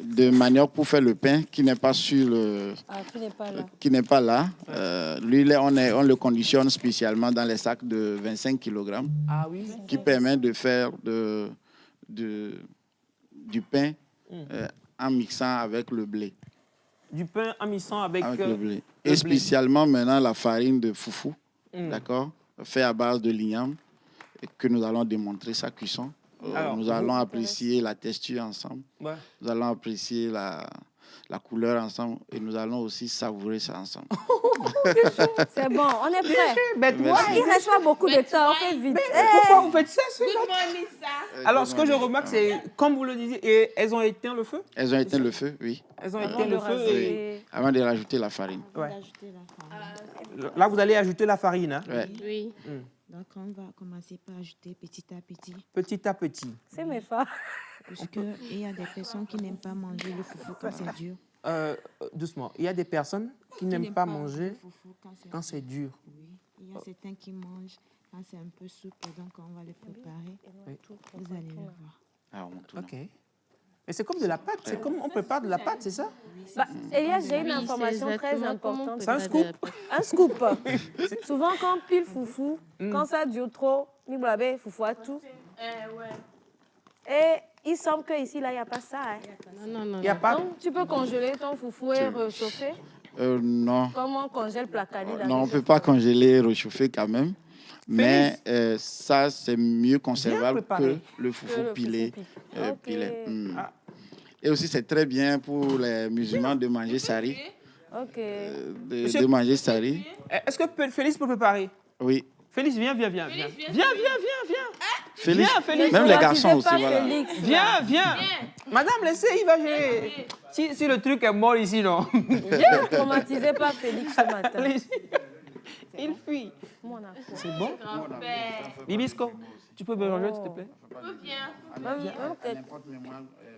[SPEAKER 9] de manioc pour faire le pain qui n'est pas sur le... qui n'est pas là. Lui, on le conditionne spécialement dans les sacs de 25 kg qui permet de faire du pain en mixant avec le blé.
[SPEAKER 1] Du pain en mixant avec
[SPEAKER 9] le blé. Et spécialement maintenant la farine de foufou, d'accord, fait à base de l'igname, que nous allons démontrer sa cuisson. Alors, nous allons apprécier la texture ensemble. Ouais. Nous allons apprécier la couleur ensemble et nous allons aussi savourer ça ensemble.
[SPEAKER 4] C'est bon, on est prêt. Il ne reste pas beaucoup de temps, on fait vite.
[SPEAKER 1] Pourquoi vous faites ça, Alors, ce que je remarque, c'est, comme vous le disiez, elles ont éteint le feu? Elles ont éteint le feu, oui. Elles ont éteint le feu
[SPEAKER 9] avant de rajouter la farine.
[SPEAKER 1] Ouais. Là, vous allez ajouter la farine, hein?
[SPEAKER 9] Ouais.
[SPEAKER 10] Oui.
[SPEAKER 12] Donc, on va commencer par ajouter petit à petit.
[SPEAKER 1] Petit à petit.
[SPEAKER 4] C'est mes femmes.
[SPEAKER 12] Parce qu'il y a des personnes qui n'aiment pas manger le foufou quand c'est dur.
[SPEAKER 1] Doucement. Il y a des personnes qui n'aiment pas manger le foufou quand c'est dur.
[SPEAKER 12] Oui. Il y a certains qui mangent quand c'est un peu souple. Donc, on va le préparer. Oui. Vous allez le voir.
[SPEAKER 9] Ah, on tourne.
[SPEAKER 1] OK. Mais c'est comme de la pâte. C'est comme on prépare de la pâte, c'est ça?
[SPEAKER 4] Elias, j'ai une information très importante.
[SPEAKER 1] C'est un scoop.
[SPEAKER 4] Un scoop. Souvent, quand on pile foufou, quand ça dure trop, il y foufou à tout. Et il semble qu'ici, là, il n'y a pas ça. Hein.
[SPEAKER 10] Non.
[SPEAKER 1] Y a pas...
[SPEAKER 4] Donc, tu peux congeler ton foufou et réchauffer?
[SPEAKER 9] Non.
[SPEAKER 4] Comment on congèle placani?
[SPEAKER 9] Non, on ne peut pas congeler et réchauffer quand même. Mais ça, c'est mieux conservable que le foufou pilé. Et aussi, c'est très bien pour les musulmans de manger sari.
[SPEAKER 4] OK.
[SPEAKER 9] De manger sari.
[SPEAKER 1] Est-ce que Félix peut préparer?
[SPEAKER 9] Oui.
[SPEAKER 1] Félix, viens. Viens.
[SPEAKER 9] Félix,
[SPEAKER 1] viens, Félix.
[SPEAKER 9] Même les garçons aussi, voilà.
[SPEAKER 1] Viens. Madame, laissez, il va gérer. Si le truc est mort ici, non.
[SPEAKER 4] Viens, traumatisé par Félix ce matin.
[SPEAKER 1] Il fuit. C'est bon? Bibisco, tu peux mélanger, s'il te plaît?
[SPEAKER 10] Viens.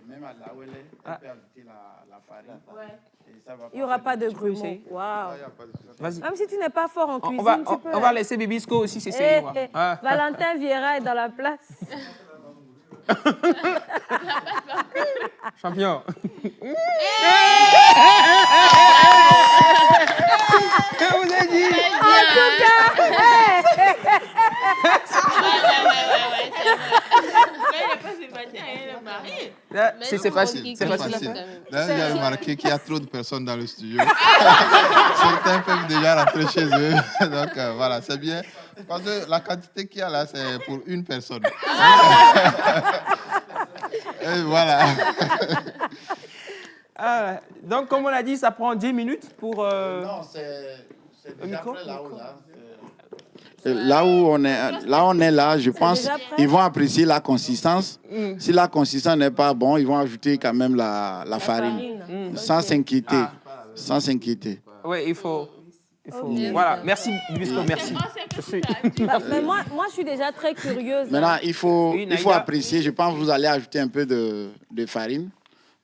[SPEAKER 9] Même à là où elle est, on peut ajouter la farine.
[SPEAKER 4] Il n'y aura pas de grumeaux. Waouh.
[SPEAKER 1] Vas-y.
[SPEAKER 4] Même si tu n'es pas fort en cuisine, tu peux.
[SPEAKER 1] On va laisser Bibisco aussi s'essayer.
[SPEAKER 4] Valentin Vieira est dans la place.
[SPEAKER 1] Champion. Que vous avez dit?
[SPEAKER 4] En tout cas,
[SPEAKER 1] c'est facile. C'est facile.
[SPEAKER 13] D'ailleurs, j'ai remarqué qu'il y a trop de personnes dans le studio. Certains peuvent déjà rentrer chez eux. Donc voilà, c'est bien. Parce que la quantité qu'il y a là, c'est pour une personne. Et voilà.
[SPEAKER 1] Donc, comme on l'a dit, ça prend 10 minutes pour...
[SPEAKER 9] Non, c'est déjà prêt là où on est là, je pense ils vont apprécier la consistance. Si la consistance n'est pas bonne, ils vont ajouter quand même la farine. Sans s'inquiéter. Sans s'inquiéter.
[SPEAKER 1] Oui, il faut... Voilà, merci Bisco, merci.
[SPEAKER 4] Mais moi, je suis déjà très curieuse.
[SPEAKER 9] Maintenant, il faut apprécier. Je pense que vous allez ajouter un peu de farine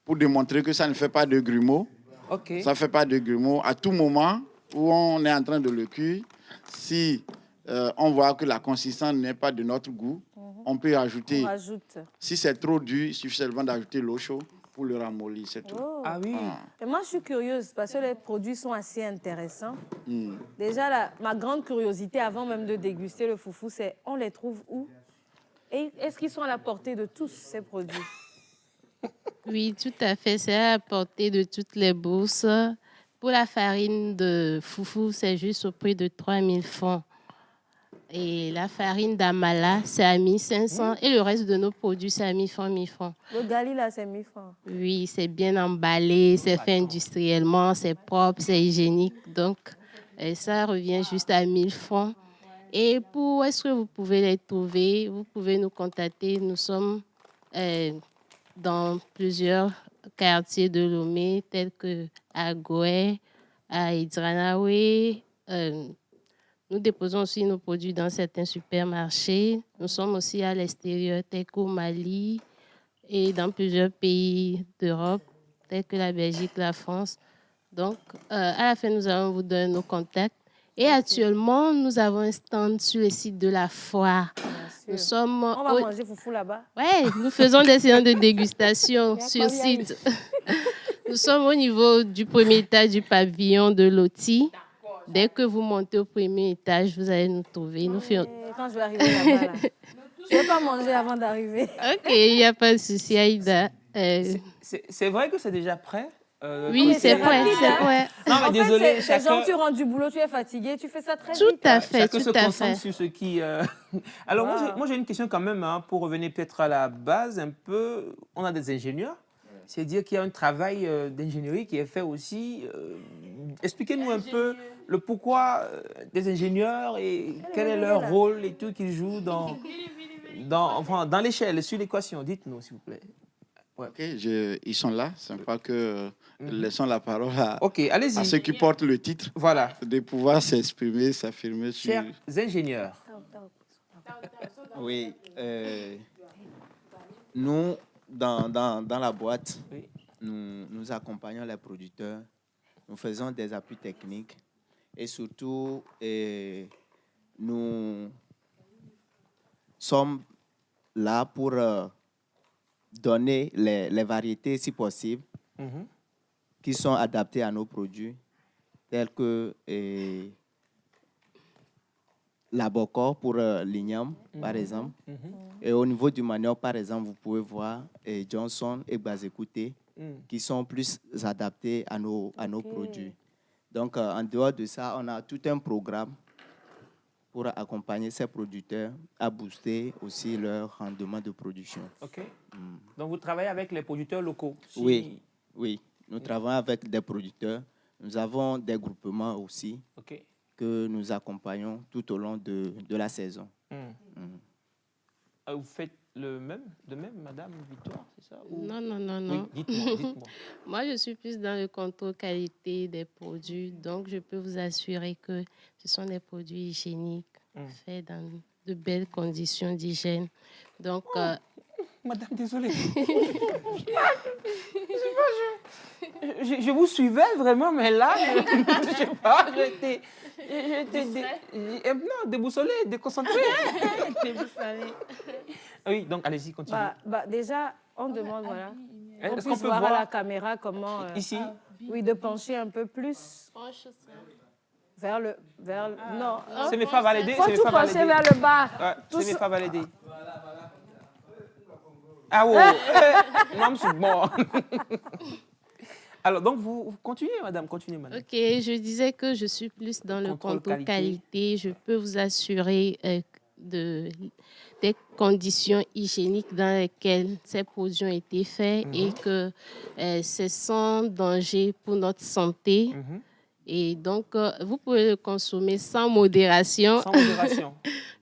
[SPEAKER 9] pour démontrer que ça ne fait pas de grumeaux.
[SPEAKER 1] Okay.
[SPEAKER 9] Ça ne fait pas de grumeaux. À tout moment où on est en train de le cuire, si on voit que la consistance n'est pas de notre goût, on peut ajouter.
[SPEAKER 4] On rajoute.
[SPEAKER 9] Si c'est trop dur, il suffit seulement d'ajouter l'eau chaude pour le ramollir, c'est tout.
[SPEAKER 4] Oh.
[SPEAKER 1] Ah oui.
[SPEAKER 4] Et moi, je suis curieuse parce que les produits sont assez intéressants. Déjà, ma grande curiosité, avant même de déguster le foufou, c'est on les trouve où? Et est-ce qu'ils sont à la portée de tous ces produits?
[SPEAKER 10] Oui, tout à fait. C'est à la portée de toutes les bourses. Pour la farine de foufou, c'est juste au prix de 3000 francs. Et la farine d'amala, c'est à 1500. Et le reste de nos produits, c'est à 1000 francs, 1000 francs.
[SPEAKER 4] Le gali, là, c'est 1000 francs.
[SPEAKER 10] Oui, c'est bien emballé, c'est fait industriellement, c'est propre, c'est hygiénique. Donc, ça revient juste à 1000 francs. Et pour est-ce que vous pouvez les trouver, vous pouvez nous contacter. Nous sommes dans plusieurs quartiers de Lomé, tels que à Goé, à Idranawe. Nous déposons aussi nos produits dans certains supermarchés. Nous sommes aussi à l'extérieur, tels qu'au Mali et dans plusieurs pays d'Europe, tels que la Belgique, la France. Donc, à la fin, nous allons vous donner nos contacts. Et actuellement, nous avons un stand sur le site de la foire. Nous sommes
[SPEAKER 4] on va manger foufou là-bas.
[SPEAKER 10] Oui, nous faisons des séances de dégustation sur site. Nous sommes au niveau du premier étage du pavillon de Loti. Dès que vous montez au premier étage, vous allez nous trouver.
[SPEAKER 4] Quand je vais arriver là-bas, là, je ne vais pas manger avant d'arriver.
[SPEAKER 10] OK, il n'y a pas de souci, Aïda.
[SPEAKER 1] C'est vrai que c'est déjà prêt?
[SPEAKER 10] Oui, c'est prêt.
[SPEAKER 1] Non, mais désolé,
[SPEAKER 4] c'est genre tu rentres du boulot, tu es fatigué, tu fais ça très vite.
[SPEAKER 10] Tout à fait,
[SPEAKER 1] chacun se concentre sur ce qui... Alors, moi, j'ai une question quand même, pour revenir peut-être à la base un peu. On a des ingénieurs. C'est-à-dire qu'il y a un travail d'ingénierie qui est fait aussi. Expliquez-nous un peu le pourquoi des ingénieurs et quel est leur rôle et tout qu'ils jouent dans l'échelle, sur l'équation. Dites-nous, s'il vous plaît.
[SPEAKER 9] Ouais. Ok, ils sont là. C'est pas que laissons la parole à ceux qui portent le titre.
[SPEAKER 1] Voilà.
[SPEAKER 9] De pouvoir s'exprimer, s'affirmer sur...
[SPEAKER 1] Chers ingénieurs.
[SPEAKER 11] Oui. Nous, dans la boîte, nous accompagnons les producteurs. Nous faisons des appuis techniques. Et surtout, nous sommes là pour... donner les variétés, si possible, qui sont adaptées à nos produits, tels que la boko pour l'igname, par exemple. Et au niveau du manioc, par exemple, vous pouvez voir Johnson et Bazekouté, qui sont plus adaptés à nos produits. Donc, en dehors de ça, on a tout un programme pour accompagner ces producteurs à booster aussi leur rendement de production.
[SPEAKER 1] OK. Donc, vous travaillez avec les producteurs locaux?
[SPEAKER 11] Oui, nous travaillons avec des producteurs. Nous avons des groupements aussi que nous accompagnons tout au long de la saison.
[SPEAKER 1] Vous faites de même, Madame Victoire, c'est ça?
[SPEAKER 10] Non.
[SPEAKER 1] Oui, dites-moi.
[SPEAKER 10] Moi, je suis plus dans le contrôle qualité des produits. Donc, je peux vous assurer que ce sont des produits hygiéniques, faits dans de belles conditions d'hygiène. Donc,
[SPEAKER 1] Madame, désolée. Je vous suivais vraiment, mais là, je sais pas, j'étais déboussolée, déconcentrée. Oui, donc allez-y, continuez.
[SPEAKER 4] Déjà, on demande, voilà.
[SPEAKER 1] Est-ce
[SPEAKER 4] qu'on puisse voir à la caméra comment...
[SPEAKER 1] Ici?
[SPEAKER 4] Oui, de pencher un peu plus. Vers le... Non.
[SPEAKER 1] C'est mes femmes validées.
[SPEAKER 4] Il faut tout pencher vers le bas.
[SPEAKER 1] C'est mes femmes validées. Ah ouais. Non, c'est bon. Alors, donc, vous continuez, madame, continuez, madame.
[SPEAKER 10] OK, je disais que je suis plus dans le contrôle qualité. Je peux vous assurer des conditions hygiéniques dans lesquelles ces produits ont été faits et que c'est sans danger pour notre santé. Et donc, vous pouvez le consommer sans modération.
[SPEAKER 1] Sans modération.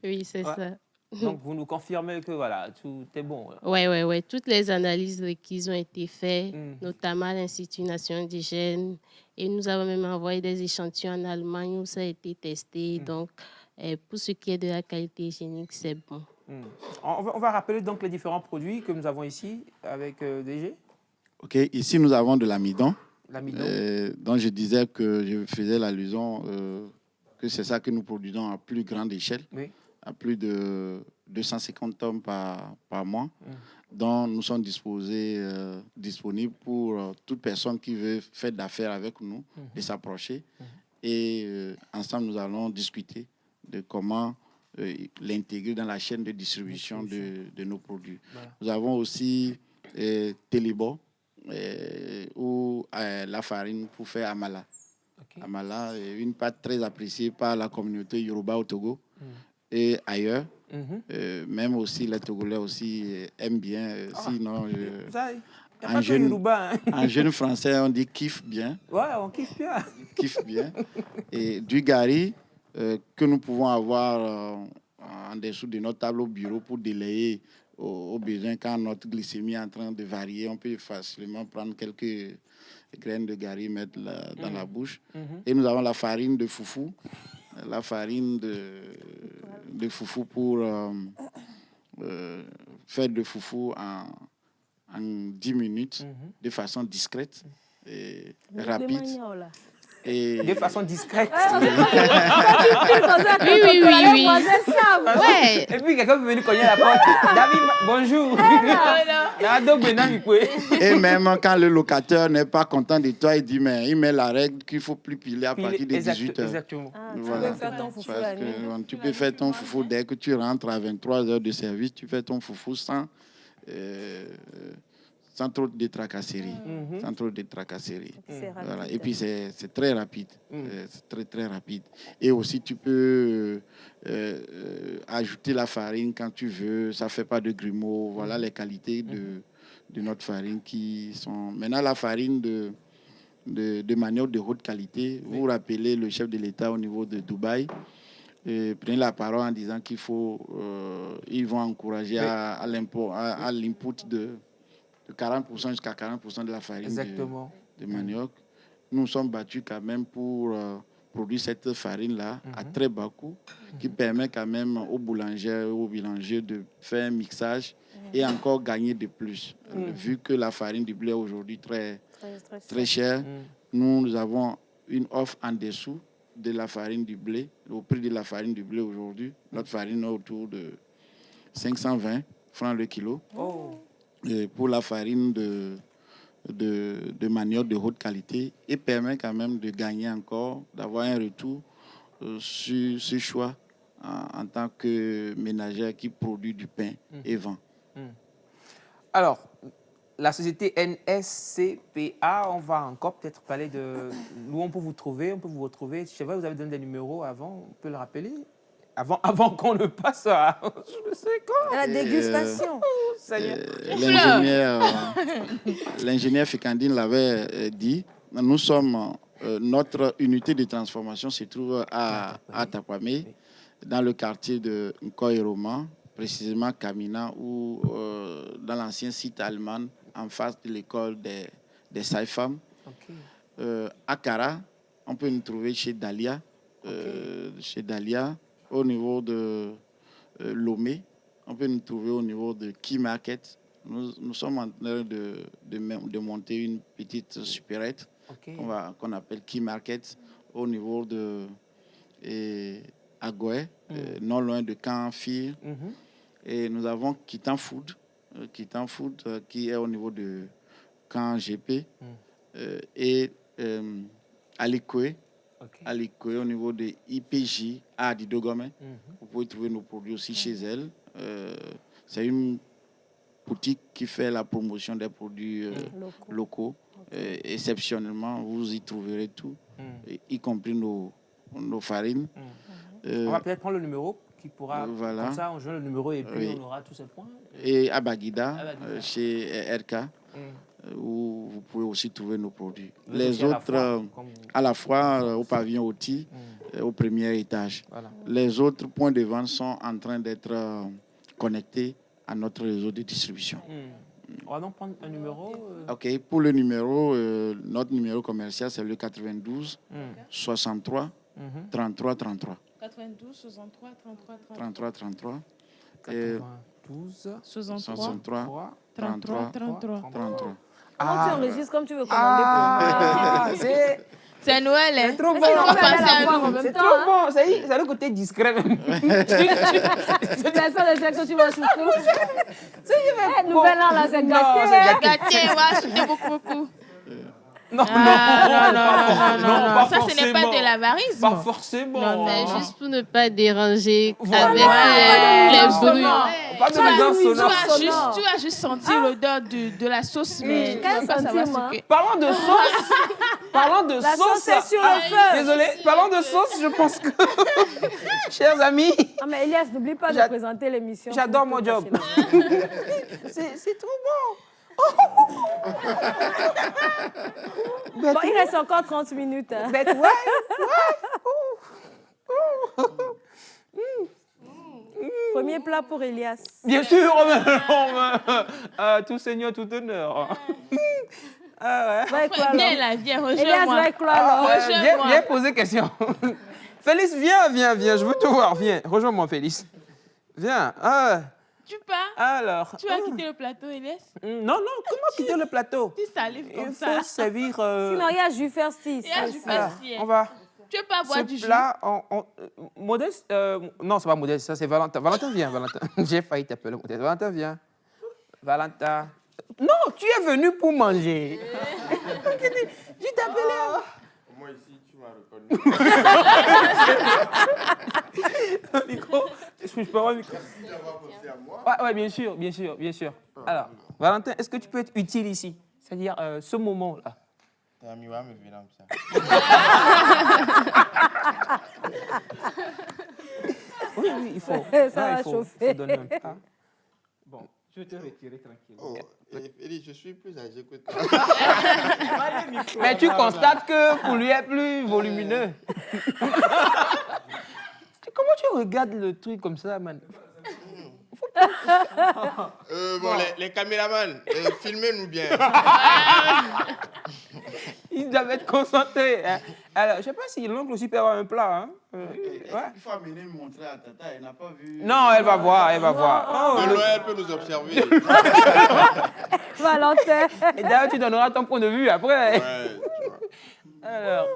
[SPEAKER 10] Oui, c'est ça.
[SPEAKER 1] Donc, vous nous confirmez que voilà, tout est bon.
[SPEAKER 10] Oui. Toutes les analyses requises ont été faites, notamment à l'Institut national d'hygiène. Et nous avons même envoyé des échantillons en Allemagne où ça a été testé. Donc, pour ce qui est de la qualité hygiénique, c'est bon.
[SPEAKER 1] On va rappeler donc les différents produits que nous avons ici avec DG.
[SPEAKER 9] OK, ici nous avons de l'amidon.
[SPEAKER 1] L'amidon.
[SPEAKER 9] Donc je disais que je faisais l'allusion que c'est ça que nous produisons à plus grande échelle, à plus de 250 tonnes par mois. Donc nous sommes disponibles pour toute personne qui veut faire d'affaires avec nous, de s'approcher. Et ensemble, nous allons discuter de comment l'intégrer dans la chaîne de distribution de nos produits. Voilà. Nous avons aussi Télébo, ou la farine pour faire amala. Amala est une pâte très appréciée par la communauté Yoruba au Togo et ailleurs. Même aussi les Togolais aussi aiment bien. Sinon, en jeune français, on dit kiffe bien.
[SPEAKER 1] Ouais, on kiffe bien.
[SPEAKER 9] Kiffe bien. Et du gari que nous pouvons avoir en dessous de notre table au bureau pour délayer au besoin quand notre glycémie est en train de varier. On peut facilement prendre quelques graines de gari, mettre dans la bouche. Et nous avons la farine de foufou. La farine de foufou pour faire de foufou en 10 minutes de façon discrète et rapide. Et
[SPEAKER 1] de façon discrète.
[SPEAKER 10] Oui.
[SPEAKER 1] Et puis quelqu'un peut venir cogner à la porte. David, bonjour.
[SPEAKER 9] Et même quand le locataire n'est pas content de toi, il dit, mais il met la règle qu'il ne faut plus piler à partir de 18h.
[SPEAKER 1] Exactement.
[SPEAKER 9] Voilà. Tu peux faire ton foufou la nuit. Tu peux faire ton foufou dès que tu rentres à 23h de service. Tu fais ton foufou sans trop de tracasseries. Sans trop de tracasseries. Voilà. Et puis, c'est très rapide. C'est très, très rapide. Et aussi, tu peux ajouter la farine quand tu veux. Ça ne fait pas de grumeaux. Voilà les qualités de notre farine qui sont... Maintenant, la farine de manioc de haute qualité. Vous vous rappelez le chef de l'État au niveau de Dubaï. Prenez la parole en disant qu'ils vont encourager à l'input de 40% jusqu'à 40% de la farine de manioc. Nous sommes battus quand même pour produire cette farine-là à très bas coût, qui permet quand même aux boulangers de faire un mixage et encore gagner de plus. Vu que la farine du blé est aujourd'hui très chère, nous avons une offre en dessous de la farine du blé. Au prix de la farine du blé aujourd'hui, notre farine est autour de 520 francs le kilo. Et pour la farine de manioc de haute qualité, et permet quand même de gagner encore, d'avoir un retour sur ce choix en tant que ménagère qui produit du pain et vend.
[SPEAKER 1] Alors, la société NSCPA, on va encore peut-être parler de où on peut vous trouver, on peut vous retrouver. Je sais pas, vous avez donné des numéros avant, on peut le rappeler avant qu'on ne passe à je ne sais quoi.
[SPEAKER 4] La dégustation.
[SPEAKER 9] L'ingénieur Fikandine l'avait dit. Nous sommes, notre unité de transformation se trouve à Takwame, dans le quartier de Nkoy-Roma, précisément Kamina, ou dans l'ancien site allemand, en face de l'école des Saifam. À Kara, on peut nous trouver chez Dalia. Chez Dalia, au niveau de Lomé, on peut nous trouver au niveau de Key Market. Nous sommes en train de monter une petite supérette qu'on appelle Key Market au niveau de Agoué, non loin de Canfir. Et nous avons Kitan Food, qui est au niveau de Camp GP et Alikwe. Alikwe au niveau de IPJ à Didogome. Vous pouvez trouver nos produits aussi chez elle. C'est une boutique qui fait la promotion des produits locaux. Exceptionnellement, vous y trouverez tout, y compris nos farines.
[SPEAKER 1] On va peut-être prendre le numéro qui pourra, comme ça on joue le numéro et puis on aura tous ces points.
[SPEAKER 9] Et à Baguida, chez RK, où vous pouvez aussi trouver nos produits. Les autres, à la fois au pavillon Oti, au premier étage.
[SPEAKER 1] Voilà.
[SPEAKER 9] Les autres points de vente sont en train d'être connectés à notre réseau de distribution.
[SPEAKER 1] On va donc prendre un numéro.
[SPEAKER 9] OK, pour le numéro, notre numéro commercial, c'est le 92 63 33 33.
[SPEAKER 2] 92 63 33
[SPEAKER 9] 33 33.
[SPEAKER 1] 92
[SPEAKER 2] 63
[SPEAKER 9] 33
[SPEAKER 2] 33.
[SPEAKER 4] Comment tu enregistres comme tu veux commander pour moi?
[SPEAKER 2] C'est Noël, hein?
[SPEAKER 1] C'est trop bon.
[SPEAKER 4] C'est
[SPEAKER 1] trop bon. C'est le côté discret même.
[SPEAKER 4] Personne ne sait que tu vas souffrir. Nouvel an, là, c'est gâté.
[SPEAKER 2] Gâté, ouais, c'était beaucoup.
[SPEAKER 1] Non,
[SPEAKER 2] non. Ça, ce n'est pas de l'avarisme.
[SPEAKER 1] Pas forcément.
[SPEAKER 10] Non, mais juste pour ne pas déranger
[SPEAKER 1] Voilà.
[SPEAKER 10] avec les bruits.
[SPEAKER 1] Pas de maison sonore.
[SPEAKER 2] Tu as juste senti l'odeur de la sauce, mais tu vas pas savoir ce que...
[SPEAKER 1] Parlant de sauce,
[SPEAKER 4] La sauce est sur le feu.
[SPEAKER 1] Désolé, parlant de sauce, je pense que, chers amis,
[SPEAKER 4] Ah, mais Elias, n'oublie pas de présenter l'émission.
[SPEAKER 1] j'adore mon job. C'est trop bon.
[SPEAKER 4] Bon, il reste encore 30 minutes. Hein. Premier plat pour Elias.
[SPEAKER 1] Bien sûr, tout seigneur, tout honneur.
[SPEAKER 2] Viens là, viens,
[SPEAKER 4] Elias,
[SPEAKER 2] rejoins-moi.
[SPEAKER 4] va éclore alors.
[SPEAKER 1] Viens poser question. Félix, viens, je veux te voir, viens. Rejoins-moi, Félix. Viens.
[SPEAKER 2] Tu pars?
[SPEAKER 1] Alors.
[SPEAKER 2] Tu vas quitter le plateau, Elias?
[SPEAKER 1] Non, comment quitter le plateau?
[SPEAKER 2] Tu salives comme
[SPEAKER 1] Il
[SPEAKER 2] ça.
[SPEAKER 1] faut servir.
[SPEAKER 4] Sinon, il y a jus firstis.
[SPEAKER 2] Il y a jus firstis.
[SPEAKER 1] On va.
[SPEAKER 2] Tu veux pas boire du jus?
[SPEAKER 1] Là, Modeste. Non, c'est pas Modeste, ça c'est Valentin. Valentin, viens, Valentin. J'ai failli t'appeler Modeste. Valentin, viens. Valentin. Non, tu es venu pour manger. Je t'appelais.
[SPEAKER 13] Moi ici, tu m'as reconnu.
[SPEAKER 1] Micro. Je peux avoir un micro. Ouais, bien sûr. Alors, Valentin, est-ce que tu peux être utile ici? C'est-à-dire ce moment-là. Oui, il faut.
[SPEAKER 4] Ça va chauffer.
[SPEAKER 1] Faut donner un peu. Bon, je vais te retirer tranquille.
[SPEAKER 13] Oh, Félix, je suis plus âgé que toi.
[SPEAKER 1] Mais tu constates que pour lui est plus volumineux. Comment tu regardes le truc comme ça, man?
[SPEAKER 13] Bon, les caméramans, filmez-nous bien.
[SPEAKER 1] Il doit être concentré. Hein. Alors, je ne sais pas si l'oncle aussi peut avoir un plat. Hein.
[SPEAKER 9] Il faut amener montrer à Tata, elle n'a pas vu.
[SPEAKER 1] Non, elle va voir.
[SPEAKER 13] De loin, elle peut nous observer.
[SPEAKER 4] Valentin.
[SPEAKER 1] Et d'ailleurs, tu donneras ton point de vue après.
[SPEAKER 13] Ouais,
[SPEAKER 1] alors,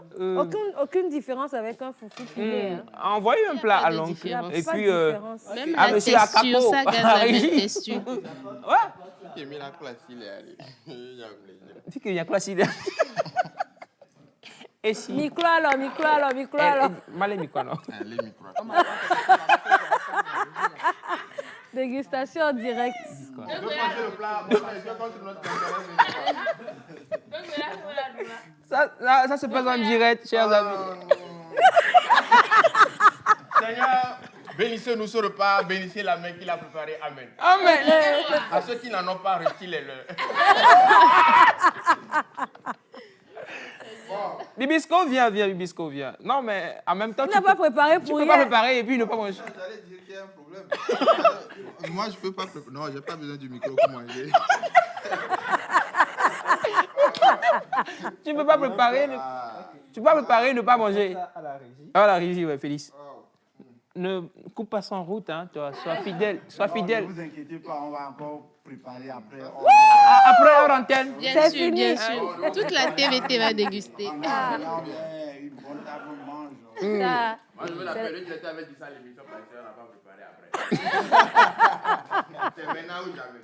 [SPEAKER 4] aucune différence avec un foufou pilé. Hein.
[SPEAKER 1] Envoyez un plat à l'oncle.
[SPEAKER 4] Et puis,
[SPEAKER 10] même
[SPEAKER 1] à
[SPEAKER 10] la
[SPEAKER 1] monsieur
[SPEAKER 10] texture,
[SPEAKER 1] Akapo.
[SPEAKER 10] ça gâte la même texture.
[SPEAKER 1] Ouais.
[SPEAKER 13] J'ai mis la classe, il est allé.
[SPEAKER 1] Tu qu'il y a quoi si Et si.
[SPEAKER 4] Micro alors.
[SPEAKER 1] Malé micro, non.
[SPEAKER 13] Allez, micro.
[SPEAKER 4] Dégustation en direct.
[SPEAKER 13] Je vais passer le plat. Je vais contre notre caméra.
[SPEAKER 1] Ça se passe en direct, chers amis.
[SPEAKER 13] Seigneur, bénissez-nous ce repas, bénissez la main qu'il a préparée. Amen.
[SPEAKER 1] Amen.
[SPEAKER 13] À ceux qui n'en ont pas, retirez-le.
[SPEAKER 1] Bibisco, viens, Bibisco, viens. Non, mais en même temps,
[SPEAKER 4] Tu n'as pas préparé pour
[SPEAKER 1] tu peux pas préparer et puis ne pas manger.
[SPEAKER 13] J'allais dire qu'il y a un problème. Moi, je peux pas préparer. Non, j'ai pas besoin du micro pour manger.
[SPEAKER 1] Tu peux pas préparer. Tu peux pas préparer et ne pas manger. À la régie, ouais, Félix. Ne coupe pas sans route, hein, toi. Sois fidèle.
[SPEAKER 9] Ne vous inquiétez pas, on va encore préparer après.
[SPEAKER 1] Après, hors antenne.
[SPEAKER 10] Bien sûr. Toute la TVT va déguster.
[SPEAKER 9] Une bonne table, on mange.
[SPEAKER 4] Ça,
[SPEAKER 13] Moi, je veux la période où j'étais avec ça à l'émission parce qu'on n'a pas préparé après. C'est maintenant ou jamais.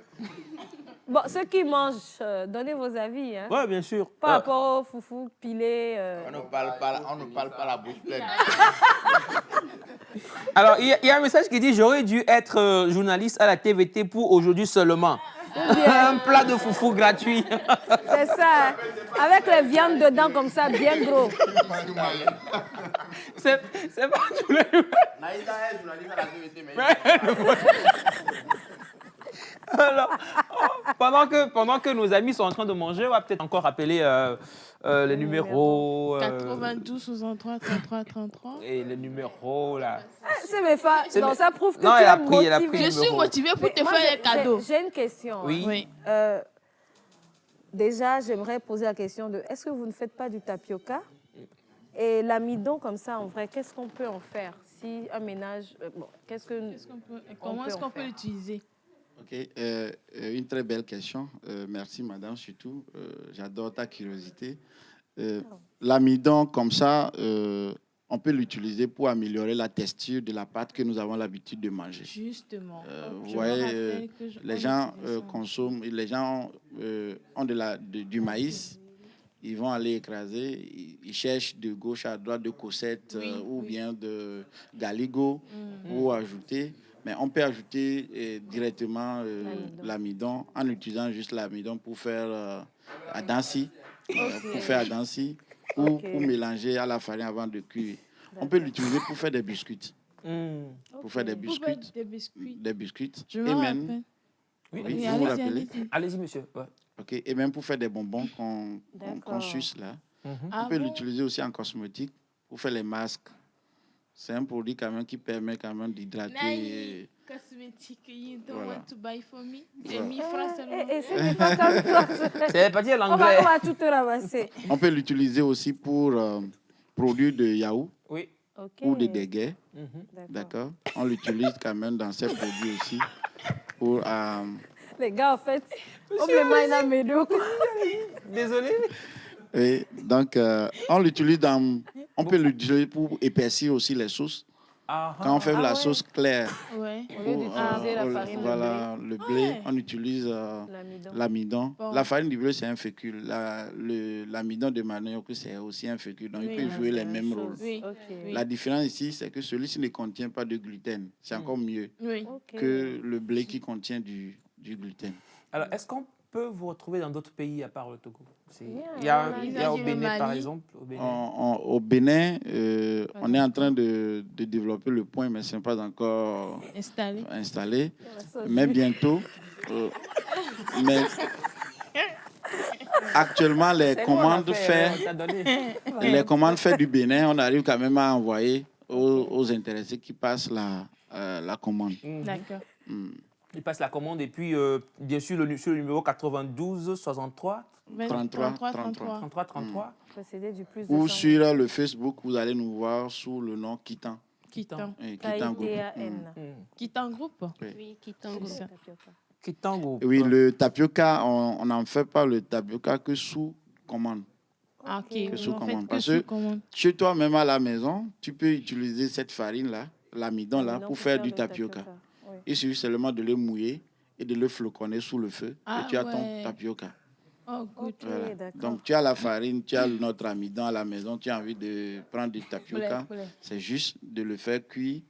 [SPEAKER 4] bon, ceux qui mangent, donnez vos avis. Hein,
[SPEAKER 1] Ouais, bien sûr.
[SPEAKER 4] par rapport au foufou pilé.
[SPEAKER 13] On ne parle pas la bouche pleine.
[SPEAKER 1] Alors, il y a un message qui dit « J'aurais dû être journaliste à la TVT pour aujourd'hui seulement. » Un plat de foufou gratuit.
[SPEAKER 4] C'est ça, hein, avec les viandes dedans comme ça, bien gros.
[SPEAKER 1] C'est pas tous les jours.
[SPEAKER 13] Naïda est journaliste à la TVT, mais...
[SPEAKER 1] Alors, pendant que nos amis sont en train de manger, on va peut-être encore rappeler les numéros.
[SPEAKER 2] 92, 63, 33, 33.
[SPEAKER 1] Et les numéros, là.
[SPEAKER 4] C'est mes femmes. Non, ça prouve que
[SPEAKER 1] non,
[SPEAKER 4] tu
[SPEAKER 1] elle a
[SPEAKER 4] es
[SPEAKER 1] pris, elle a
[SPEAKER 4] motivée.
[SPEAKER 1] pris le
[SPEAKER 2] Je suis
[SPEAKER 1] numéro.
[SPEAKER 2] motivée pour te
[SPEAKER 4] Moi,
[SPEAKER 2] faire un cadeau.
[SPEAKER 4] J'ai une question.
[SPEAKER 1] Oui.
[SPEAKER 4] Déjà, j'aimerais poser la question de est-ce que vous ne faites pas du tapioca? Et l'amidon, comme ça, en vrai, qu'est-ce qu'on peut en faire? Si un ménage. Bon,
[SPEAKER 2] Comment est-ce qu'on peut l'utiliser?
[SPEAKER 9] Ok, une très belle question. Merci, madame, surtout. J'adore ta curiosité. L'amidon, comme ça, on peut l'utiliser pour améliorer la texture de la pâte que nous avons l'habitude de manger.
[SPEAKER 2] Justement.
[SPEAKER 9] Vous voyez, les gens consomment, les gens ont du maïs. Ils vont aller écraser, ils cherchent de gauche à droite de cossette ou bien de galigo ou ajouter. Mais on peut ajouter directement l'amidon en utilisant juste l'amidon pour faire à dansi, ou pour mélanger à la farine avant de cuire. On peut l'utiliser pour faire des biscuits. Pour faire des biscuits. Des biscuits.
[SPEAKER 2] Je me rappelle.
[SPEAKER 1] Oui,
[SPEAKER 9] vous vous rappelez?
[SPEAKER 1] Allez-y, monsieur. Ouais.
[SPEAKER 9] Ok, et même pour faire des bonbons qu'on suce là. On peut l'utiliser aussi en cosmétique pour faire les masques. C'est un produit quand même qui permet quand même d'hydrater.
[SPEAKER 2] Cosmétique, you don't want to buy for me. J'ai mis France
[SPEAKER 1] C'est pas dire l'anglais.
[SPEAKER 4] On va tout te ramasser.
[SPEAKER 9] On peut l'utiliser aussi pour produire de yaourt ou de déguet. D'accord. On l'utilise quand même dans ces produits aussi pour.
[SPEAKER 4] Les gars, en fait,
[SPEAKER 1] Désolé.
[SPEAKER 9] Et donc, on l'utilise on peut l'utiliser pour épaissir aussi les sauces. Quand on fait la sauce claire,
[SPEAKER 4] au lieu d'utiliser la farine
[SPEAKER 9] le blé, on utilise l'amidon.
[SPEAKER 4] Bon.
[SPEAKER 9] La farine du blé, c'est un fécule. L'amidon de manioc, c'est aussi un fécule. Donc, il peut jouer les mêmes rôles. La différence ici, c'est que celui-ci ne contient pas de gluten. C'est encore mieux que le blé qui contient du gluten.
[SPEAKER 1] Alors, est-ce qu'on peut vous retrouver dans d'autres pays à part le Togo? Il y a au Bénin, par exemple.
[SPEAKER 9] Au Bénin, on est en train de développer le point, mais ce n'est pas encore installé. Mais bientôt. Mais actuellement, les commandes faites du Bénin, on arrive quand même à envoyer aux intéressés qui passent la commande.
[SPEAKER 2] D'accord.
[SPEAKER 1] Il passe la commande et puis, bien sûr, sur le numéro 92 63
[SPEAKER 9] 33.
[SPEAKER 4] Procédé du plus de
[SPEAKER 9] Ou
[SPEAKER 4] 100.
[SPEAKER 9] sur le Facebook, vous allez nous voir sous le nom Kitan.
[SPEAKER 2] Kitan.
[SPEAKER 9] Kitan Group.
[SPEAKER 2] Kitan Group?
[SPEAKER 10] Oui, Kitan Group.
[SPEAKER 1] Kitan Group.
[SPEAKER 9] Oui, le tapioca, on n'en fait pas le tapioca que sous commande.
[SPEAKER 2] Ah, ok.
[SPEAKER 9] Que sous
[SPEAKER 2] En fait,
[SPEAKER 9] commande.
[SPEAKER 2] que
[SPEAKER 9] Parce
[SPEAKER 2] sous
[SPEAKER 9] que
[SPEAKER 2] commande.
[SPEAKER 9] chez toi, même à la maison, tu peux utiliser cette farine-là, l'amidon-là, pour faire du tapioca. Il suffit seulement de le mouiller et de le floconner sous le feu et tu as ton tapioca.
[SPEAKER 2] Oh, good.
[SPEAKER 9] Voilà. Donc, tu as la farine, tu as notre amidon à la maison, tu as envie de prendre du tapioca. C'est juste de le faire cuire.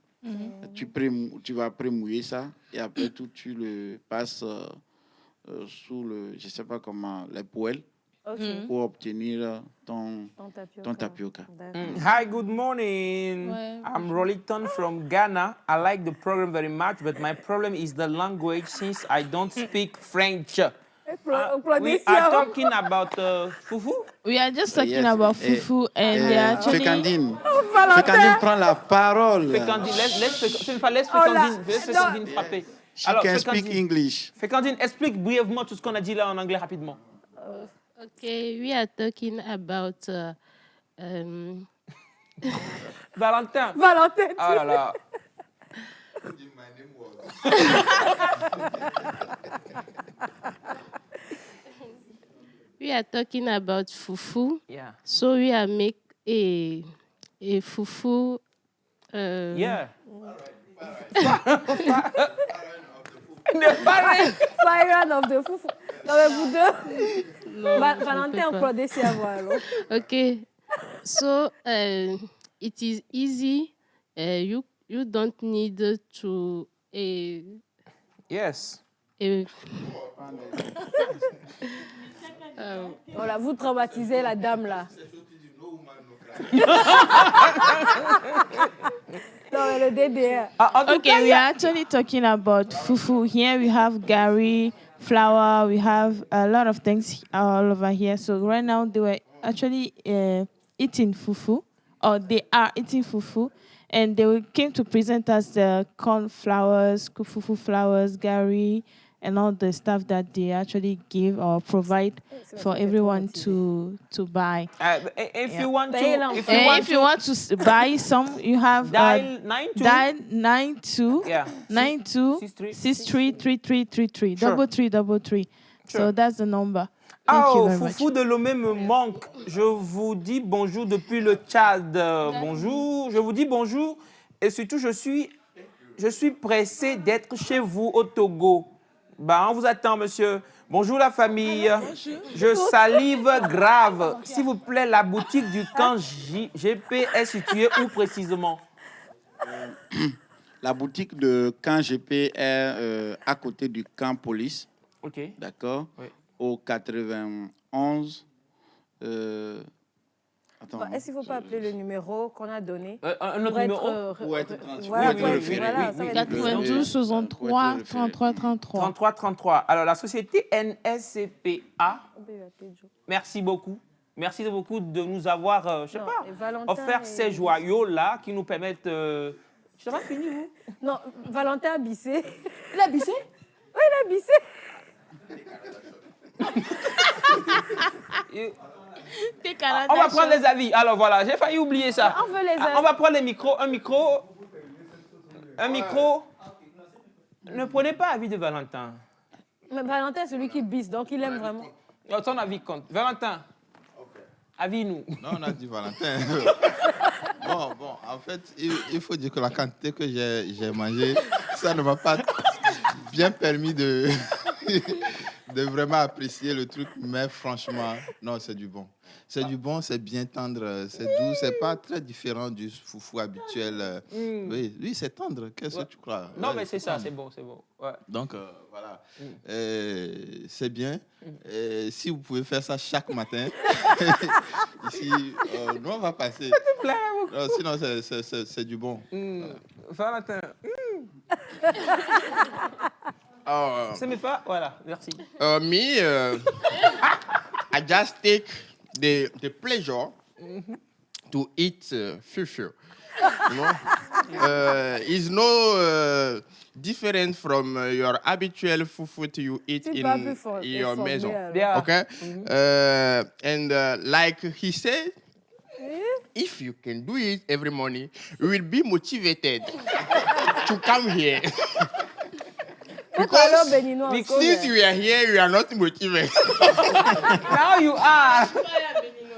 [SPEAKER 9] Tu vas pré-mouiller ça et après tout, tu le passes sous le, je ne sais pas comment, les poêles pour obtenir ton tapioca.
[SPEAKER 1] Hi, good morning. I'm Roliton from Ghana. I like the program very much, but my problem is the language since I don't speak French. We are talking about fufu.
[SPEAKER 2] We are just talking about fufu and they are actually...
[SPEAKER 9] Fécandine. Fécandine prend la parole.
[SPEAKER 1] Fécandine, laisse Fécandine frapper.
[SPEAKER 9] She can speak English.
[SPEAKER 1] Fécandine, explique brièvement tout ce qu'on a dit là en anglais rapidement.
[SPEAKER 10] Okay, we are talking about
[SPEAKER 1] Valentin. Oh là là.
[SPEAKER 10] We are talking about fufu.
[SPEAKER 1] Yeah.
[SPEAKER 10] So we are make a fufu.
[SPEAKER 1] Yeah.
[SPEAKER 4] Siren of the fufu. Non, mais vous deux. Valentin, on peut essayer à voir alors.
[SPEAKER 10] Okay. So it is easy. You don't need to.
[SPEAKER 1] Yes.
[SPEAKER 4] Voilà, vous traumatisez la dame là. Non, mais le DDR.
[SPEAKER 2] Okay, we are actually talking about fufu. Here we have gari, flour, we have a lot of things all over here. So right now they were actually eating fufu, or they are eating fufu, and they came to present us the corn flours, fufu flours, gari, and all the stuff that they actually give or provide for everyone to buy.
[SPEAKER 1] If you want to,
[SPEAKER 2] if you want to buy some, you have
[SPEAKER 1] dial
[SPEAKER 2] 92 633333 3333. So that's the number. Thank you very much.
[SPEAKER 1] Foufou de Lomé me manque. Je vous dis bonjour depuis le Tchad. Bonjour, je vous dis bonjour. Et surtout, je suis pressé d'être chez vous au Togo. On vous attend, monsieur. Bonjour la famille. Bonjour. Je salive grave. S'il vous plaît, la boutique du camp GP est située où précisément?
[SPEAKER 9] La boutique de camp GP est à côté du camp police.
[SPEAKER 1] Ok.
[SPEAKER 9] D'accord. Oui. Au 91.
[SPEAKER 4] Est-ce qu'il ne faut pas appeler le numéro qu'on a donné?
[SPEAKER 1] Un autre numéro?
[SPEAKER 9] Pour être transféré.
[SPEAKER 4] Voilà,
[SPEAKER 2] 92 63 33 33.
[SPEAKER 1] 33 33. Alors, la société NSCPA, merci beaucoup. Merci beaucoup de nous avoir, offert ces joyaux-là qui nous permettent... Tu n'as pas fini, vous?
[SPEAKER 4] Non, Valentin a bissé.
[SPEAKER 1] Il a bissé?
[SPEAKER 4] Oui, il a bissé.
[SPEAKER 1] On va prendre les avis. Alors voilà, j'ai failli oublier ça.
[SPEAKER 4] On veut les avis.
[SPEAKER 1] On va prendre les micros. Un micro. Ne prenez pas avis de Valentin.
[SPEAKER 4] Mais Valentin, c'est celui qui bisse, donc il aime vraiment.
[SPEAKER 1] Ton avis compte. Valentin, avis-nous.
[SPEAKER 13] Non, on a dit Valentin. Bon, en fait, il faut dire que la quantité que j'ai mangée, ça ne m'a pas bien permis de vraiment apprécier le truc, mais franchement, non, c'est du bon. C'est du bon, c'est bien tendre, c'est doux, c'est pas très différent du foufou habituel. Oui, lui, c'est tendre, qu'est-ce que tu crois?
[SPEAKER 1] Non, mais c'est ça, c'est bon, c'est bon. Ouais.
[SPEAKER 13] Donc, voilà, c'est bien. Si vous pouvez faire ça chaque matin, ici, nous, on va passer. Sinon, c'est du bon.
[SPEAKER 1] Valentin. C'est mes pas, voilà, merci.
[SPEAKER 14] I just take the pleasure to eat fufu. You know, it's no different from your habitual fufu you eat in your maison.
[SPEAKER 1] Yeah.
[SPEAKER 14] Okay, and like he said, if you can do it every morning, you will be motivated to come here. Because since you are here, you are not motivated.
[SPEAKER 1] Now you are.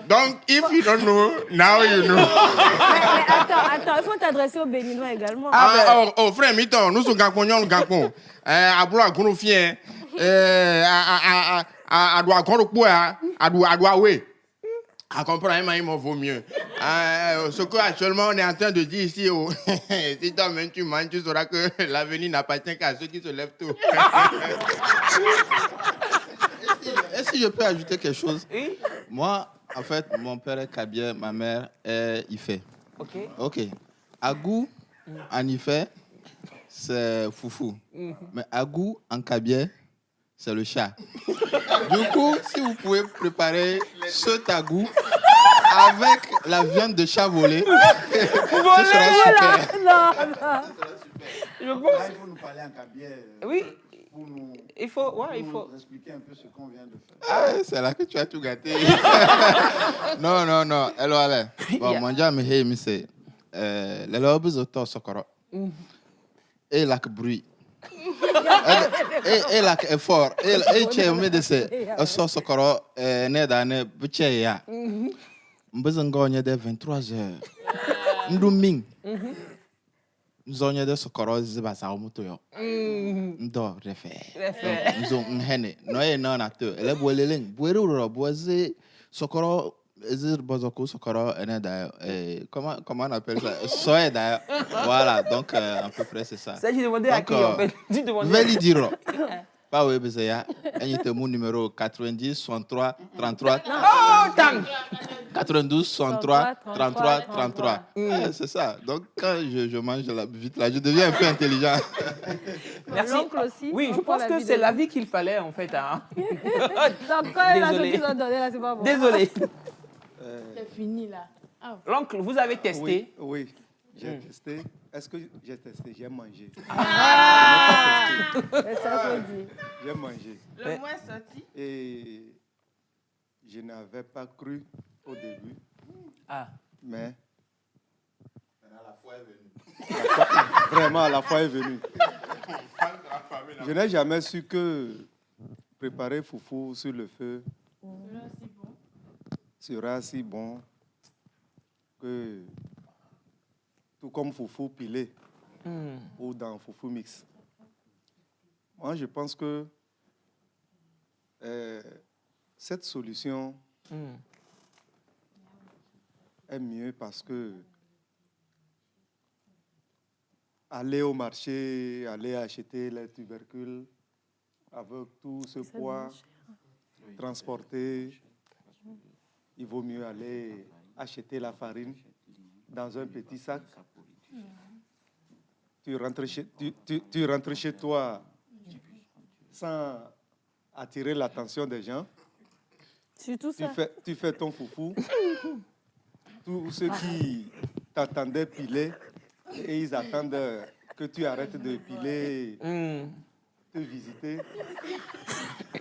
[SPEAKER 14] Donc, if you don't know, now you know.
[SPEAKER 4] Mais attends, il faut t'adresser aux Béninois également.
[SPEAKER 14] Frère, Miton, nous sommes Gagponions, Gagpon. Ablo a gros fien. A doit gros poids, a doit ouais. À comprendre, il vaut mieux. Ce qu'actuellement on est en train de dire ici, si toi-même tu manges, tu sauras que l'avenir n'appartient qu'à ceux qui se lèvent tôt.
[SPEAKER 13] Est-ce que je peux ajouter quelque chose? Moi, en fait, mon père est Kabien, ma mère est Ifé. Ok. Agou, en Ifé, c'est foufou. Mais Agou, en Kabien, c'est le chat. Du coup, si vous pouvez préparer ce tagou avec la viande de chat volée, ce sera super.
[SPEAKER 4] Non.
[SPEAKER 1] Je pense...
[SPEAKER 9] Il faut nous parler en Kabien.
[SPEAKER 1] Oui. Il faut
[SPEAKER 9] expliquer un peu ce qu'on vient de faire.
[SPEAKER 13] C'est là que tu as tout gâté. Non. Alors, allez. Bon, mon dieu, mais c'est les lobes auto sokoro. Et la bruit. Et la effort. Et tu me dis c'est sokoro ne dane buche ya. Mbezangonya de 23h. Nduming. Nzonya de sokoro ziba sa omuto yo. Ndo refe. Nzo nhene. No e na na to. Ele boeleleng. Boere uro boze sokoro ezir bozoko sokoro ene da comment on appelle ça? Soe da. Voilà, donc à peu près c'est ça.
[SPEAKER 1] Ça j'ai demandé à qui en fait. Tu demandais.
[SPEAKER 13] Veli diro. Pas oui besoya. Et mon numéro 90 63 33.
[SPEAKER 1] Oh, tang.
[SPEAKER 13] 92, 63, 33, 33. Ouais, c'est ça. Donc, quand je mange vite, là, je deviens un peu intelligent.
[SPEAKER 1] Merci.
[SPEAKER 4] L'oncle aussi.
[SPEAKER 1] Oui, je pense que c'est l'avis qu'il fallait, en fait. Hein.
[SPEAKER 4] Donc, quand il a ce qu'ils ont donné, là, c'est pas bon.
[SPEAKER 1] Désolé.
[SPEAKER 2] C'est fini, là. Ah.
[SPEAKER 1] L'oncle, vous avez testé?
[SPEAKER 7] Oui, j'ai testé. Est-ce que j'ai testé? J'ai mangé. J'ai mangé.
[SPEAKER 2] Le moins sorti.
[SPEAKER 7] Et je n'avais pas cru au début. Mais la foi est venue. Vraiment, la foi est venue. Je n'ai jamais su que préparer foufou sur le feu sera si bon que tout comme foufou pilé ou dans foufou mix. Moi, je pense que cette solution est mieux parce que aller au marché, aller acheter les tubercules avec tout ce poids, transporter, il vaut mieux aller acheter la farine dans un petit sac. Tu rentres chez toi sans attirer l'attention des gens.
[SPEAKER 4] Surtout ça.
[SPEAKER 7] Tu fais ton foufou. Tous ceux qui t'attendaient piler, et ils attendent que tu arrêtes de piler, te visiter,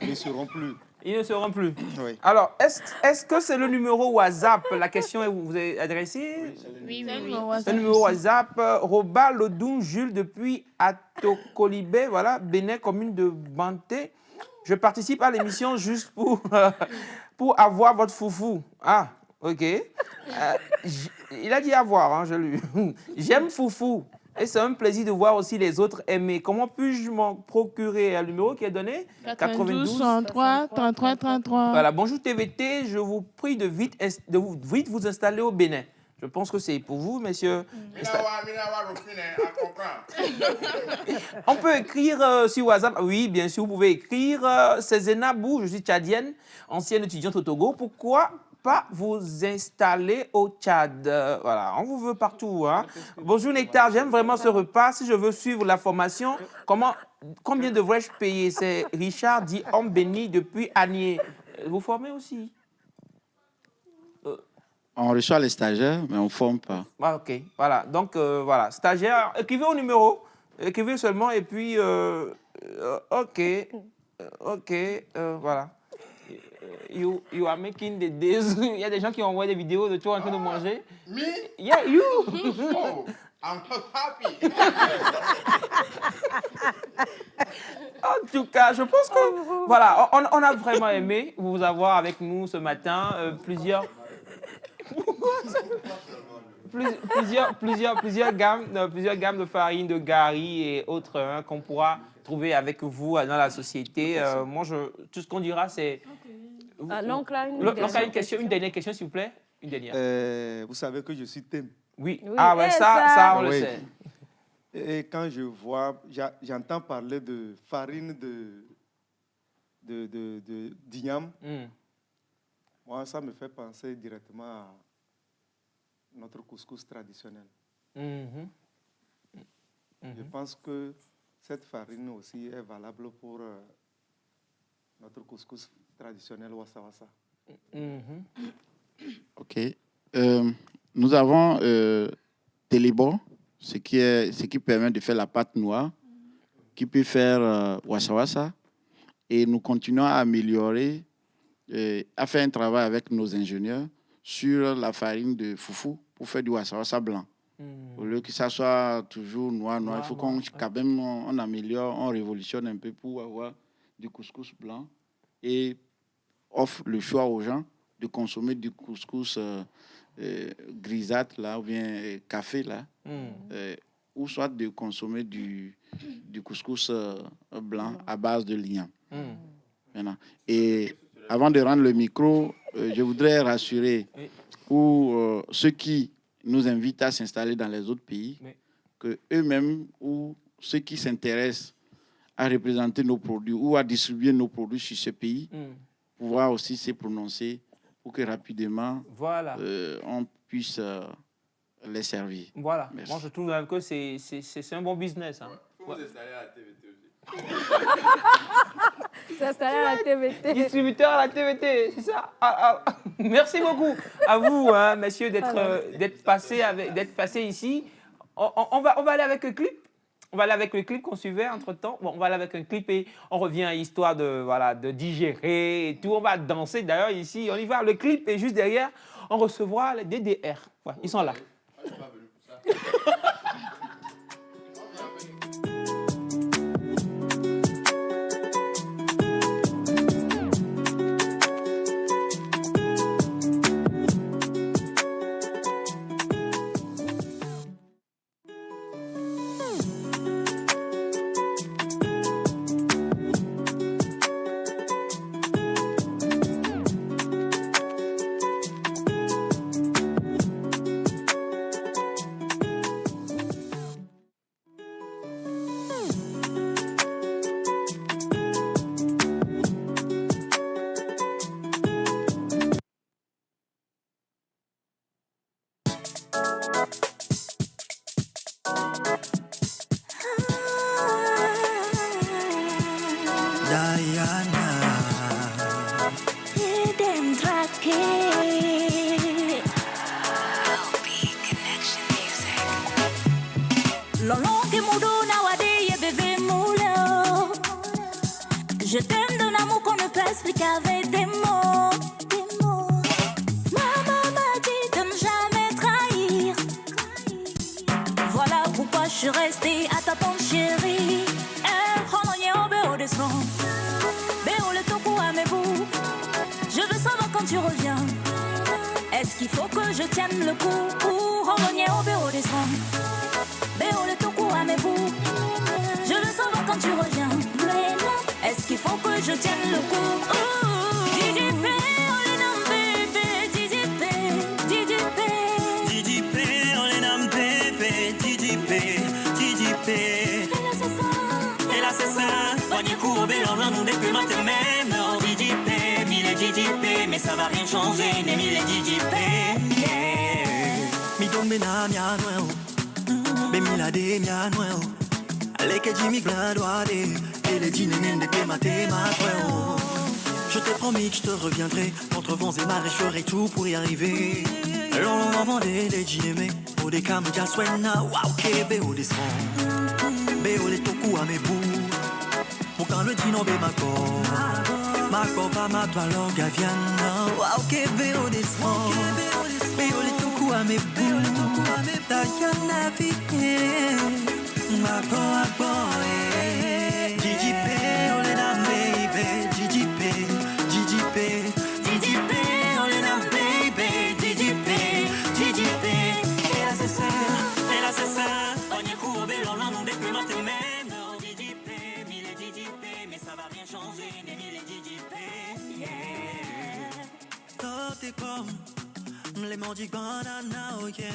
[SPEAKER 7] ils ne seront plus.
[SPEAKER 1] Ils ne seront plus.
[SPEAKER 7] Oui.
[SPEAKER 1] Alors, est-ce que c'est le numéro WhatsApp? La question vous est adressée?
[SPEAKER 2] Oui.
[SPEAKER 1] C'est le numéro WhatsApp. Roba Lodun Jules depuis Atokolibé, voilà, Bénin, commune de Banté. Je participe à l'émission juste pour avoir votre foufou. Ah, ok. Il a dit avoir, hein, je lui. J'aime foufou. Et c'est un plaisir de voir aussi les autres aimer. Comment puis-je m'en procurer? Le numéro qui est donné?
[SPEAKER 2] 92 63 33 33.
[SPEAKER 1] Voilà, bonjour TVT, je vous prie de vite vous installer au Bénin. Je pense que c'est pour vous, messieurs. On peut écrire sur WhatsApp. Oui, bien sûr, vous pouvez écrire. C'est Zenabou, je suis tchadienne, ancienne étudiante au Togo. Pourquoi pas vous installer au Tchad? Voilà, on vous veut partout. Hein. Bonjour Nectar, j'aime vraiment ce repas. Si je veux suivre la formation, combien devrais-je payer? C'est Richard dit homme béni depuis Agnier. Vous formez aussi?
[SPEAKER 9] On reçoit les stagiaires, mais on ne forme pas.
[SPEAKER 1] Ah, ok, voilà. Donc, voilà, stagiaire, écrivez au numéro. Écrivez seulement et puis, ok, voilà. You are making the days. Il y a des gens qui envoient des vidéos de toi en train de manger.
[SPEAKER 14] Me?
[SPEAKER 1] Yeah, you.
[SPEAKER 14] Oh, I'm so happy.
[SPEAKER 1] En tout cas, je pense que, voilà, on a vraiment aimé vous avoir avec nous ce matin. Plusieurs gammes de farine, de gari et autres hein, qu'on pourra trouver avec vous dans la société. Moi, tout ce qu'on dira, c'est...
[SPEAKER 4] L'oncle a une
[SPEAKER 1] dernière question, s'il vous plaît. Une dernière.
[SPEAKER 7] Vous savez que je suis thème.
[SPEAKER 1] Oui. Ah ouais, ça on le sait.
[SPEAKER 7] Et quand je vois, j'entends parler de farine d'igname, moi, ça me fait penser directement à notre couscous traditionnel. Je pense que cette farine aussi est valable pour notre couscous traditionnel Wassa Wassa.
[SPEAKER 9] OK. Nous avons Télébo, ce qui permet de faire la pâte noire, qui peut faire Wassa Wassa. Et nous continuons à améliorer, à faire un travail avec nos ingénieurs sur la farine de foufou pour faire du Wassa Wassa blanc. Au lieu que ça soit toujours noir, il faut qu'on quand même on améliore, on révolutionne un peu pour avoir du couscous blanc et offre le choix aux gens de consommer du couscous grisâtre là, ou bien café là, ou soit de consommer du couscous blanc à base de l'igname. Et avant de rendre le micro, je voudrais rassurer pour ceux qui nous invitent à s'installer dans les autres pays, que eux-mêmes ou ceux qui s'intéressent à représenter nos produits ou à distribuer nos produits sur ce pays, pouvoir aussi se prononcer pour que rapidement on puisse les servir.
[SPEAKER 1] Voilà.
[SPEAKER 9] Merci.
[SPEAKER 1] Moi, je trouve que c'est un bon business. Hein.
[SPEAKER 14] Vous installez à la TVT aussi.
[SPEAKER 4] C'est installé à la TVT.
[SPEAKER 1] Distributeur à la TVT, c'est ça. Merci beaucoup à vous, hein, messieurs, d'être passés ici. On va aller avec le clip. On va aller avec le clip qu'on suivait entre-temps. Bon, on va aller avec un clip et on revient à l'histoire de digérer et tout. On va danser d'ailleurs ici. On y va. Le clip est juste derrière. On recevra les DDR. Voilà, ils sont là.
[SPEAKER 6] Je t'aime d'un amour qu'on ne peut expliquer avec des mots. Maman m'a dit de ne jamais trahir. Voilà pourquoi je suis restée à t'attendre, chérie. Je veux savoir quand tu reviens. Est-ce qu'il faut que je tienne le coup pour revenir au bureau des soins? Je veux savoir quand tu reviens. Est-ce qu'il faut que je tienne le coup?
[SPEAKER 5] Mais ça va rien changer, Nemi les DJP. Mi tombe na mia nuevo, be mi la de mia nuevo. Ale que Jimmy gladoade, et les dîners de tema nuevo. Je t'ai promis que je te reviendrai, entre vents et marées, je ferai tout pour y arriver. Long avant des dîners, au des cam ya suena, wow que beo des sons. Beo les toku à mes bouts, pour quand le dîner be ma cor. Ma copa, ma toile, gaviana. Wow, que veo des sons. Veo les toku à mes bouts. Diana Vite. Ma coa boy. DJP, Olena baby. DJP, DJP, DJP, Olena baby. DJP, DJP. Elle a ses seins. On y court au bélo, là, non, depuis ma même. DJP, mille DJP, mais ça va rien changer. Les mordis banana, oh yeah.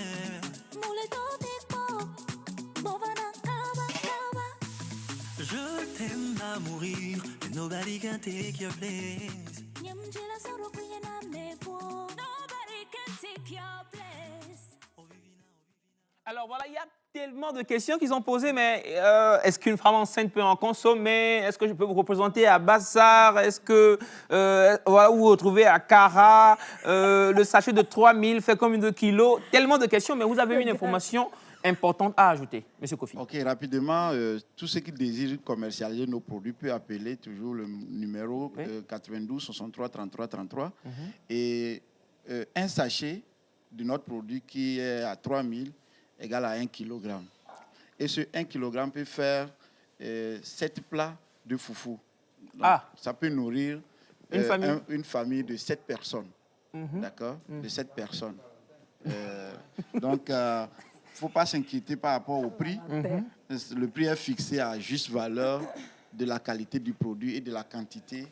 [SPEAKER 5] Je t'aime à mourir, and nobody can take your place.
[SPEAKER 1] Alors voilà, il y a tellement de questions qu'ils ont posées, mais est-ce qu'une femme enceinte peut en consommer? Est-ce que je peux vous représenter à Bassar? Est-ce que voilà, vous vous retrouvez à Cara? Le sachet de 3000 fait combien de kilos? Tellement de questions, mais vous avez une information importante à ajouter, M. Kofi.
[SPEAKER 9] Ok, rapidement, tous ceux qui désirent commercialiser nos produits peuvent appeler toujours le numéro 92 63 33 33 et un sachet de notre produit qui est à 3000 égale à 1 kg. Et ce 1 kg peut faire 7 plats de foufou. Donc, ça peut nourrir une famille de 7 personnes. D'accord? De 7 personnes. Donc, il ne faut pas s'inquiéter par rapport au prix. Le prix est fixé à juste valeur de la qualité du produit et de la quantité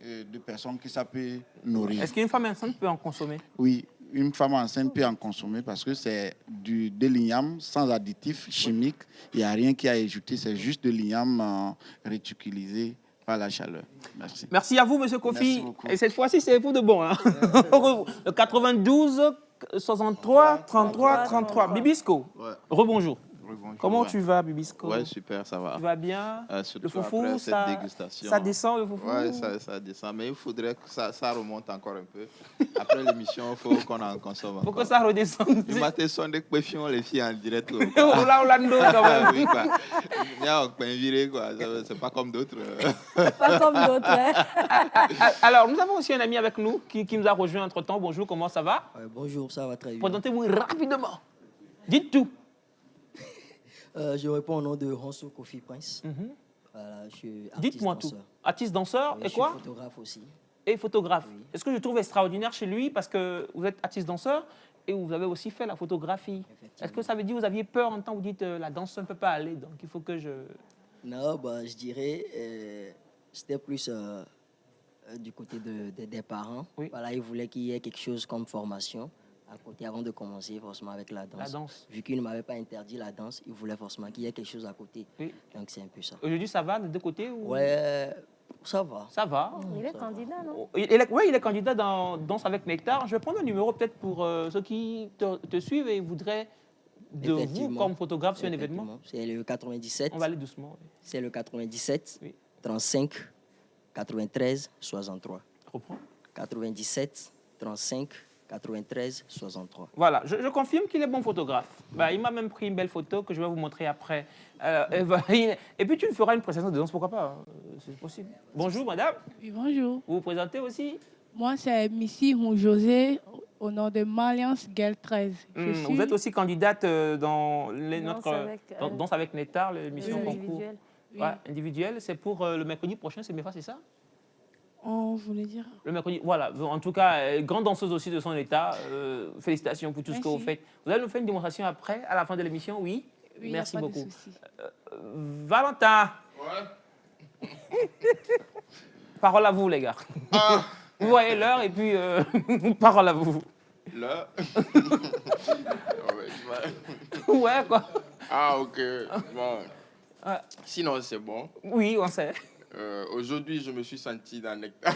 [SPEAKER 9] de personnes que ça peut nourrir.
[SPEAKER 1] Est-ce qu'une femme enceinte peut en consommer?
[SPEAKER 9] Oui. Une femme enceinte peut en consommer parce que c'est de l'igname sans additifs chimiques. Il n'y a rien qui a ajouté, c'est juste de l'igname réutilisé Pas la chaleur. Merci.
[SPEAKER 1] Merci à vous, Monsieur Kofi.
[SPEAKER 9] Merci beaucoup.
[SPEAKER 1] Et cette fois-ci, c'est pour de bon. Hein. Le 92 63 33 33. Bibisco.
[SPEAKER 9] Ouais.
[SPEAKER 1] Rebonjour.
[SPEAKER 9] Rebonjour,
[SPEAKER 1] Comment
[SPEAKER 9] ouais.
[SPEAKER 1] tu vas, Bibisco?
[SPEAKER 9] Ouais, super, ça va.
[SPEAKER 1] Tu vas bien?
[SPEAKER 9] Surtout
[SPEAKER 1] Le foufou,
[SPEAKER 9] après cette
[SPEAKER 1] ça,
[SPEAKER 9] dégustation.
[SPEAKER 1] ça descend, le foufou?
[SPEAKER 9] Ouais, ça descend. Mais il faudrait que ça remonte encore un peu. Après l'émission, il faut qu'on en consomme.
[SPEAKER 1] Faut que ça redescende.
[SPEAKER 9] Du matin, son de péfion, les filles en direct.
[SPEAKER 1] Oula, Orlando, quand même.
[SPEAKER 9] Oui, quoi. Il y a un pain viré, quoi. C'est pas comme d'autres.
[SPEAKER 4] Pas comme d'autres, hein.
[SPEAKER 1] Alors, nous avons aussi un ami avec nous qui nous a rejoint entre-temps. Bonjour, comment ça va?
[SPEAKER 15] Bonjour, ça va très bien.
[SPEAKER 1] Présentez-vous rapidement. Dites tout.
[SPEAKER 15] Je réponds au nom de Ronso Kofi Prince. Voilà, je suis artiste
[SPEAKER 1] Dites-moi tout.
[SPEAKER 15] danseur.
[SPEAKER 1] Artiste danseur
[SPEAKER 15] Oui,
[SPEAKER 1] et
[SPEAKER 15] je
[SPEAKER 1] quoi?
[SPEAKER 15] suis photographe aussi.
[SPEAKER 1] Et photographe. Et ce que je trouve extraordinaire chez lui, parce que vous êtes artiste danseur et vous avez aussi fait la photographie. Est-ce que ça veut dire que vous aviez peur en temps où vous dites la danse ne peut pas aller, donc il faut que je...
[SPEAKER 15] Non, bah, je dirais, c'était plus du côté des parents. Voilà, ils voulaient qu'il y ait quelque chose comme formation à côté avant de commencer forcément avec la danse.
[SPEAKER 1] La danse.
[SPEAKER 15] Vu qu'ils ne m'avaient pas interdit la danse, ils voulaient forcément qu'il y ait quelque chose à côté. Donc c'est un peu ça.
[SPEAKER 1] Aujourd'hui, ça va des deux côtés ou...
[SPEAKER 15] Ouais, ça va.
[SPEAKER 1] Ça va.
[SPEAKER 4] Il est candidat, non?
[SPEAKER 1] Oui, il est candidat dans Danse avec Nectar. Je vais prendre un numéro peut-être pour ceux qui te suivent et voudraient de vous comme photographe sur un événement.
[SPEAKER 15] C'est le 97.
[SPEAKER 1] On va aller doucement. Oui.
[SPEAKER 15] C'est le 97 35 93 63.
[SPEAKER 1] Reprends.
[SPEAKER 15] 97 35 93 63.
[SPEAKER 1] Voilà, je confirme qu'il est bon photographe. Bah, il m'a même pris une belle photo que je vais vous montrer après. Et puis tu me feras une présentation de danse, pourquoi pas, hein, c'est possible. Bonjour madame.
[SPEAKER 16] Oui, bonjour.
[SPEAKER 1] Vous vous présentez aussi?
[SPEAKER 16] Moi, c'est Missy José, au nom de Maliance Guel 13.
[SPEAKER 1] Vous êtes aussi candidate dans Danse avec Nectar, l'émission concours.
[SPEAKER 16] Individuelle.
[SPEAKER 1] Ouais, individuelle. C'est pour le mercredi prochain, c'est ça?
[SPEAKER 16] On voulait dire.
[SPEAKER 1] Le mercredi, voilà. En tout cas, grande danseuse aussi de son état. Félicitations pour tout ce que vous faites. Vous allez nous faire une démonstration après, à la fin de l'émission, oui?
[SPEAKER 16] Oui,
[SPEAKER 1] merci
[SPEAKER 16] y a pas de
[SPEAKER 1] beaucoup.
[SPEAKER 16] souci.
[SPEAKER 1] Valentin. Parole à vous, les gars. Vous voyez l'heure et puis parole à vous.
[SPEAKER 14] L'heure?
[SPEAKER 1] Ouais, quoi.
[SPEAKER 14] Ah, ok. Bon. Sinon, c'est bon.
[SPEAKER 1] Oui, on sait.
[SPEAKER 14] Aujourd'hui, je me suis senti dans le nectar.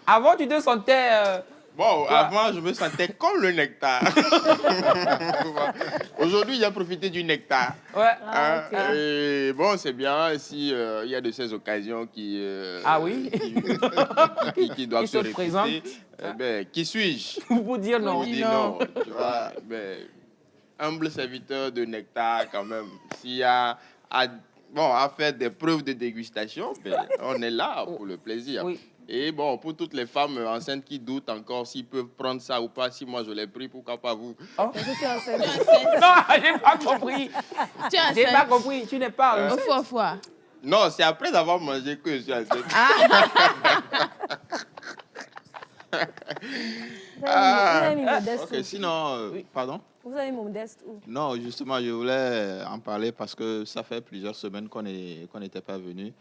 [SPEAKER 1] Avant, tu te sentais...
[SPEAKER 14] Bon, avant, je me sentais comme le nectar. Aujourd'hui, j'ai profité du nectar.
[SPEAKER 1] Ouais.
[SPEAKER 14] Et bon, c'est bien si il y a de ces occasions qui...
[SPEAKER 1] oui
[SPEAKER 14] qui doivent
[SPEAKER 1] qui
[SPEAKER 14] se
[SPEAKER 1] présentent.
[SPEAKER 14] répéter. Qui suis-je?
[SPEAKER 1] Pour dire non.
[SPEAKER 14] Pour dire non. Tu vois, humble serviteur de nectar, quand même. S'il y a à faire des preuves de dégustation, on est là pour le plaisir.
[SPEAKER 1] Oui.
[SPEAKER 14] Et bon, pour toutes les femmes enceintes qui doutent encore s'ils peuvent prendre ça ou pas, si moi je l'ai pris, pourquoi pas vous?
[SPEAKER 1] Non, j'ai pas compris. J'ai pas compris. Tu n'es pas...
[SPEAKER 14] Non, c'est après avoir mangé que je suis enceinte.
[SPEAKER 9] Ok, sinon, pardon?
[SPEAKER 4] Vous avez Modeste où?
[SPEAKER 9] Non, justement, je voulais en parler parce que ça fait plusieurs semaines qu'on n'était pas venus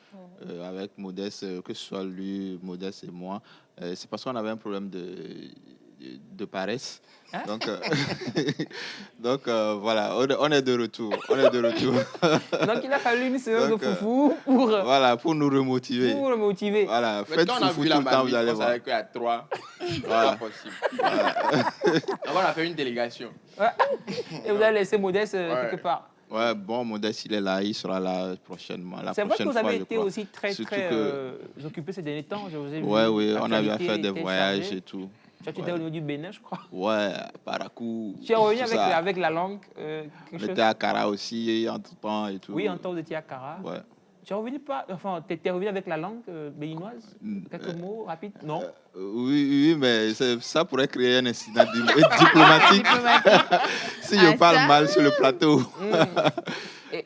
[SPEAKER 9] avec Modeste, que ce soit lui, Modeste et moi. C'est parce qu'on avait un problème de paresse. Hein? Donc, voilà, on est de retour.
[SPEAKER 1] Donc, il a fallu une séance de foufou pour...
[SPEAKER 9] Voilà, pour nous remotiver.
[SPEAKER 1] Pour nous motiver.
[SPEAKER 9] Voilà,
[SPEAKER 14] mais
[SPEAKER 9] faites
[SPEAKER 14] quand on a
[SPEAKER 9] foufou
[SPEAKER 14] vu
[SPEAKER 9] tout
[SPEAKER 14] la
[SPEAKER 9] le temps, vous allez
[SPEAKER 14] on
[SPEAKER 9] voir.
[SPEAKER 14] savait qu'il y a 3.
[SPEAKER 9] Voilà.
[SPEAKER 14] Pas possible. Voilà. Donc, on a fait une délégation.
[SPEAKER 1] Ouais. Et vous avez laissé Modeste quelque part.
[SPEAKER 9] Ouais, bon, Modeste, il est là, il sera là prochainement.
[SPEAKER 1] C'est vrai que vous avez été aussi très occupé ces derniers temps. Je vous ai vu.
[SPEAKER 9] Oui, on a eu à faire des voyages et tout.
[SPEAKER 1] Tu étais au niveau du Bénin, je crois.
[SPEAKER 9] Ouais, Parakou.
[SPEAKER 1] Tu es revenu avec la langue.
[SPEAKER 9] On était à Kara aussi, entre-temps et tout.
[SPEAKER 1] Oui, en temps vous étiez à Kara.
[SPEAKER 9] Ouais.
[SPEAKER 1] Tu es revenu t'es revenu avec la langue béninoise? Quelques mots rapides? Non?
[SPEAKER 9] Oui, mais ça pourrait créer un incident diplomatique. Si je parle mal sur le plateau.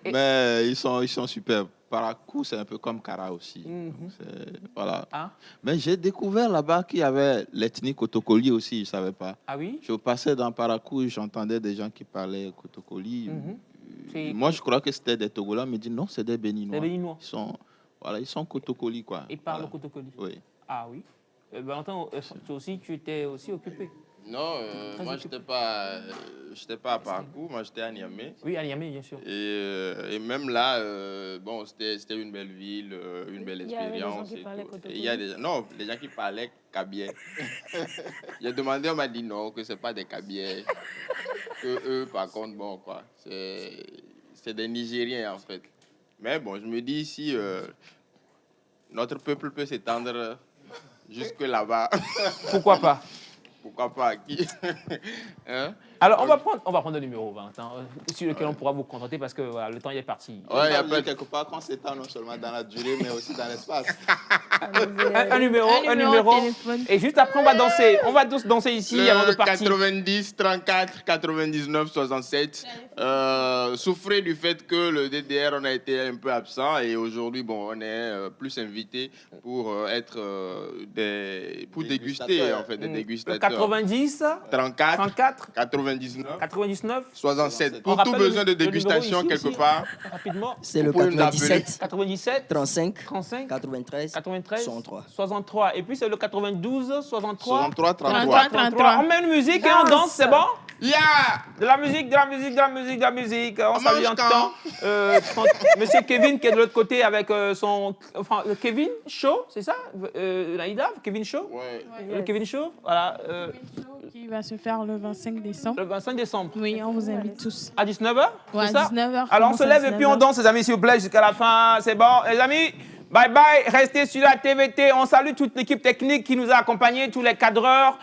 [SPEAKER 9] Mais ils sont superbes. Parakou, c'est un peu comme Kara aussi. Voilà. Mais j'ai découvert là-bas qu'il y avait l'ethnie Kotokoli aussi, je ne savais pas.
[SPEAKER 1] Ah oui?
[SPEAKER 9] Je passais dans Parakou et j'entendais des gens qui parlaient Kotokoli. Moi, je crois que c'était des Togolais, mais dit non, c'est des Béninois.
[SPEAKER 1] Des Béninois.
[SPEAKER 9] Ils sont Kotokoli, quoi.
[SPEAKER 1] Ils parlent Kotokoli.
[SPEAKER 9] Oui.
[SPEAKER 1] Ah oui. Valentin, tu étais aussi occupé.
[SPEAKER 14] Non, moi, je n'étais pas à Parcours, moi, j'étais à Niamey.
[SPEAKER 1] Oui, à Niamey, bien sûr.
[SPEAKER 14] Et même là, bon, c'était une belle ville, une belle expérience. Il y a des gens qui parlaient kabye. J'ai demandé, on m'a dit non, que ce n'est pas des kabyais. Que eux, par contre, bon, quoi, c'est des Nigériens, en fait. Mais bon, je me dis, si notre peuple peut s'étendre jusque là-bas.
[SPEAKER 1] Pourquoi pas?
[SPEAKER 14] Pourquoi pas? Hein?
[SPEAKER 1] Alors, on va prendre le numéro 20, sur lequel on pourra vous contacter parce que voilà, le temps y est parti.
[SPEAKER 9] Ouais, il y a peut-être quelque part qu'on s'étend non seulement dans la durée, mais aussi dans l'espace.
[SPEAKER 1] Un numéro. Et juste après, on va danser. On va tous danser ici avant de partir.
[SPEAKER 14] 90 34 99 67. Souffrez du fait que le DDR, on a été un peu absent et aujourd'hui, bon, on est plus invités pour pour déguster, en fait, des dégustateurs.
[SPEAKER 1] 90
[SPEAKER 14] 34 99 67. Pour tout besoin de dégustation quelque part.
[SPEAKER 1] Rapidement.
[SPEAKER 15] C'est le 97
[SPEAKER 1] 35
[SPEAKER 15] 93
[SPEAKER 1] 63. Et puis c'est le 92 63
[SPEAKER 14] 33.
[SPEAKER 1] On met une musique et on danse, c'est bon?
[SPEAKER 14] Yeah!
[SPEAKER 1] De la musique. On salue en temps. Monsieur Kevin qui est de l'autre côté avec Kevin Show, c'est ça? Naïda, Kevin Show?
[SPEAKER 14] Ouais.
[SPEAKER 1] Le Kevin Show, voilà.
[SPEAKER 2] Qui va se faire le 25 décembre.
[SPEAKER 1] Le 25 décembre.
[SPEAKER 2] Oui, on vous invite tous.
[SPEAKER 1] À 19h?
[SPEAKER 2] Ouais,
[SPEAKER 1] c'est ça?
[SPEAKER 2] à 19h.
[SPEAKER 1] Alors on se lève et puis on danse, les amis, s'il vous plaît, jusqu'à la fin. C'est bon, les amis? Bye bye, restez sur la TVT. On salue toute l'équipe technique qui nous a accompagnés, tous les cadreurs,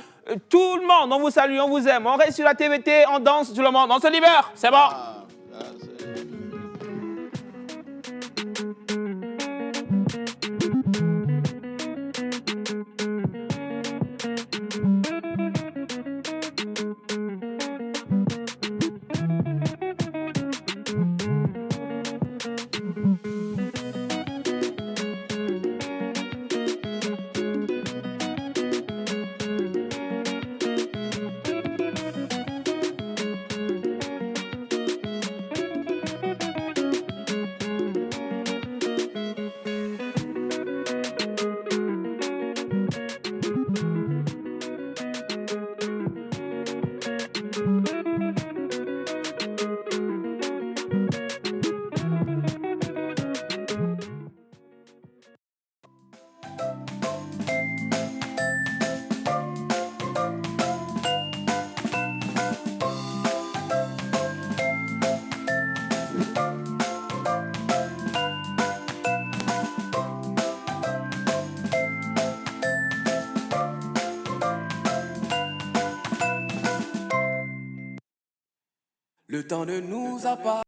[SPEAKER 1] tout le monde. On vous salue, on vous aime. On reste sur la TVT, on danse, tout le monde. On se libère, c'est bon?
[SPEAKER 8] Le temps ne nous a pas